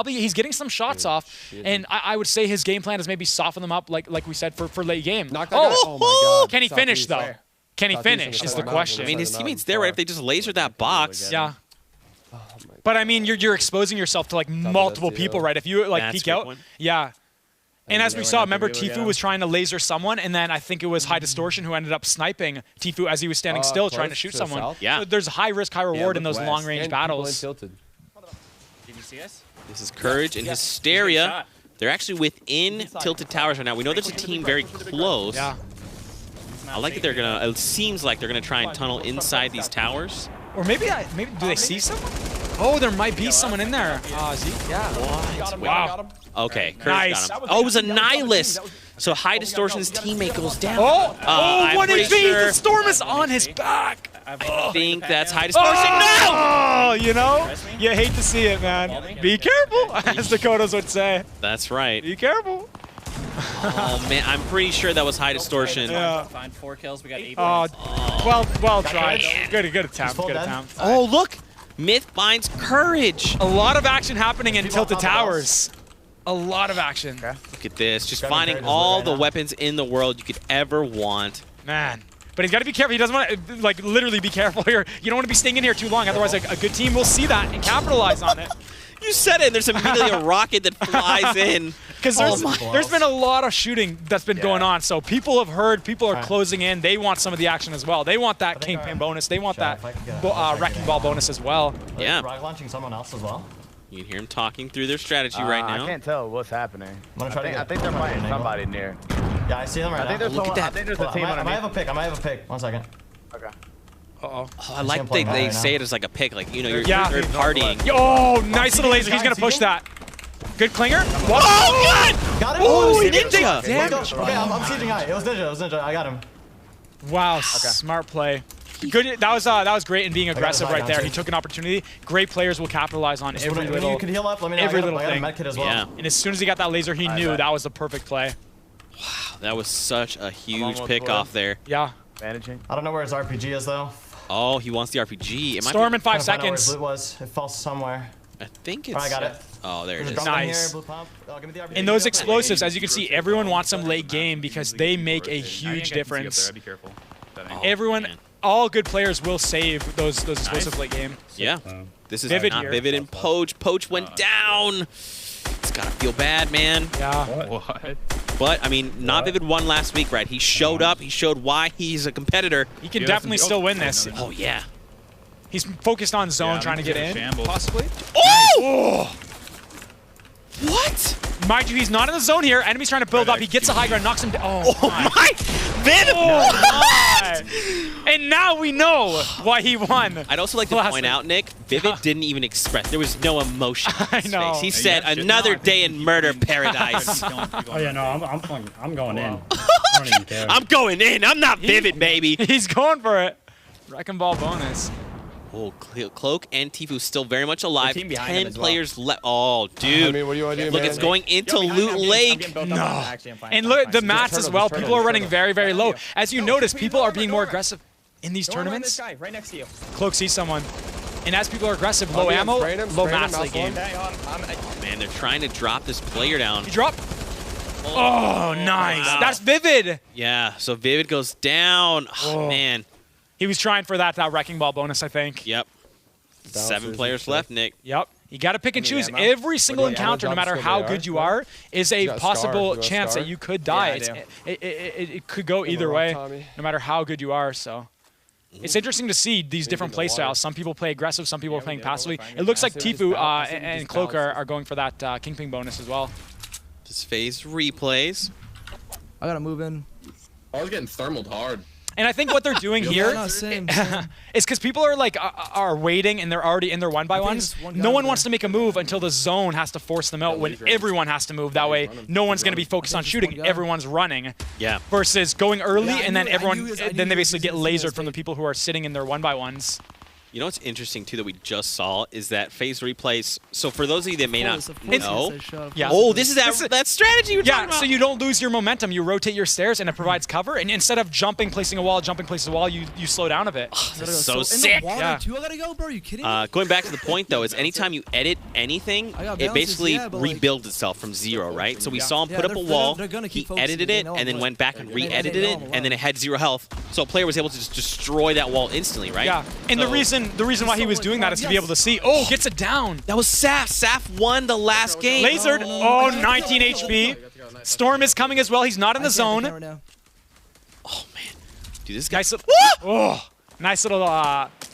He's getting some shots off. And I would say his game plan is maybe soften them up, like we said, for late game. Oh my God. Can he finish though? Can he finish is the question. I mean, his teammates there, right? If they just laser that box. Yeah. But I mean, you're exposing yourself to like multiple people, right? If you like peek out, And as we saw, remember Tfue was trying to laser someone, and then I think it was High Distortion who ended up sniping Tfue as he was standing still trying to shoot someone. Yeah. So there's high risk, high reward in those long-range battles. Did you see us? This is Courage and Hysteria. They're actually within Tilted Towers right now. We know there's a team very close. Yeah. I like that they're going to, it seems like they're going to try and tunnel inside these towers. Or maybe do they see someone? Oh, there might be someone in there. Zeke? Yeah. What? Wow. Okay, Courage got him. Oh, it was a Nihilist. So High Distortion's teammate goes down. What is he? The storm is on his back. I think that's High Distortion. No! Oh, you know? You hate to see it, man. Be careful, as Dakotas would say. That's right. Be careful. Oh, man, I'm pretty sure that was High Distortion. Yeah. Find 4 kills. We got 8 well tried. Good attempt. Good attempt. Oh, look. Myth finds Courage. A lot of action happening in Tilted Towers. A lot of action. Look at this. Just finding all the weapons in the world you could ever want. Man. But he's got to be careful. He doesn't want to, like, literally be careful here. You don't want to be staying in here too long. Otherwise, a good team will see that and capitalize on it. You said it. There's immediately a rocket that flies in. Because there's been a lot of shooting that's been going on. So people have heard. People are closing in. They want some of the action as well. They want that Kingpin bonus. They want that Wrecking Ball bonus as well. Yeah. Rocket launching someone else as well. You can hear them talking through their strategy right now. I can't tell what's happening. I think they're fighting somebody near. Yeah, I see them right now. I think there's a team underneath. I might have a pick. 1 second. Okay. Uh-oh. Oh, I like they say it as like a pick, like, you know, you're partying. Oh, nice little laser. He's going to push that. Good clinger. What? Oh, God! Got him. Oh, he Ninja! Okay, I'm sieging high. It was Ninja. I got him. Wow, smart play. Good. That was great in being aggressive right there. He took an opportunity. Great players will capitalize on every little. You can heal up. Let me know. Every little I got a thing. med kit as well. Yeah. And as soon as he got that laser, he knew that was the perfect play. Wow, that was such a huge pick off there. Yeah. Managing. I don't know where his RPG is though. Oh, he wants the RPG. Storm in 5 seconds. Where his loot was. It fell somewhere. I think it's. I got it. Oh, there it is. Nice. Here, blue pump. Give me the RPG. And those explosives, as you can see, everyone wants them late game because they make a huge difference. Be careful. Everyone, all good players will save those explosives late game. Yeah. This is Vivid not here. Vivid and Poach. Poach went down. It's gotta feel bad, man. Yeah. What? But, I mean, not Vivid won last week, right? He showed up. He showed why he's a competitor. He can definitely still win this. Oh, yeah. He's focused on zone, trying to get in, possibly. Oh! What? Mind you, he's not in the zone here. Enemy's trying to build up. He gets a high ground, knocks him down. Oh my! Vivid! Oh my! And now we know why he won. I'd also like to point out, Nick, Vivid didn't even express. There was no emotion on his face. He said, "Another day in murder paradise." Oh yeah, no, I'm going in. I'm going in. I'm not Vivid, baby. He's going for it. Wrecking ball bonus. Oh, Cloak and Tifu still very much alive. 10 players left. Oh, I dude. mean, what do you want to do, Look, man? it's going into Loot Lake. No. And look at the mats as well. People are running very, very low. As you notice, people are being more aggressive in these tournaments. Right next to you. Cloak sees someone. And as people are aggressive, low ammo, low mats late game. Man, they're trying to drop this player down. He dropped. Oh, nice. Wow. That's Vivid. Yeah, so Vivid goes down. Oh, man. He was trying for that wrecking ball bonus, I think. Yep. 7 players left, Nick. Yep. You got to pick and choose. Every single encounter, no matter how good you are, is a possible chance that you could die. It could go either way, no matter how good you are. So it's interesting to see these different play styles. Some people play aggressive, some people are playing passively. It looks like Tifu and Cloak are going for that Kingpin bonus as well. Just phase replays. I got to move in. I was getting thermaled hard. And I think what they're doing here is because people are like are waiting and they're already in their 1x1s. No one wants to make a move until the zone has to force them out when everyone has to move. That way, no one's going to be focused on shooting. Everyone's running. Yeah. Versus going early and then then they basically get lasered from the people who are sitting in their 1x1s. You know what's interesting, too, that we just saw is that phase replays. So for those of you that may not know, oh, this is that strategy you were talking about. So you don't lose your momentum. You rotate your stairs, and it provides cover. And instead of jumping, placing a wall, you slow down a bit. Oh, this is so sick. I gotta go, bro. Are you kidding me? Going back to the point, though, is anytime you edit anything, it basically rebuilds itself from zero, right? So we saw him put up a wall, he edited it, and then went back and re-edited it, and then it had 0 health. So a player was able to just destroy that wall instantly, right? Yeah, and the reason why he was doing that is to be able to see. Oh, gets it down. That was Saf. Saf won the last game. Lasered. Oh, 19 HP. Storm is coming as well. He's not in the zone. Oh, man. Dude, this guy... Nice little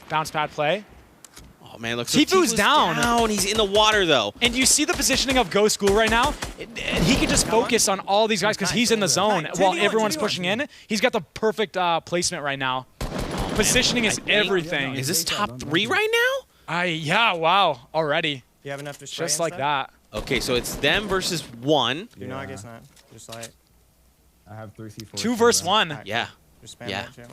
bounce pad play. Oh, man, look. Tifu's down. He's in the water, though. And you see the positioning of Go School right now? He can just focus on all these guys because he's in the zone while everyone's pushing in. He's got the perfect placement right now. Positioning is everything. Is this top 3 right now? Yeah, wow, already. You have enough to spray just like that. Okay, so it's them versus 1. No, I guess not. Just like... I have 3 C4. 2 versus 1. Yeah. Just spam that shit.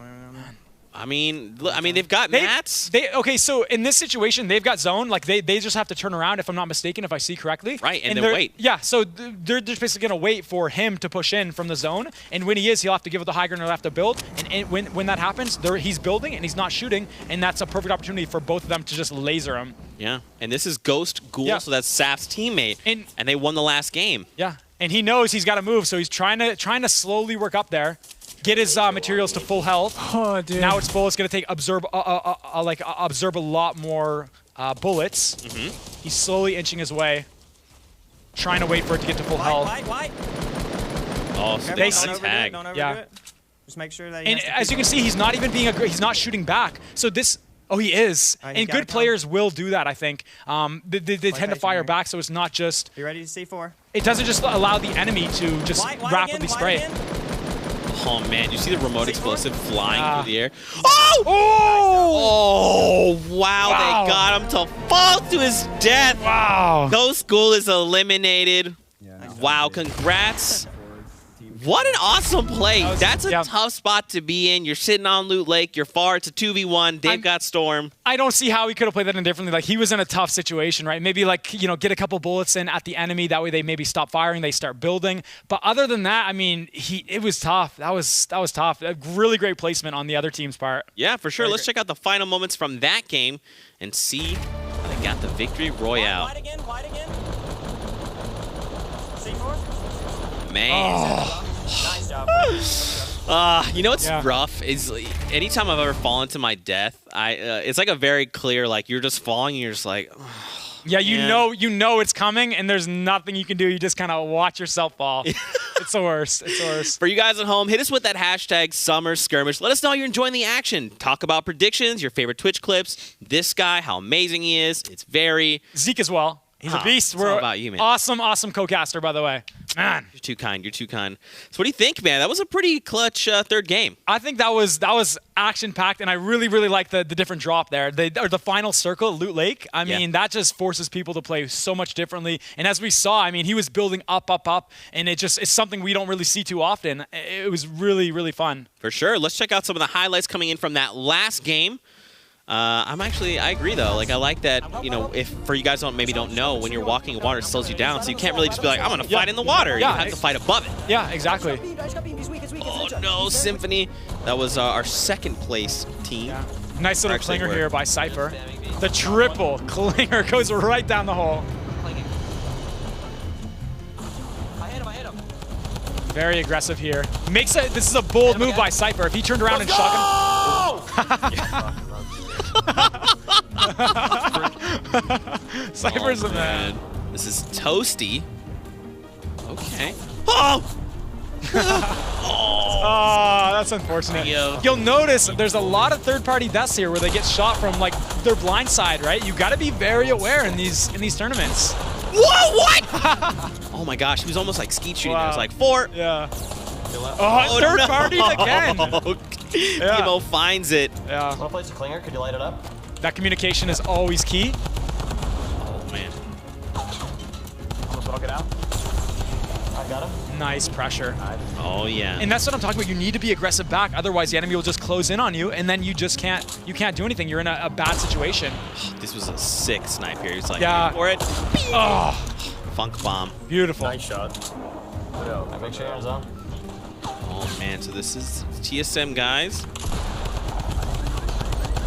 I mean, they've got mats. Okay, so in this situation, they've got zone. Like they just have to turn around, if I'm not mistaken, if I see correctly. Right, and then wait. Yeah, so they're just basically gonna wait for him to push in from the zone, and when he is, he'll have to give it the high ground, he'll have to build, and when that happens, he's building and he's not shooting, and that's a perfect opportunity for both of them to just laser him. Yeah, and this is Ghost Ghoul, so that's Saf's teammate, and they won the last game. Yeah, and he knows he's got to move, so he's trying to slowly work up there. Get his materials to full health. Oh, dude. Now it's full. It's gonna take absorb a lot more bullets. He's slowly inching his way, trying to wait for it to get to full health. Oh, so they tag. Don't overdo it. Just make sure that. And as you can see, he's not even being he's not shooting back. So this. Oh, he is. And good players will do that, I think. They tend to fire back, so it's not just. You ready to C4? It doesn't just allow the enemy to just rapidly spray. Oh man, you see the remote explosive flying through the air? Oh! Oh! Wow, they got him to fall to his death. Wow. No School is eliminated. Wow, congrats. What an awesome play. That's a tough spot to be in. You're sitting on Loot Lake. You're far. It's a 2v1. They've got Storm. I don't see how he could have played that indifferently. Like, he was in a tough situation, right? Maybe, like, you know, get a couple bullets in at the enemy. That way they maybe stop firing. They start building. But other than that, I mean, it was tough. That was tough. A really great placement on the other team's part. Yeah, for sure. Let's check out the final moments from that game and see how they got the victory royale. Wide again. Man. Nice job. You know what's rough is anytime I've ever fallen to my death, it's like a very clear, like, you're just falling and you're just like, yeah, you know it's coming and there's nothing you can do. You just kind of watch yourself fall. It's the worst. It's the worst. For you guys at home, hit us with that hashtag Summer Skirmish. Let us know you're enjoying the action. Talk about predictions, your favorite Twitch clips, this guy, how amazing he is. It's very... Zeke as well. He's a beast. It's all about you, man. Awesome co-caster, by the way. Man. You're too kind. You're too kind. So what do you think, man? That was a pretty clutch third game. I think that was action-packed, and I really like the different drop there. The final circle, Loot Lake, I mean, that just forces people to play so much differently. And as we saw, I mean, he was building up, and it's something we don't really see too often. It was really fun. For sure. Let's check out some of the highlights coming in from that last game. I agree though. Like, I like that, you know, if for you guys maybe don't know, when you're walking in water, it slows you down. So you can't really just be like, I'm gonna fight in the water. Yeah, you have to fight above it. Yeah, exactly. Oh no, Symphony. That was our second place team. Yeah. Nice little clinger here by Cypher. The triple clinger goes right down the hole. I hit him. Very aggressive here. This is a bold move by Cypher. If he turned around and shot him. Cypher's a man. This is Toasty. Okay. Oh! Oh, that's unfortunate. You'll notice there's a lot of third-party deaths here where they get shot from, like, their blind side, right? You got to be very aware in these tournaments. Whoa! What? Oh my gosh, he was almost like skeet shooting. Wow. I was like 4. Yeah. Oh, third party again. Timo finds it. Yeah. Want to place a clinger? Could you light it up? That communication is always key. Oh man. Almost walk it out. I got him. Nice pressure. Oh yeah. And that's what I'm talking about. You need to be aggressive back, otherwise the enemy will just close in on you, and then you just can't do anything. You're in a bad situation. This was a sick snipe here. He's like, yeah. For it. Oh. Funk bomb. Beautiful. Nice shot. Make sure you're in zone. Oh man, so this is TSM guys.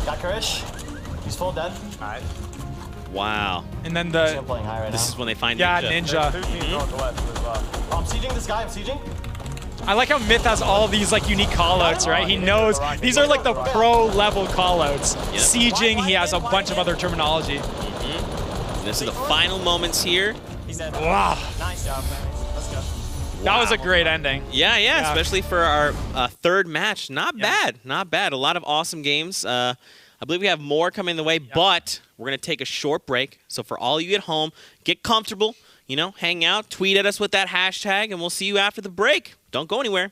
Got Krish. He's full dead. Alright. Wow. And then Playing high right this now. is when they find Ninja. I'm sieging this guy. I'm sieging. I like how Myth has all these like unique callouts, right? He knows these are like the pro level callouts. Yep. Sieging, he has a bunch of other terminology. This is the final moments here. Wow. Nice job, man. Let's go. That was a great ending. Yeah, especially for our third match. Not bad. A lot of awesome games. I believe we have more coming the way, but we're going to take a short break. So for all you at home, get comfortable, you know, hang out, tweet at us with that hashtag, and we'll see you after the break. Don't go anywhere.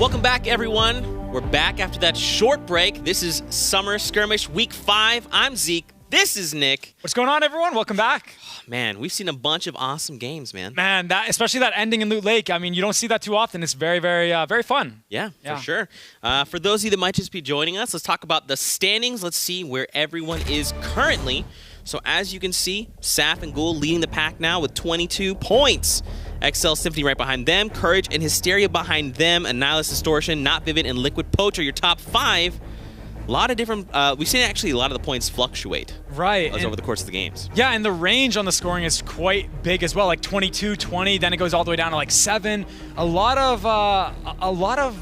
Welcome back, everyone. We're back after that short break. This is Summer Skirmish Week 5. I'm Zeke. This is Nick. What's going on, everyone? Welcome back. Man, we've seen a bunch of awesome games, man. Man, especially that ending in Loot Lake. I mean, you don't see that too often. It's very, very fun. Yeah, for sure. For those of you that might just be joining us, let's talk about the standings. Let's see where everyone is currently. So as you can see, Saf and Ghoul leading the pack now with 22 points. XL Symphony right behind them. Courage and Hysteria behind them. Annihilus Distortion, Not Vivid, and Liquid Poach are your top 5. A lot of different, we've seen actually a lot of the points fluctuate. Right. Over the course of the games. Yeah, and the range on the scoring is quite big as well, like 22, 20, then it goes all the way down to like 7. A lot of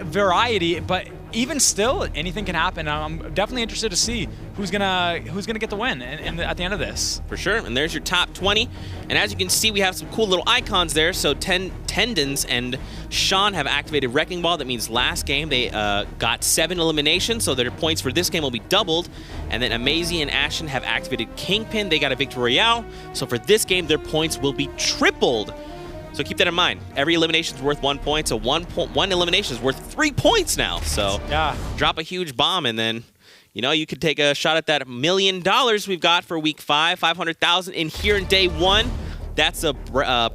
variety, but even still, anything can happen. I'm definitely interested to see who's gonna get the win at the end of this. For sure, and there's your top 20. And as you can see, we have some cool little icons there. So Tendons and Sean have activated Wrecking Ball. That means last game they got 7 eliminations, so their points for this game will be doubled. And then Amazy and Ashton have activated Kingpin. They got a Victory Royale. So for this game, their points will be tripled. So keep that in mind. Every elimination is worth 1 point, so one elimination is worth 3 points now. So yeah, drop a huge bomb, and then you could take a shot at that $1 million we've got for Week 5, 500,000 in here in Day 1. That's a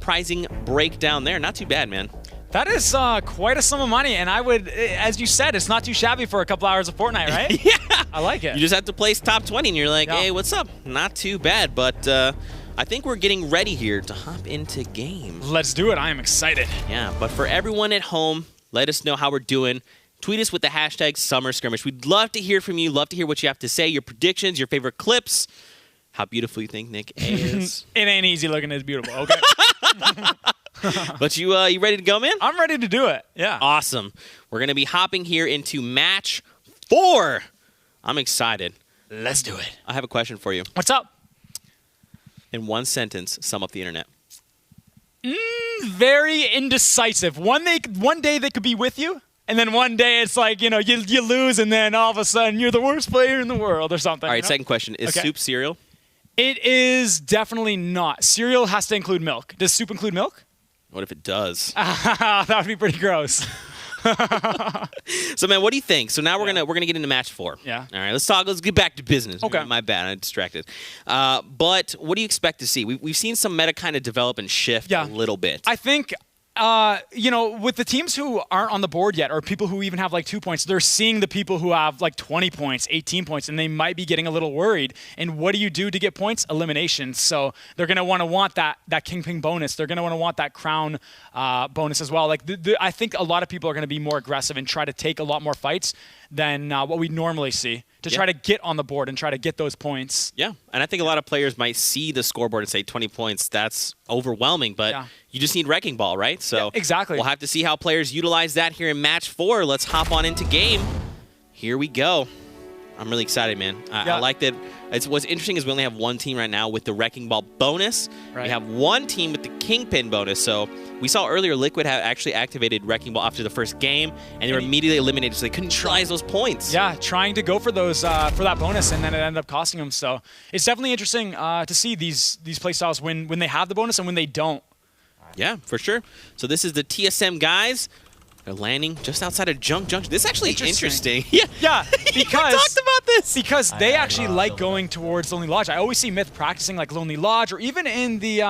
pricing breakdown there. Not too bad, man. That is quite a sum of money, and I would, as you said, it's not too shabby for a couple hours of Fortnite, right? Yeah, I like it. You just have to place top 20, and you're like, hey, what's up? Not too bad, but I think we're getting ready here to hop into game. Let's do it. I am excited. Yeah, but for everyone at home, let us know how we're doing. Tweet us with the hashtag Summer Skirmish. We'd love to hear from you. Love to hear what you have to say, your predictions, your favorite clips. How beautiful you think Nick A is. It ain't easy looking as beautiful, okay? But you ready to go, man? I'm ready to do it, yeah. Awesome. We're going to be hopping here into match 4. I'm excited. Let's do it. I have a question for you. What's up? In one sentence, sum up the internet. Very indecisive. One day they could be with you, and then one day it's like, you lose, and then all of a sudden you're the worst player in the world or something. All right, second question. Is soup cereal? It is definitely not. Cereal has to include milk. Does soup include milk? What if it does? That would be pretty gross. So, man, what do you think? So now we're gonna get into match 4. Yeah. All right, let's get back to business. Okay. My bad, I'm distracted. But what do you expect to see? We've seen some meta kind of develop and shift a little bit. I think with the teams who aren't on the board yet, or people who even have like 2 points, they're seeing the people who have like 20 points, 18 points, and they might be getting a little worried. And what do you do to get points? Elimination. So they're going to want that Kingpin bonus. They're going to want that crown bonus as well. Like I think a lot of people are going to be more aggressive and try to take a lot more fights than what we normally see to try to get on the board and try to get those points. Yeah, and I think a lot of players might see the scoreboard and say 20 points, that's overwhelming, but you just need Wrecking Ball, right? So exactly. We'll have to see how players utilize that here in match 4. Let's hop on into game. Here we go. I'm really excited, man. I like that. What's interesting is we only have one team right now with the Wrecking Ball bonus. Right. We have one team with the Kingpin bonus. So we saw earlier Liquid have actually activated Wrecking Ball after the first game, and they were immediately eliminated, so they couldn't utilize those points. Yeah, trying to go for those for that bonus, and then it ended up costing them. So it's definitely interesting to see these playstyles when they have the bonus and when they don't. Yeah, for sure. So this is the TSM guys. They're landing just outside of Junk Junction. This is actually interesting. Yeah, because we talked about this. Because they actually like going towards Lonely Lodge. I always see Myth practicing like Lonely Lodge, or even in the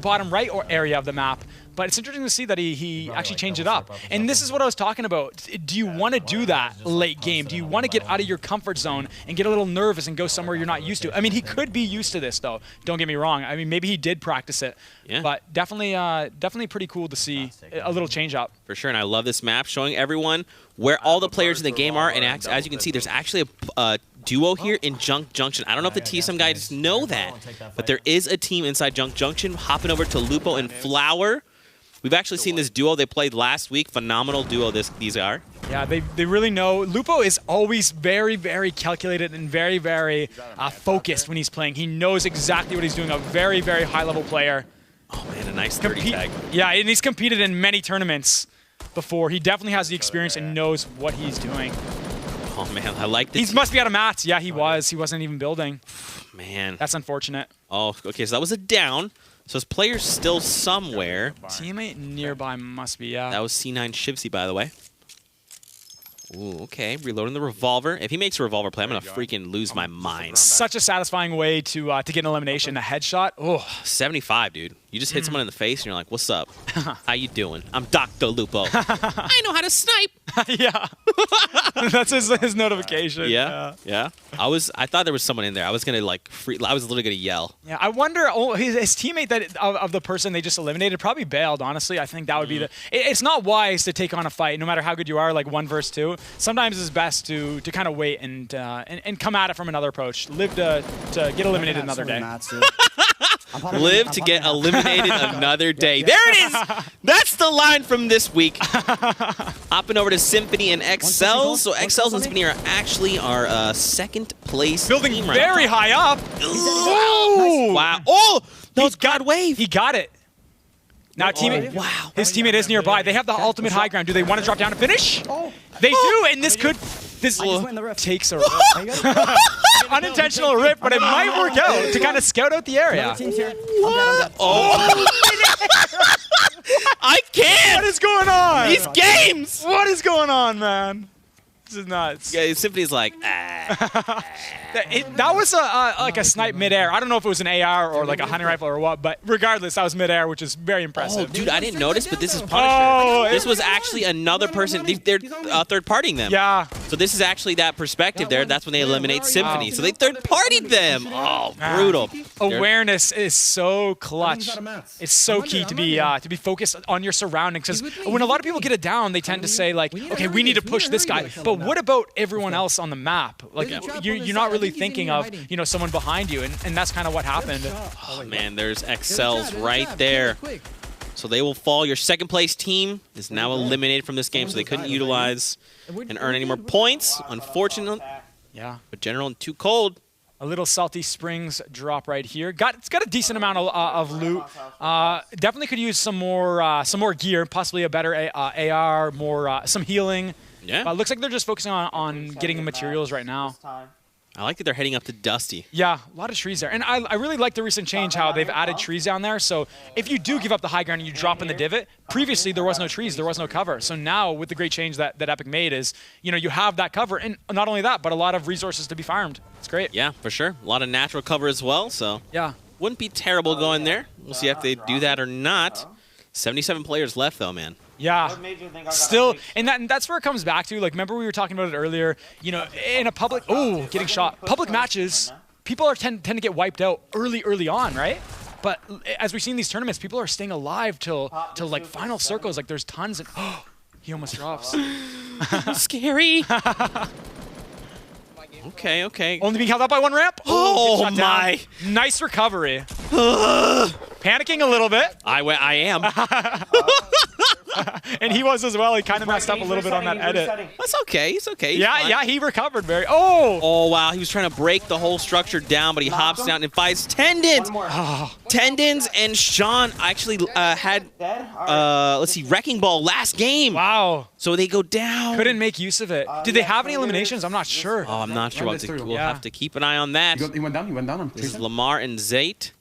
bottom right area of the map. But it's interesting to see that he actually changed it up. And this is what I was talking about. Do you want to do that late game? Do you want to get out of your comfort zone and get a little nervous and go somewhere you're not used to? I mean, he could be used to this, though. Don't get me wrong. I mean, maybe he did practice it. Yeah. But definitely pretty cool to see a little change up. For sure, and I love this map, showing everyone where all the players in the game are. And as you can see, there's actually a duo here in Junk Junction. I don't know if the TSM guys know that, but there is a team inside Junk Junction hopping over to Lupo and Flower. We've actually seen this duo. They played last week. Phenomenal duo these are. Yeah, they really know. Lupo is always very, very calculated and very, very focused when he's playing. He knows exactly what he's doing. A very, very high-level player. Oh, man, a nice 30 tag. Yeah, and he's competed in many tournaments before. He definitely has the experience and knows what he's doing. Oh, man, I like this. He must be out of mats. Yeah, he was. He wasn't even building. Man. That's unfortunate. Oh, okay, so that was a down. So his player's still somewhere. Teammate nearby must be, yeah. That was C9 Shivsy, by the way. Ooh, okay. Reloading the revolver. If he makes a revolver play, I'm going to freaking lose my mind. Such a satisfying way to get an elimination. A headshot. Oh, 75, dude. You just hit someone in the face, and you're like, what's up? How you doing? I'm Dr. Lupo. I know how to snipe. Yeah. That's his notification. Yeah. I thought there was someone in there. I was going to, like, I was literally going to yell. Yeah, I wonder, his teammate of the person they just eliminated probably bailed, honestly. I think that would be the... It's not wise to take on a fight, no matter how good you are, like 1 versus 2. Sometimes it's best to kind of wait and come at it from another approach. Live to get eliminated another day. Live to get eliminated another day. There it is! That's the line from this week. Hopping over to Symphony and XL. So XLs and Symphony are actually our second place building team very high up. Ooh. Wow. Oh! That was God Wave. He got it. Now, teammate, wow. His teammate is nearby. They have the ultimate high ground. Do they want to drop down and finish? They do, and this could... This takes a unintentional rip, but it might work out to kind of scout out the area. Oh! I can't! What is going on? These games! What is going on, man? This is nuts. Yeah, Symphony's like, That was like a snipe midair. I don't know if it was an AR or like a hunting rifle or what, but regardless, that was midair, which is very impressive. Oh, dude, I didn't notice, but this is Punisher. Oh, this was actually another person. They're third-partying them. Yeah. So this is actually that perspective there. That's when they eliminate Symphony. So they third-partied them. Oh, brutal. Awareness is so clutch. It's so key to be focused on your surroundings. Because when a lot of people get it down, they tend to say like, okay, we need to push this guy. But what about everyone else on the map? Like you're not really thinking of someone behind you, and that's kind of what happened. Oh man, there's XLs right there. So they will fall. Your second place team is now eliminated from this game, so they couldn't utilize and earn any more points. Unfortunately, yeah. But General and too cold. A little Salty Springs drop right here. It's got a decent amount of loot. Definitely could use some more gear, possibly a better AR, more some healing. Yeah. Looks like they're just focusing on getting materials right now. I like that they're heading up to Dusty. Yeah, a lot of trees there. And I really like the recent change, how they've added trees down there. So if you do give up the high ground and you drop in the divot, previously there was no trees, there was no cover. So now with the great change that Epic made is, you have that cover. And not only that, but a lot of resources to be farmed. It's great. Yeah, for sure. A lot of natural cover as well. So yeah, wouldn't be terrible going there. We'll see if they do that or not. 77 players left though, man. Yeah, still, and that's where it comes back to. Like, remember we were talking about it earlier. In a public, getting shot. Public matches, people tend to get wiped out early on, right? But as we've seen these tournaments, people are staying alive till like final circles. Like, there's tons. And he almost drops. Scary. Okay. Only being held up by one ramp. Oh my! Nice recovery. Panicking a little bit. I am. And he was as well. He kind of messed up a little bit on that edit. That's okay. He's okay. Yeah, he recovered very. Oh, wow. He was trying to break the whole structure down, but he hops down and finds tendons. Tendons, and Sean actually had, let's see, Wrecking Ball last game. Wow. So they go down. Couldn't make use of it. Did they have any eliminations? I'm not sure. Oh, I'm not sure. We'll have to keep an eye on that. He went down. This is Lamar and Zayt.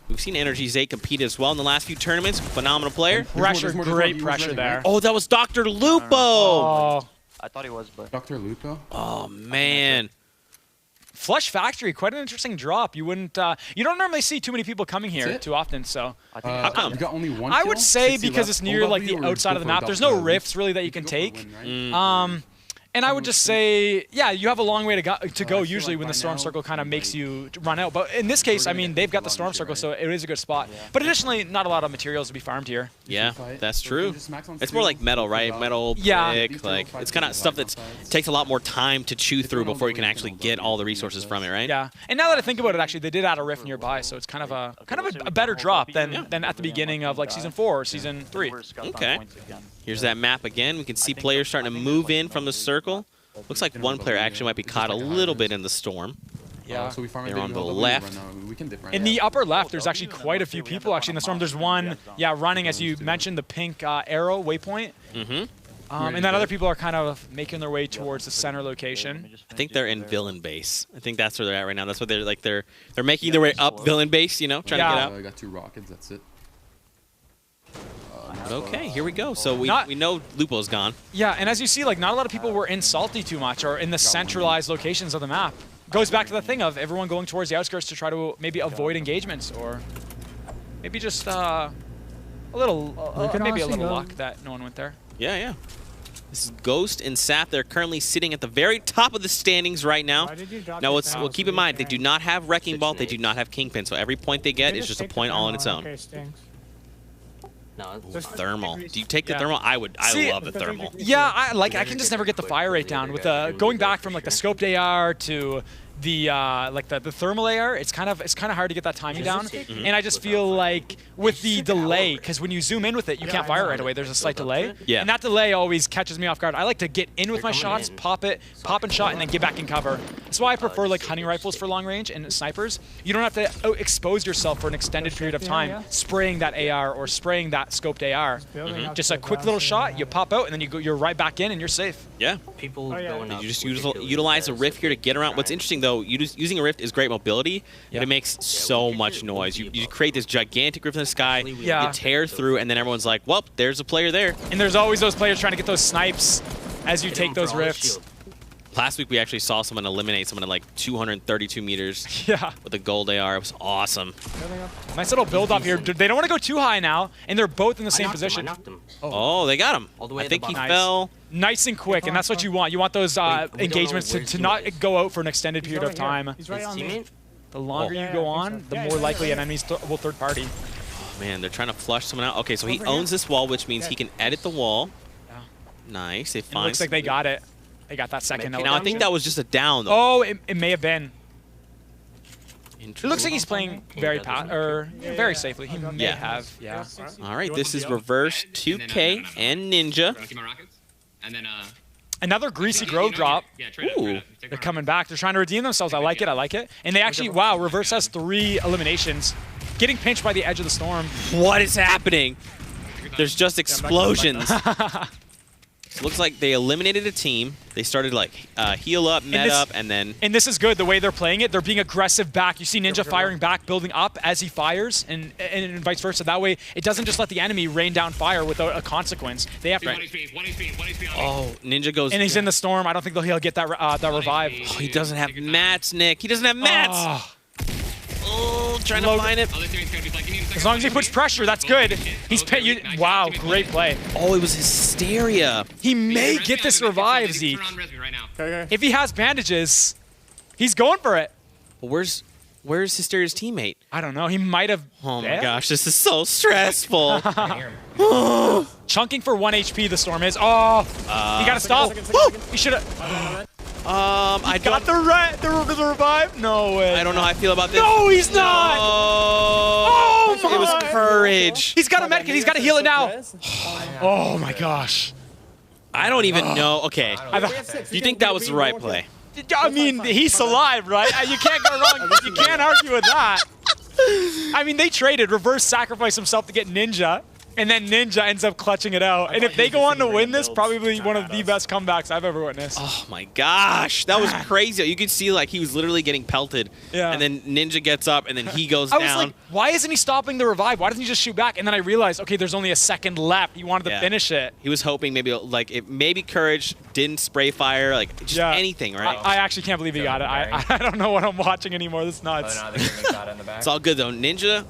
We've seen Energy Zayt compete as well in the last few tournaments. Phenomenal player. Great pressure there. Oh, that was Dr. Lupo. Oh. I thought he was, but... Dr. Lupo? Oh, man. Flush Factory, quite an interesting drop. You wouldn't, you don't normally see too many people coming here too often, so. How come? You got only one I would kill? say because it's near like the outside of the map. There's no rifts really that you can take. And I would just say, yeah, you have a long way to go usually when the Storm Circle kind of makes you run out. But in this case, I mean, they've got the Storm Circle, so it is a good spot. But additionally, not a lot of materials to be farmed here. Yeah, that's true. It's more like metal, right? Metal, brick, like it's kind of stuff that takes a lot more time to chew through before you can actually get all the resources from it, right? Yeah. And now that I think about it, actually, they did add a rift nearby, so it's kind of a better drop than at the beginning of like Season 4 or Season 3. Okay. Here's that map again. We can see players starting to move in from the circle. Looks like one player actually might be caught a little bit in the storm. Yeah, they're on the left. In the upper left, there's actually quite a few people actually in the storm. There's one, running, as you mentioned, the pink arrow waypoint. And then other people are kind of making their way towards the center location. I think they're in villain base. I think that's where they're at right now. That's what they're like. They're making their way up villain base. You know, trying to get out. I got 2 rockets. That's it. Okay, here we go. So we know Lupo's gone. Yeah, and as you see, like not a lot of people were in Salty too much or in the centralized locations of the map. Goes back to the thing of everyone going towards the outskirts to try to maybe avoid engagements or maybe just a little, maybe a little luck that no one went there. Yeah, yeah. This is Ghost and Sap. They're currently sitting at the very top of the standings right now. Now, well, keep in mind, they do not have Wrecking Ball. They do not have Kingpin. So every point they get is just a point all on its own. No, Thermal. Do you take the thermal? I love the thermal. Yeah, I can just never get the fire rate down with going back from like the scoped AR to the the thermal AR. It's kind of hard to get that timing down, and I just feel like with the delay, because when you zoom in with it, you can't fire right away. There's a slight delay, and that delay always catches me off guard. I like to get in with my shots, pop and shot, and then get back in cover. That's why I prefer like hunting rifles for long range and snipers. You don't have to expose yourself for an extended period of time spraying that AR or spraying that scoped AR. Just a quick little shot, you pop out, and then you're right back in, and you're safe. Yeah. People going up. You just utilize a rift here to get around. What's interesting though, using a rift is great mobility, but it makes so much noise. You create this gigantic rift in the sky, you tear through, and then everyone's like, well, there's a player there. And there's always those players trying to get those snipes as you take those rifts. Last week we actually saw someone eliminate someone at like 232 meters with a gold AR. It was awesome. Nice little build up here. They don't want to go too high now, and they're both in the same position. Oh, they got him. I think he fell. Nice and quick, and that's what you want. You want those engagements to not go out for an extended period of time. The longer you go on, the more likely an enemy will third party. Oh, man, they're trying to flush someone out. Okay, so he owns this wall, which means he can edit the wall. Nice. They find. Looks like they got it. They got that second. Now I think that was just a down, though. Oh, it may have been. It looks like he's playing very safely. He may have. Yeah. All right, this is Reverse, 2K, and Ninja. Another greasy Grove drop. Ooh, they're coming back. They're trying to redeem themselves. I like it. I like it. And they actually, wow, Reverse has 3 eliminations. Getting pinched by the edge of the storm. What is happening? There's just explosions. Looks like they eliminated a team. They started like heal up, med up, and then... And this is good, the way they're playing it. They're being aggressive back. You see Ninja firing back, building up as he fires, and vice versa. That way, it doesn't just let the enemy rain down fire without a consequence. They have to... Oh, Ninja goes... And he's in the storm. I don't think he'll get that revive. Oh, he doesn't have mats, Nick. He doesn't have mats! Oh, trying to find it. As long as he puts pressure, that's good. He's wow, great play. Oh, it was Hysteria. He may get this revive, Zeke. If he has bandages, he's going for it. Well, where's Hysteria's teammate? I don't know. He might have. Oh my gosh, this is so stressful. Chunking for 1 HP. The storm is. Oh, he got to stop. He should have. I got the revive. No way. I don't know how I feel about this. No, he's not. Oh, it was courage. He's got a medkit. He's got to heal it now. Oh my gosh. I don't even know. Okay. Do you think that was the right play? I mean, he's alive, right? You can't go wrong. You can't argue with that. I mean, they traded. Reverse sacrificed himself to get Ninja. And then Ninja ends up clutching it out. And if they go on to win this, probably one of the best comebacks I've ever witnessed. Oh my gosh, that was crazy. You could see like he was literally getting pelted. Yeah. And then Ninja gets up and then he goes down. I was like, why isn't he stopping the revive? Why doesn't he just shoot back? And then I realized, okay, there's only a second left. He wanted to finish it. He was hoping maybe Courage didn't spray fire, like just anything, right? I actually can't believe he got it. I don't know what I'm watching anymore. This is nuts. It's all good though. Ninja